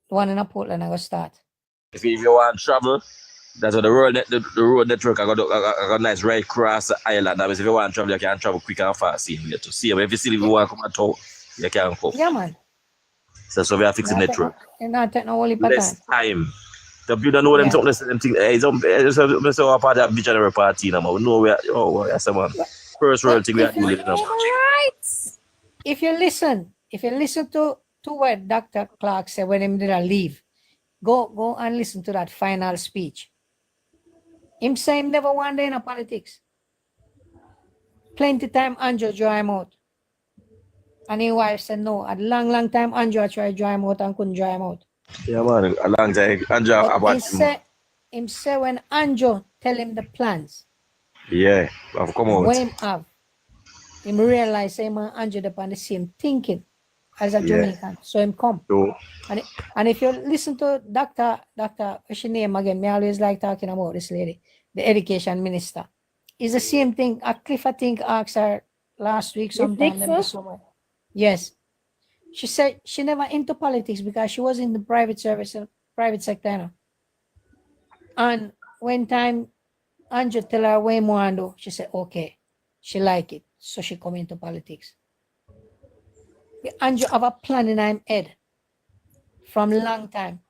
The one in Portland, I will start. If you want travel, that's what the road network I got a nice right across the island. That means if you want to travel, you can travel quick and fast in here to see. But if you still want to come at all, you can come. Yeah, man. So we are fixing network. And not technology less time. The people don't know them talking them thing. It's a part of the visionary party now. We know where someone first world thing we are doing now. Right. If you listen to what Dr. Clark said when he did a leave, go and listen to that final speech. Him say him never one day in politics. Plenty time Andrew draw him out. And his wife said no. A long time Andrew tried to draw him out and couldn't draw him out. Yeah, man, a long time. Andrew about him say when Andrew tell him the plans. Yeah, I've come out. When him have, him realize him and Andrew upon the same thinking as a Jamaican. So him come. So, and if you listen to Dr. What's her name again? Me always like talking about this lady, the education minister. It's the same thing. Cliff, I think, asked her last week sometime. Yes. She said she never into politics because she was in the private sector. You know? And when time Andrew tell her way more and do, she said, okay, she like it. So she come into politics. Andrew have a plan in her head from a long time.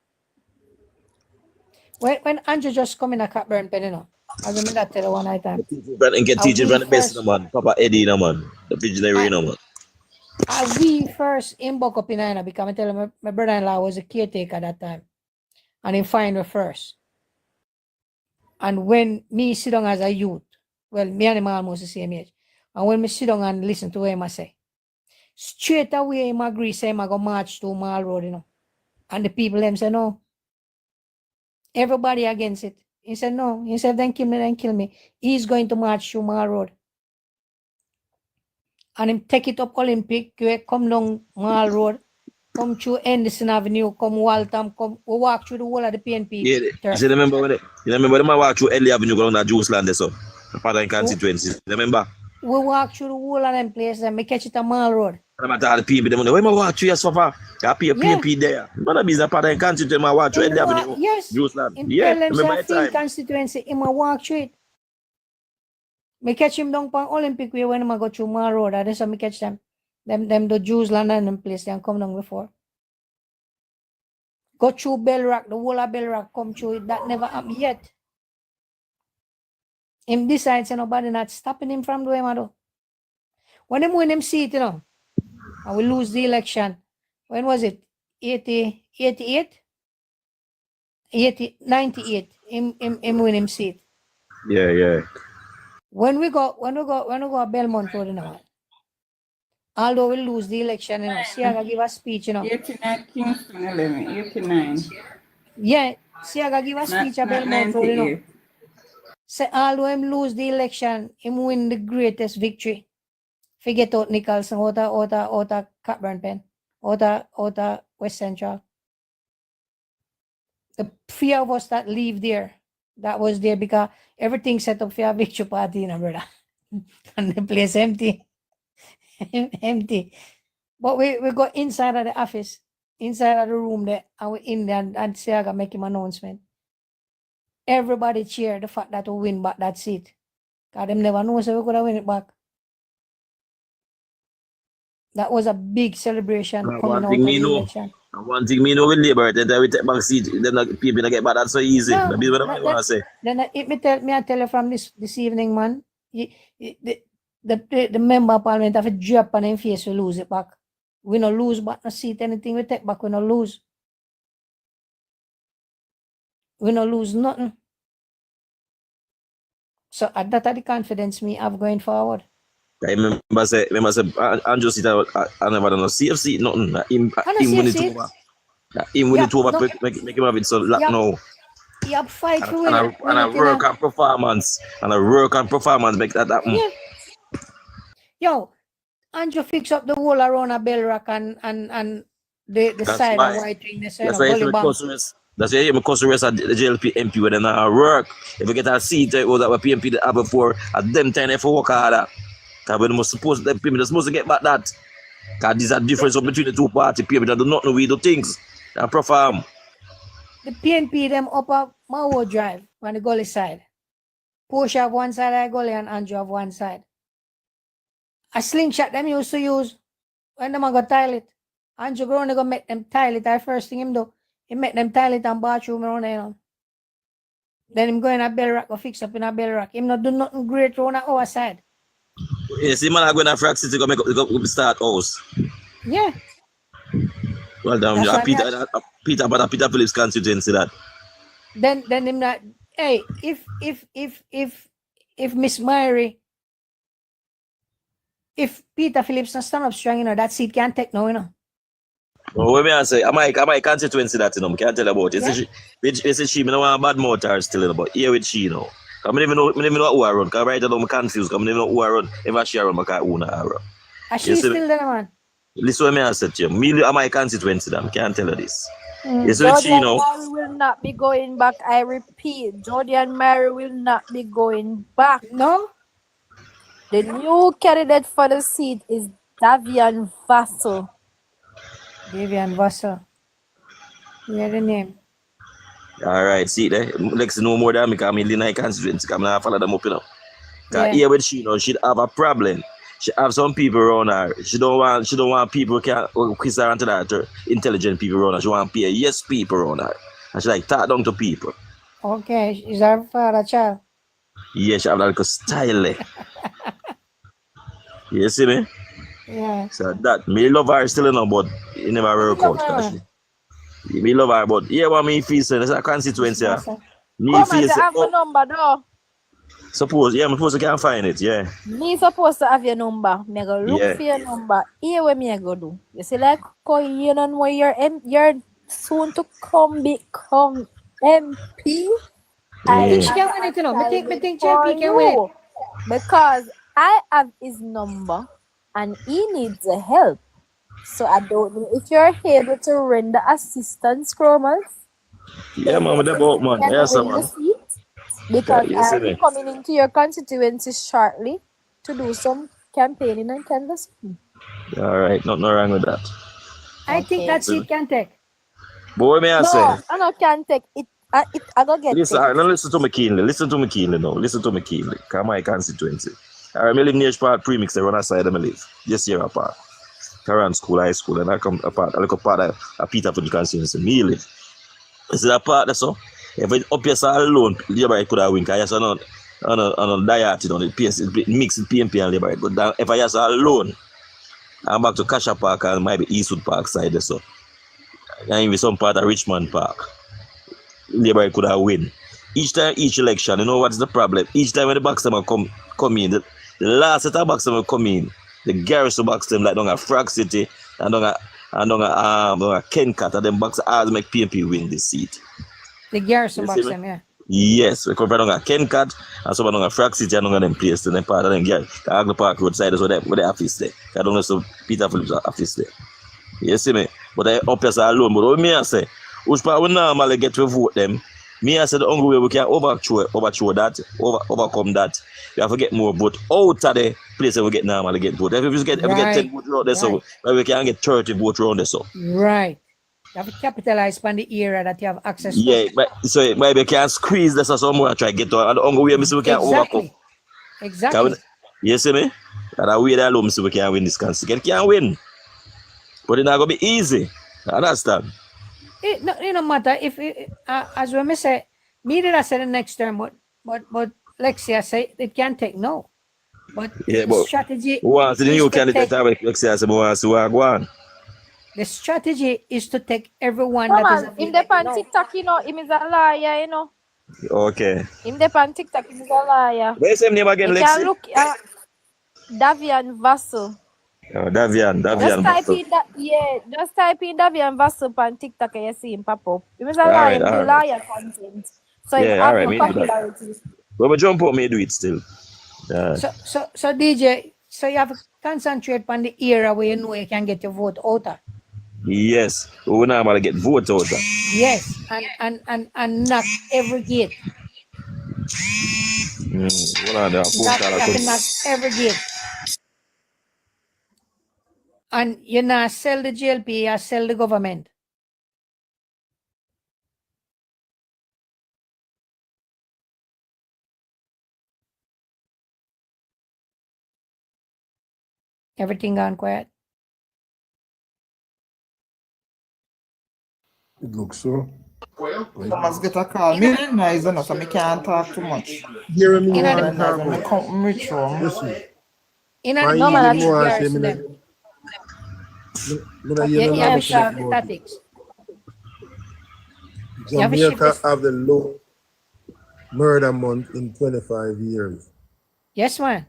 When Andrew just come in a Cockburn pen, you know, I remember tell her one night time. And get teaching from the best, man. Papa Eddie, man. The visionary, man. We first in buck up in Ina because I tell him my brother-in-law was a caretaker at that time. And he find her first. And when me sit down as a youth, well, me and him are almost the same age. And when me sit down and listen to him, I say, Straight away, him agree, say, I'm going to march to Mall Road, you know. And the people, them say, no. Everybody against it. He said, no. He said, then kill me, then kill me. He's going to march to Mall Road. And him take it up Olympic, come down Mall Road, come through Henderson Avenue, come Waltham, come walk through the whole of the PNP. Yeah, you remember when you remember them walk through Ellie Avenue going to Juice Land, so the Pattern constituency. Remember? We walk through the whole of them places and we catch it on Mall Road. I'm at all the PNP, them where I walk through, yes, so far. I pay a PNP there. None of these are Pattern constituency, I walk through Ellie Avenue. Yes. Juice Land. In Yeah, Pelham remember that time. constituency, he walk through it. Me catch him down on Olympic way when I go through Mall Road. That's how me catch them. Them the Jews land and them place them come down before. Go through Bell Rock, the whole of Bell Rock come through it. That never happened yet. Him decides nobody not stopping him from doing what. When him win him seat, you know, and we lose the election. When was it? 88? 98. Him win him seat. Yeah. When we go Belmont Road, you know, although we lose the election, you know, Siaga give a speech, you know. 89 Kingston 11, 89. Yeah, Siaga give a speech at Belmont Road, you know. Say, although him lose the election, him win the greatest victory. Forget out Nicholson, out of Cockburn Pen, out of West Central. The few of us that live there, that was there because everything set up for a victory party, you know, brother. And the place empty. Empty. But we go inside of the office, inside of the room there, and we in there and Siaga make him announcement. Everybody cheer the fact that we win back that seat. Because them never know so we could have win it back. That was a big celebration coming out of the election. One thing me know with Labour, then we take back seat, then people get back. That's so easy. No, That's what I want to say. Then I tell you from this evening, man. The member of parliament have a drop on their face, we lose it back. We no lose back no seat, anything we take back, we no lose. We no lose nothing. So that are the confidence me have going forward. I remember say Andrew sit I never done no safe seat, nothing. Him win it over. Him win it over, make him have it so now. You have fight to win it. And I work on performance. Make that happen. Yeah. Yo, Andrew fix up the wall around a Bell Rock and the side of White Ring. That's why I'm customer at the JLP MP when they work. If you get a seat, it was that PMP that have before, at them time they work harder. Because when they're supposed to get back that. Because there's a difference between the two parties. PMP that do not know we do things. They perform. The PNP them up a Mawo Drive on the gully side. Porsche have one side of the gully and Andrew have one side. A slingshot them used to use when them go toilet. Andrew go go make them toilet. The first thing him do, he make them toilet and bathroom around there. You know. Then him go in a Bell Rock, go fix up in a Bell Rock. Him not do nothing great around our side. Yes, the man are going to Frag City go start house. Yeah. Well done, Peter Phillips constituency that. Then him not. Hey, if Miss Mary, if Peter Phillips not stand up strong, you know that seat can't take no, you know. Oh, what may I say? Am I constituency that, you know? Can't tell about it. Yeah. Is she? Me no want bad motor still, you know, but here with she, you know. I don't even know who I run. Because right now I'm confused. I don't even know who I run. If she run, I can't own her run. Is she still there, man? Listen what I said to you. Me am I constituency that? I can't tell her this. Yes, Jody and Mary will not be going back. I repeat, Jody and Mary will not be going back. No? The new candidate for the seat is Davian Vassell. Davian Vassell. Yeah, the name. All right, see there. Let's know more than me because I'm in the constituency. I'm not follow them up, you know. Because here with she, you know, she'd have a problem. She have some people around her. She don't want people who kiss her into that intelligent people around her. She want yes people around her. And she like talk down to people. Okay, is that for a child? Yeah, she have that like style there. You see me? Yeah. So that me love her still, you know, but it never work out. Me love her, but yeah, what me feel so that's a constituency. Me Come feel on, I have a number though. Suppose, yeah, I'm supposed to can find it, yeah. Me supposed to have your number. Me go look Yeah. for your number. Here what me go do. You see like how you don't know you're soon to become MP. I think Yeah. she can win it, you know. I think For JLP can win it. you. Because I have his number and he needs the help. So I don't know if you're able to render assistance, Chromas. Yeah, man, with the boat, man. Can Yes, win the man. seat Yeah, because you see I'll be me. coming into your constituency shortly to do some campaigning and canvassing. All right, nothing wrong with that. I think that seat can take. But what may I say? No, I can't take it. I go get Listen, it. all right, now listen to me keenly. Listen to me keenly now. Listen to me keenly. Come my constituency. All right, I live near part premix. I run aside them I live. Yes, year apart. Current school, high school, and I come apart. I look apart of Peterford constituency. Me live. You see that part there, so? If it up here alone, Labour could have win. Because I not diet, you know, the PS, mix with PMP and Labour. But down, if I just alone, I'm back to Kasha Park and maybe Eastwood Park side there, so. And even some part of Richmond Park. Labour could have win. Each time, each election, you know what's the problem? Each time when the Baxter come in, the last set of Baxter come in, the garrison Baxter like down a Frog City and down a Kencat, and then Baxter always make PMP win this seat. The garrison You box see me? them, yeah. Yes, we come from down a Kencat and some down a Frog City and down them place, and then part of them Agla Park roadside is where the office there. I don't know, so Peter Phillips' office there. You see me? But I up here alone. But what me I say, which part we normally get to vote them, me I say the only way we can overcome that, we have to get more vote out of the place where we get normally get vote. If we get 10 votes around there, so we can get 30 votes around there, so. Right. You have to capitalize on the era that you have access to. Yeah, but so maybe we can squeeze this or somewhere and try to get to, and the only way we see we can overcome. Exactly. You see me? And I way that alone so we can win this constituency. Can win. But it's not gonna be easy. Understand? It no matter if as we say, me did I say the next term, but Lexia say it can take no. But Yeah, the but strategy once the is new to candidate take, the strategy is to take everyone Come that is on, him the pan TikTok, you know, him is a liar, you know. Okay. Him the pan TikTok, him is a liar. What's his name again, You Lexi? can look at Davian Vassell. Oh, Davian Just type Vassell. in that, yeah. Just type in Davian Vassell on TikTok and you see him pop up. He was a All liar, right, all do right. liar content. So he Yeah, have all right, no me do that. popularity. But we jump up, me do it still. Yeah. so DJ, so you have to concentrate on the era where you know you can get your vote out of. Yes. We normally get votes out of. Yes, and knock every gate. Hold on there. You have to knock every gate. And you not sell the JLP, you sell the government. Everything gone quiet. It looks so. I must get a call. Me nice enough, so I can't talk too much. Hear me You more know, and nice, talk I'm about. come rich from. Listen. In My no man more I say, to them. you have statics. Jamaica have the low murder month in 25 years. Yes, man.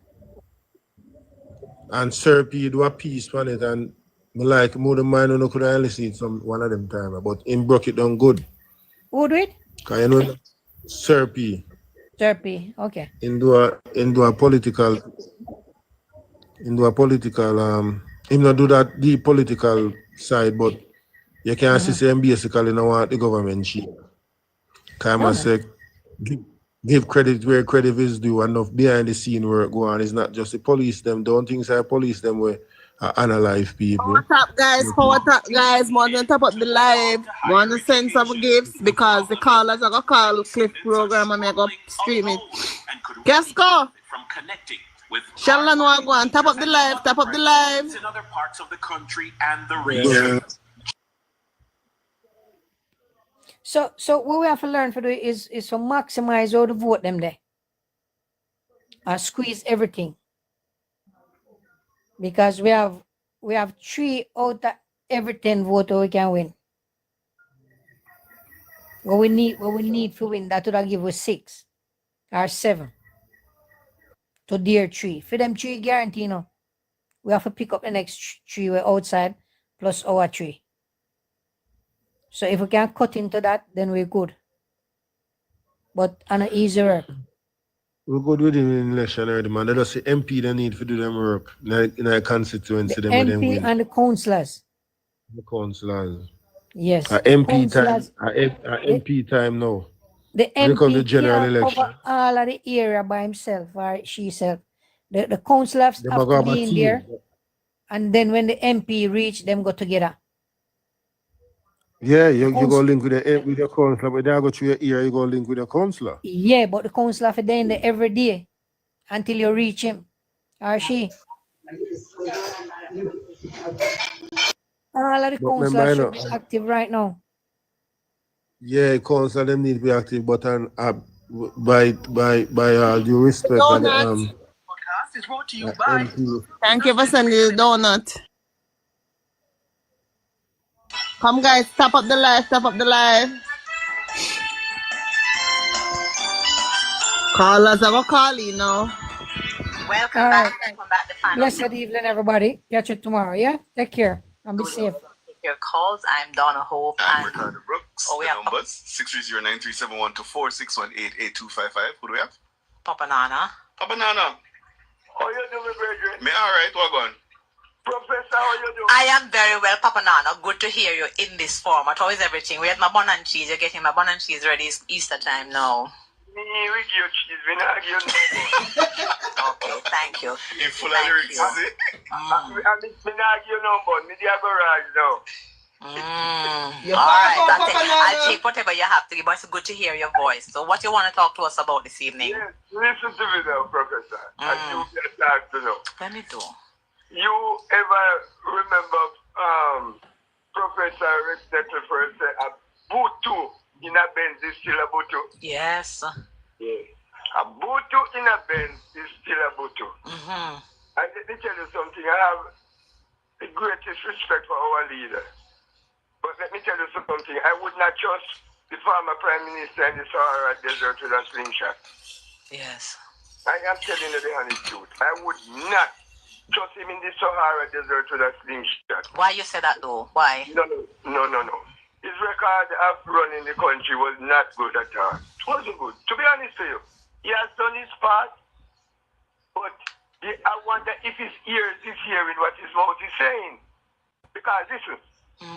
And Sir P do a piece on it, and me like more than mine no could only see it some one of them time, but him broke it down good. Who do it? Cause you know Sir P. Sir P. Okay. In do a political him not do that the political side, but you can see him basically now want the government cheap. Cause I say give credit where credit is due, enough behind the scene work go on. It's not just the police them. Don't think say police them where analyze people. Power tap guys, more than top up the live, want to send some gifts because the callers are gonna call Cliff program and I go stream it. Casco, Shallan want go and tap up the live, tap up the live. In other parts of the country and the region. So what we have to learn to do is to maximize all the vote them there. Squeeze everything. Because we have 3 out of every 10 votes we can win. What we need to win, that would give us 6 or 7. to their tree. For them tree guarantee, you know, we have to pick up the next tree we're outside plus our tree. So if we can cut into that, then we're good. But on an easy work. We're good with him in election already, man. They just say MP they need to do them work in a constituency. The them with them MP win. and the councillors. The councillors. Yes. MP time. Councillors. MP time now. The When it comes to MP general can't election, cover all of the area by himself or sheself. The councillors they have go to have a be in team. there. And then when the MP reach, them go together. Yeah, you go link with the councillor, but then I go through your ear, you go link with the councillor. Yeah, but the councillor for there in there every day until you reach him or she. All of the But councillors remember, should be active right now. yeah, councillor them need to be active, but by all due respect, Donut. Podcast is brought to you by MP. Thank you for sending the donut. Come guys, tap up the live, tap up the live. Call us, have a call, you know. Welcome All back. right. Welcome back to Final Blessed evening, everybody. Catch you tomorrow, yeah? Take care and be safe. Take your calls. I'm Donna Hope. And Ricardo Brooks. Oh, we the have numbers 630-9371-24, 618-8255. Who do we have? Papa Nana. Papa Nana. How you doing, brethren? Me all right. What going? Professor, how you doing? I am very well, Papa Nana. Good to hear you in this format. How is everything? We had my bun and cheese. You're getting my bun and cheese ready. It's Easter time now. Me with your cheese. We not give you no Okay, thank you. In full of lyrics, is it? Me not give you no bun. Me there garage now. All right, I'll take whatever you have to give, but it's good to hear your voice. So what you want to talk to us about this evening? Yes, listen to me now, Professor. And you get that to know. Let me do. You ever remember Professor Rexetter first said a Butu in a Benz is still a Butu? Yes. Yeah. A Butu in a Benz is still a Butu. Mm-hmm. And let me tell you something. I have the greatest respect for our leader. But let me tell you something. I would not trust the former Prime Minister in the Sahara Desert with a slingshot. Yes. I am telling you the honest truth. I would not trust him in the Sahara Desert with a slingshot. Why you say that though? Why? No. His record of running the country was not good at all. It wasn't good. To be honest with you, he has done his part, but I wonder if his ears is hearing what his mouth is saying. Because listen,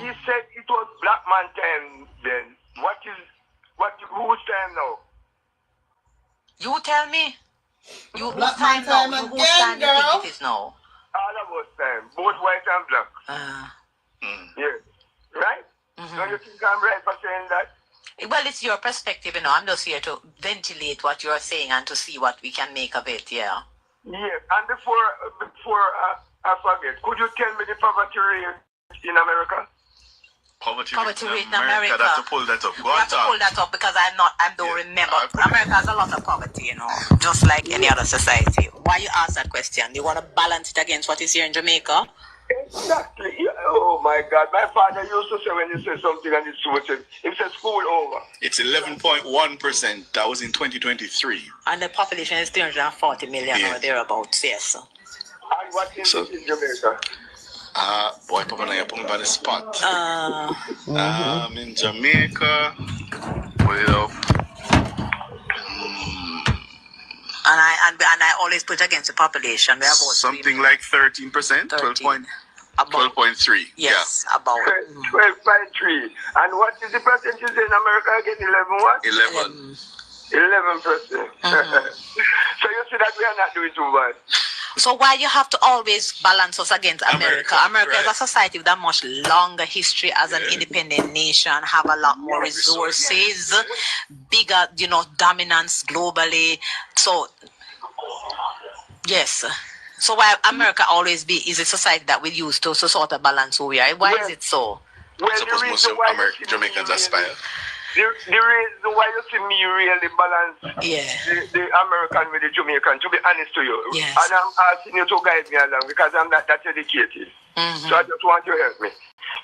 he said it was black man time then. Who's time now? You tell me. You Black whose time man now? time Whose time again, you girl. think it is now? All of us time, both white and black. Yes. Right? Don't you think I'm right for saying that? Well, it's your perspective, you know. I'm just here to ventilate what you're saying and to see what we can make of it, yeah. Yes, and before I forget, could you tell me the poverty rate in America? Poverty rate in America. I have to pull that up. Go You on, have to pull that up because I don't remember. America has a lot of poverty, you know, just like any other society. Why you ask that question? Do you want to balance it against what is here in Jamaica? Exactly. Oh my God. My father used to say when he said something and he said school over. It's 11.1%. That was in 2023. And the population is 340 million or thereabouts, yes. And what is it in Jamaica? Boy, Papa, now you're putting me on the spot. In Jamaica, pull it up. And I always put against the population. We have about something like 13%, 12.3. Yes, about 12.3. And what is the percentage in America again? 11 what? 11%. 11%. So you see that we are not doing too bad. So why you have to always balance us against America? America is a society with a much longer history as an independent nation, have a lot more resources, bigger, dominance globally. So, yes. So why America always is a society that we use to sort of balance who we are? Why is it so? Well, I suppose most of Jamaicans aspire. The reason why you see me really balance the American with the Jamaican, to be honest to you, and I'm asking you to guide me along because I'm not that educated. So I just want you to help me.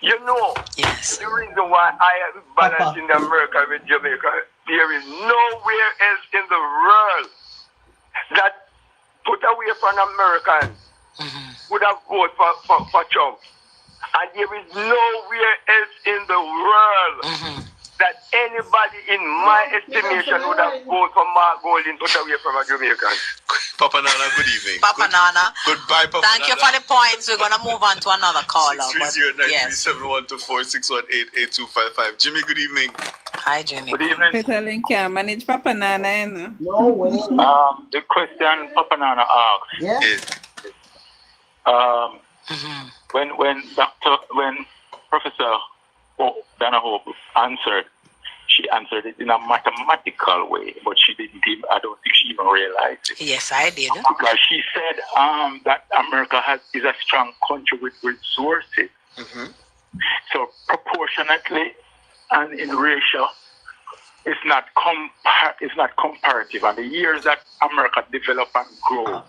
You know, the reason why I am balancing America with Jamaica, there is nowhere else in the world that put away from Americans would have voted for Trump. And there is nowhere else in the world that anybody, in my estimation, would have voted for Mark Golding put away from a Jamaican. Papa Nana, good evening. Papa Nana. Goodbye, Papa Thank you for the points. We're going to move on to another caller. 630-937-124-6255. Jimmy, good evening. Hi, Jimmy. Good evening. Petalin can't manage Papa Nana, you know. No way. The question Papa Nana asked is, when Professor Dana Hope answered, she answered it in a mathematical way, but she didn't even, I don't think she even realized it. Yes, I did. Because she said that America is a strong country with resources. So proportionately and in ratio, it's not comparative. And the years that America developed and grow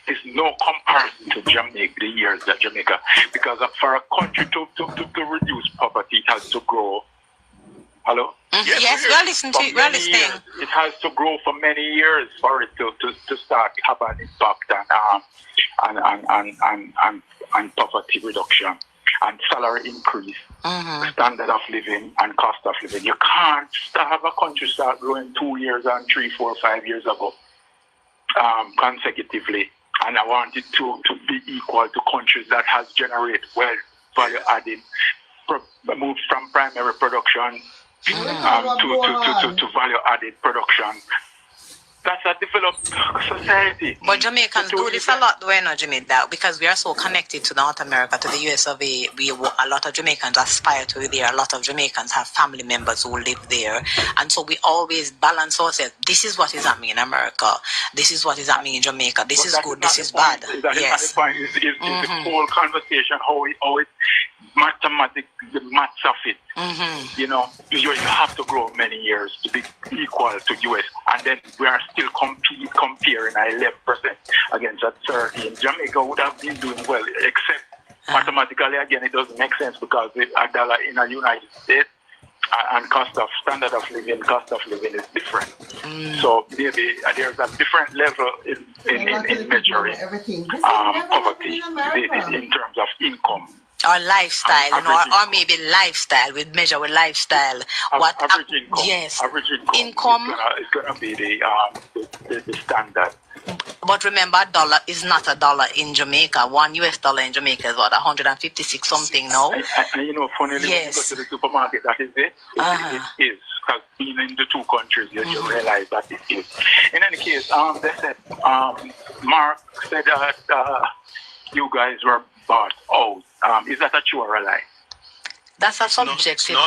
is no comparison to Jamaica, the years that Jamaica, because for a country to reduce poverty, it has to grow. Hello? Yes, we're listening to you. We're listening. It has to grow for many years for it to start have an impact and poverty reduction and salary increase, standard of living and cost of living. You can't have a country start growing 2 years and 3, 4, 5 years ago consecutively. And I want it to be equal to countries that has generated wealth, value added, moved from primary production to value added production. That's a developed society. But Jamaicans do this a lot, though, you know, Jamaica, because we are so connected to North America, to the US of A. A lot of Jamaicans aspire to be there. A lot of Jamaicans have family members who live there. And so we always balance ourselves. This is what is happening in America. This is what is happening in Jamaica. This is good. This is bad. Yes. The point is the whole conversation, how it mathematics, the maths of it. You know, you have to grow many years to be equal to US, and then we are still comparing 11% against a 13. Jamaica would have been doing well, except mathematically again it doesn't make sense because a dollar in the United States and standard of living is different. So maybe there's a different level in measuring poverty in terms of income. Or lifestyle, or maybe lifestyle. We measure with lifestyle. What average income? Yes, average income is gonna be the standard. But remember, a dollar is not a dollar in Jamaica. $1 US in Jamaica is what, 156 something now. And you know, funnily, when you go to the supermarket, that is it. It is. Because being in the two countries, you realize that it is. In any case, they said, Mark said that you guys were bought out. Is that a true or a lie? That's a subjective.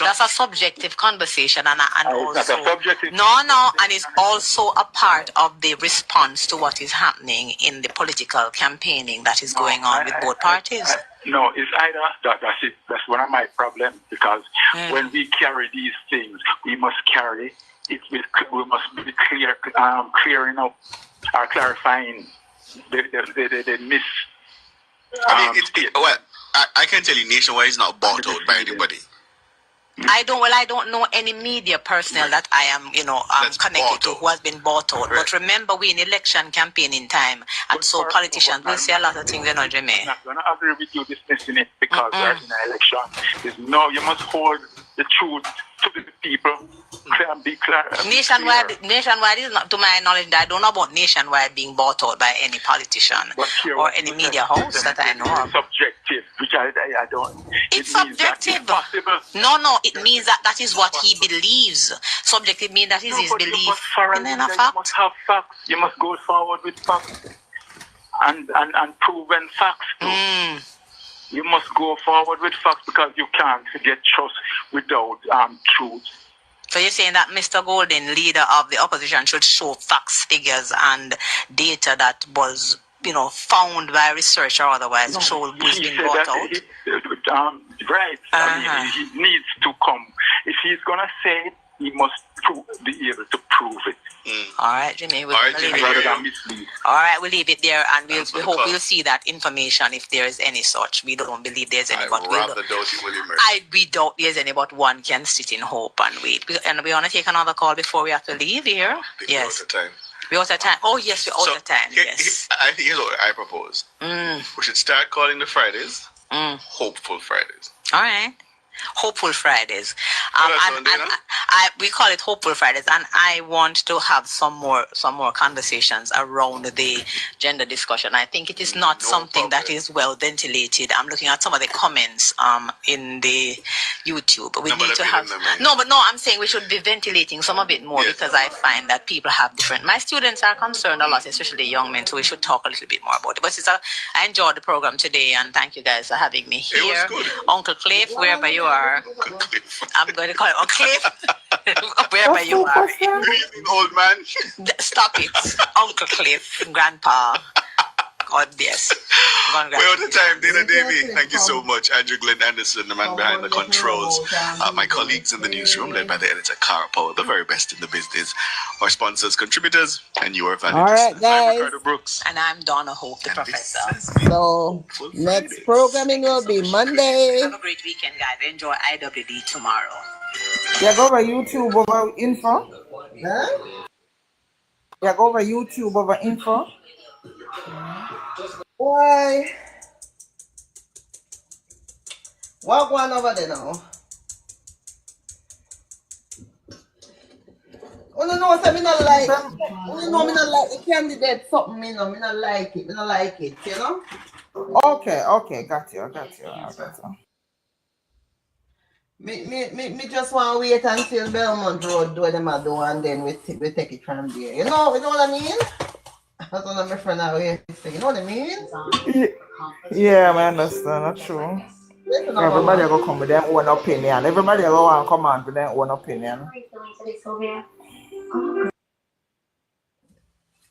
That's a subjective conversation, and also it's not a subjective. No, and it's also a part of the response to what is happening in the political campaigning that is going on with both parties. No, it's either that's it. That's one of my problems because when we carry these things, we must carry it. We must be clearing up or clarifying the miss. Well, I can tell you Nationwide is not bought out by anybody. I don't know any media personnel that I am, connected to who has been bought out. But remember, we're in election campaigning time, and so politicians will say a lot of things, Jimmy. I'm not going to agree with you dismissing it because we're in an election. You must hold the truth to the people. Be clear. Nationwide is not, to my knowledge, I don't know about Nationwide being bought out by any politician or any media host that I know of. Subjective, which I don't. It's subjective. No, it means that is what he believes. Subjective means that is his belief. And then a fact. You must have facts. You must go forward with facts and proven facts too. You must go forward with facts because you can't get trust without truth. So you're saying that Mr. Golden, leader of the opposition, should show facts, figures, and data that was, found by research or otherwise, show who's been brought out? Right. I mean, he needs to come. If he's going to say it, he must be able to prove it. All right, Jimmy. We'll leave it there, and we hope we'll see that information if there is any such. We don't believe there's any, but we doubt there's any, but one can sit in hope and wait. And we want to take another call before we have to leave here. Yes. We're out of time. Oh, yes, we're out of time. Yes. I think here's what I propose. We should start calling the Fridays Hopeful Fridays. All right. Hopeful Fridays. We call it Hopeful Fridays, and I want to have some more conversations around the gender discussion. I think it is not something that is well ventilated. I'm looking at some of the comments in the YouTube. We need to have I'm saying we should be ventilating some of it more because I find that people have different. My students are concerned a lot, especially young men, so we should talk a little bit more about it. But I enjoyed the program today, and thank you guys for having me here. It was good. Uncle Cliff, wherever you are. I'm going to call him Uncle Cliff. Wherever you are. Good evening, old man. Stop it. Uncle Cliff, Grandpa. God bless. We're out of time. Dana Davey, thank you so much. Andrew Glenn Anderson, the man behind the controls. My colleagues in the newsroom, led by the editor, Cara Powell, the very best in the business. Our sponsors, contributors, and your valued All right, listeners. I'm guys. Ricardo Brooks. And I'm Donna Hope, the professor. So next programming will be Monday. Have a great weekend, guys. Enjoy IWD tomorrow. Yeah, go over YouTube over info. Huh? Yeah, go over YouTube over info. Why? What going over there now? Oh no, so me not like. Oh no, me not like the candidate something. Me not like it. Me not like it. You know? Okay, got you. Me just want to wait until Belmont Road do what them a do, and then we take it from there. You know what I mean? That's what my friend always say. You know what I mean? Yeah, I understand. That's true. Everybody go come with their own opinion. Everybody go and come on with their own opinion.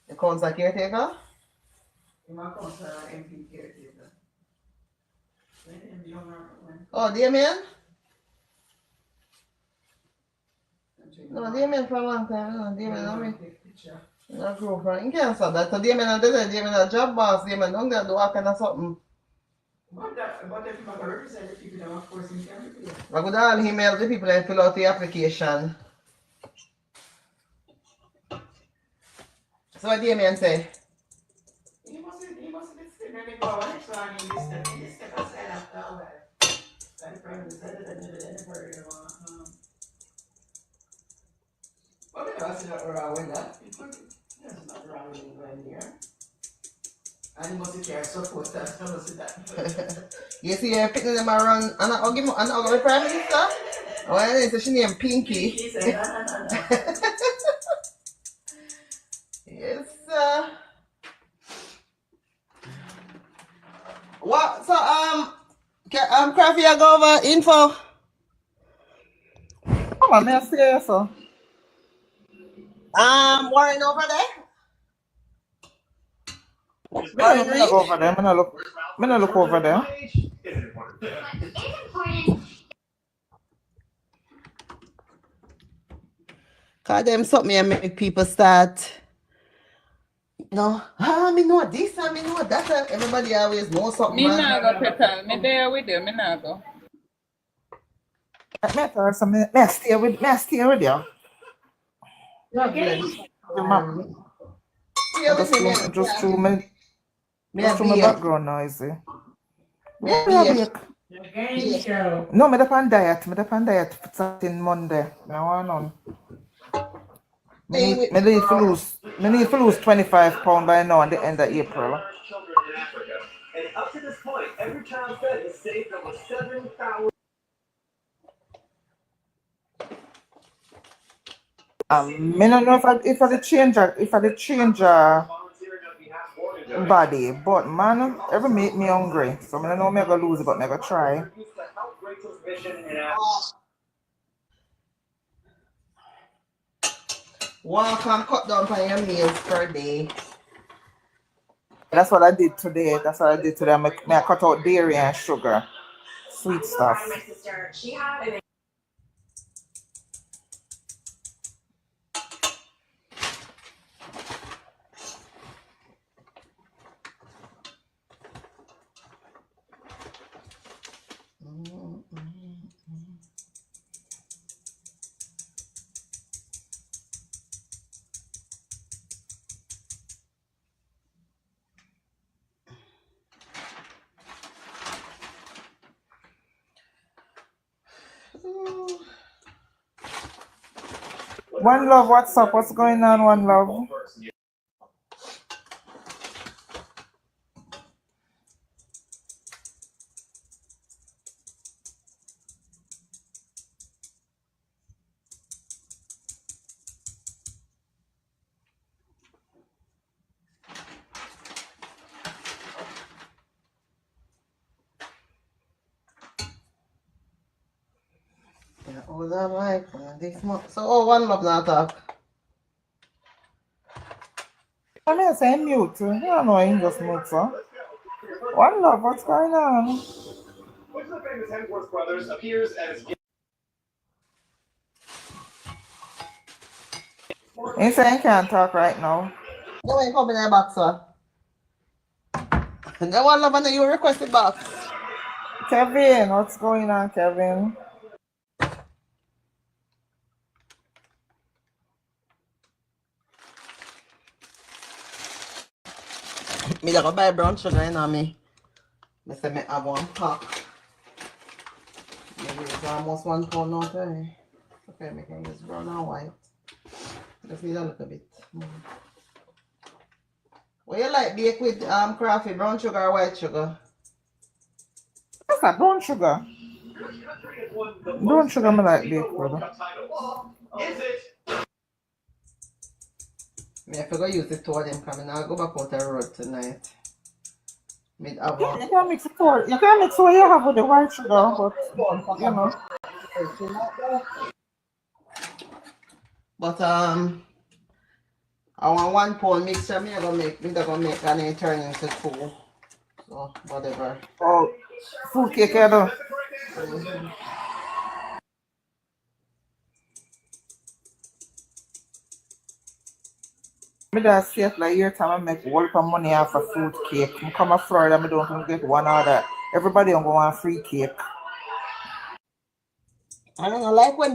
The council caretaker? MP caretaker. Oh, Damien? No, Damien for a long time. No, Damien, I mean. No, grow from. You can't say that. So Damien a job boss. Damien don't get do all kind of something. But if you want to represent the people, then of course you can represent. I could all email the people and fill out the application. So what Damien say? He must be sitting there go next one in this step aside after a while. That's the problem. But we don't see nothing wrong with that. There's nothing wrong with going here. And you must be care support that. I must see that. You see her picking them around and I'll give the Prime Minister? Oh, I know she named Pinky. Yes, sir. What? So, Crafty, I go over info. Come on, may I see you, sir? Warren over there? I'm not go over there. I'm not look over there. Cause them something and make people start, me know this and me know that, and everybody always know something. Me not go Petal. Me there with you. Me not go. May I stay with you? Just through my background noisy. No, me dep on diet. Me dep on diet for starting Monday. I want on. Me need to lose 25 pounds by now at the end of April. And up to this point, every child fed has saved over 7,000. Me don't know if I change body, but man, ever make me hungry. So I don't know me gonna lose it, but me gonna try. Walk and cut down on your meals per day. That's what I did today. I cut out dairy and sugar, sweet stuff. One Love, what's up? What's going on, One Love? Yeah, all that like this month. So, oh, One Love not talk. I mean, say mute. I don't know, he just mute, so. One Love, what's going on? Which of the famous Hemsworth brothers appears as He say he can't talk right now. No way, come in the box, sir. The One Love, and you requested box. Kevin, what's going on, Kevin? Me just go buy brown sugar in me. I say me have one pack. Maybe it's almost 1 pound now, eh? Okay, we can use brown and white. Just need a little bit more. What you like bake with coffee, brown sugar or white sugar? What's that? Brown sugar. Brown sugar, I like bake with. Me have to go use the two of them because I go back out the road tonight. Me have Yeah, one. you can mix it for you can mix what you have with the white sugar, but you know. But I want 1 pound mixture. Me gonna make and then turn into 2. So whatever. Oh, food cake, you know. Me just see it like your time I make whole of money off a fruit cake. I come to Florida, I don't even get one order. Everybody on go want free cake. I don't know, like when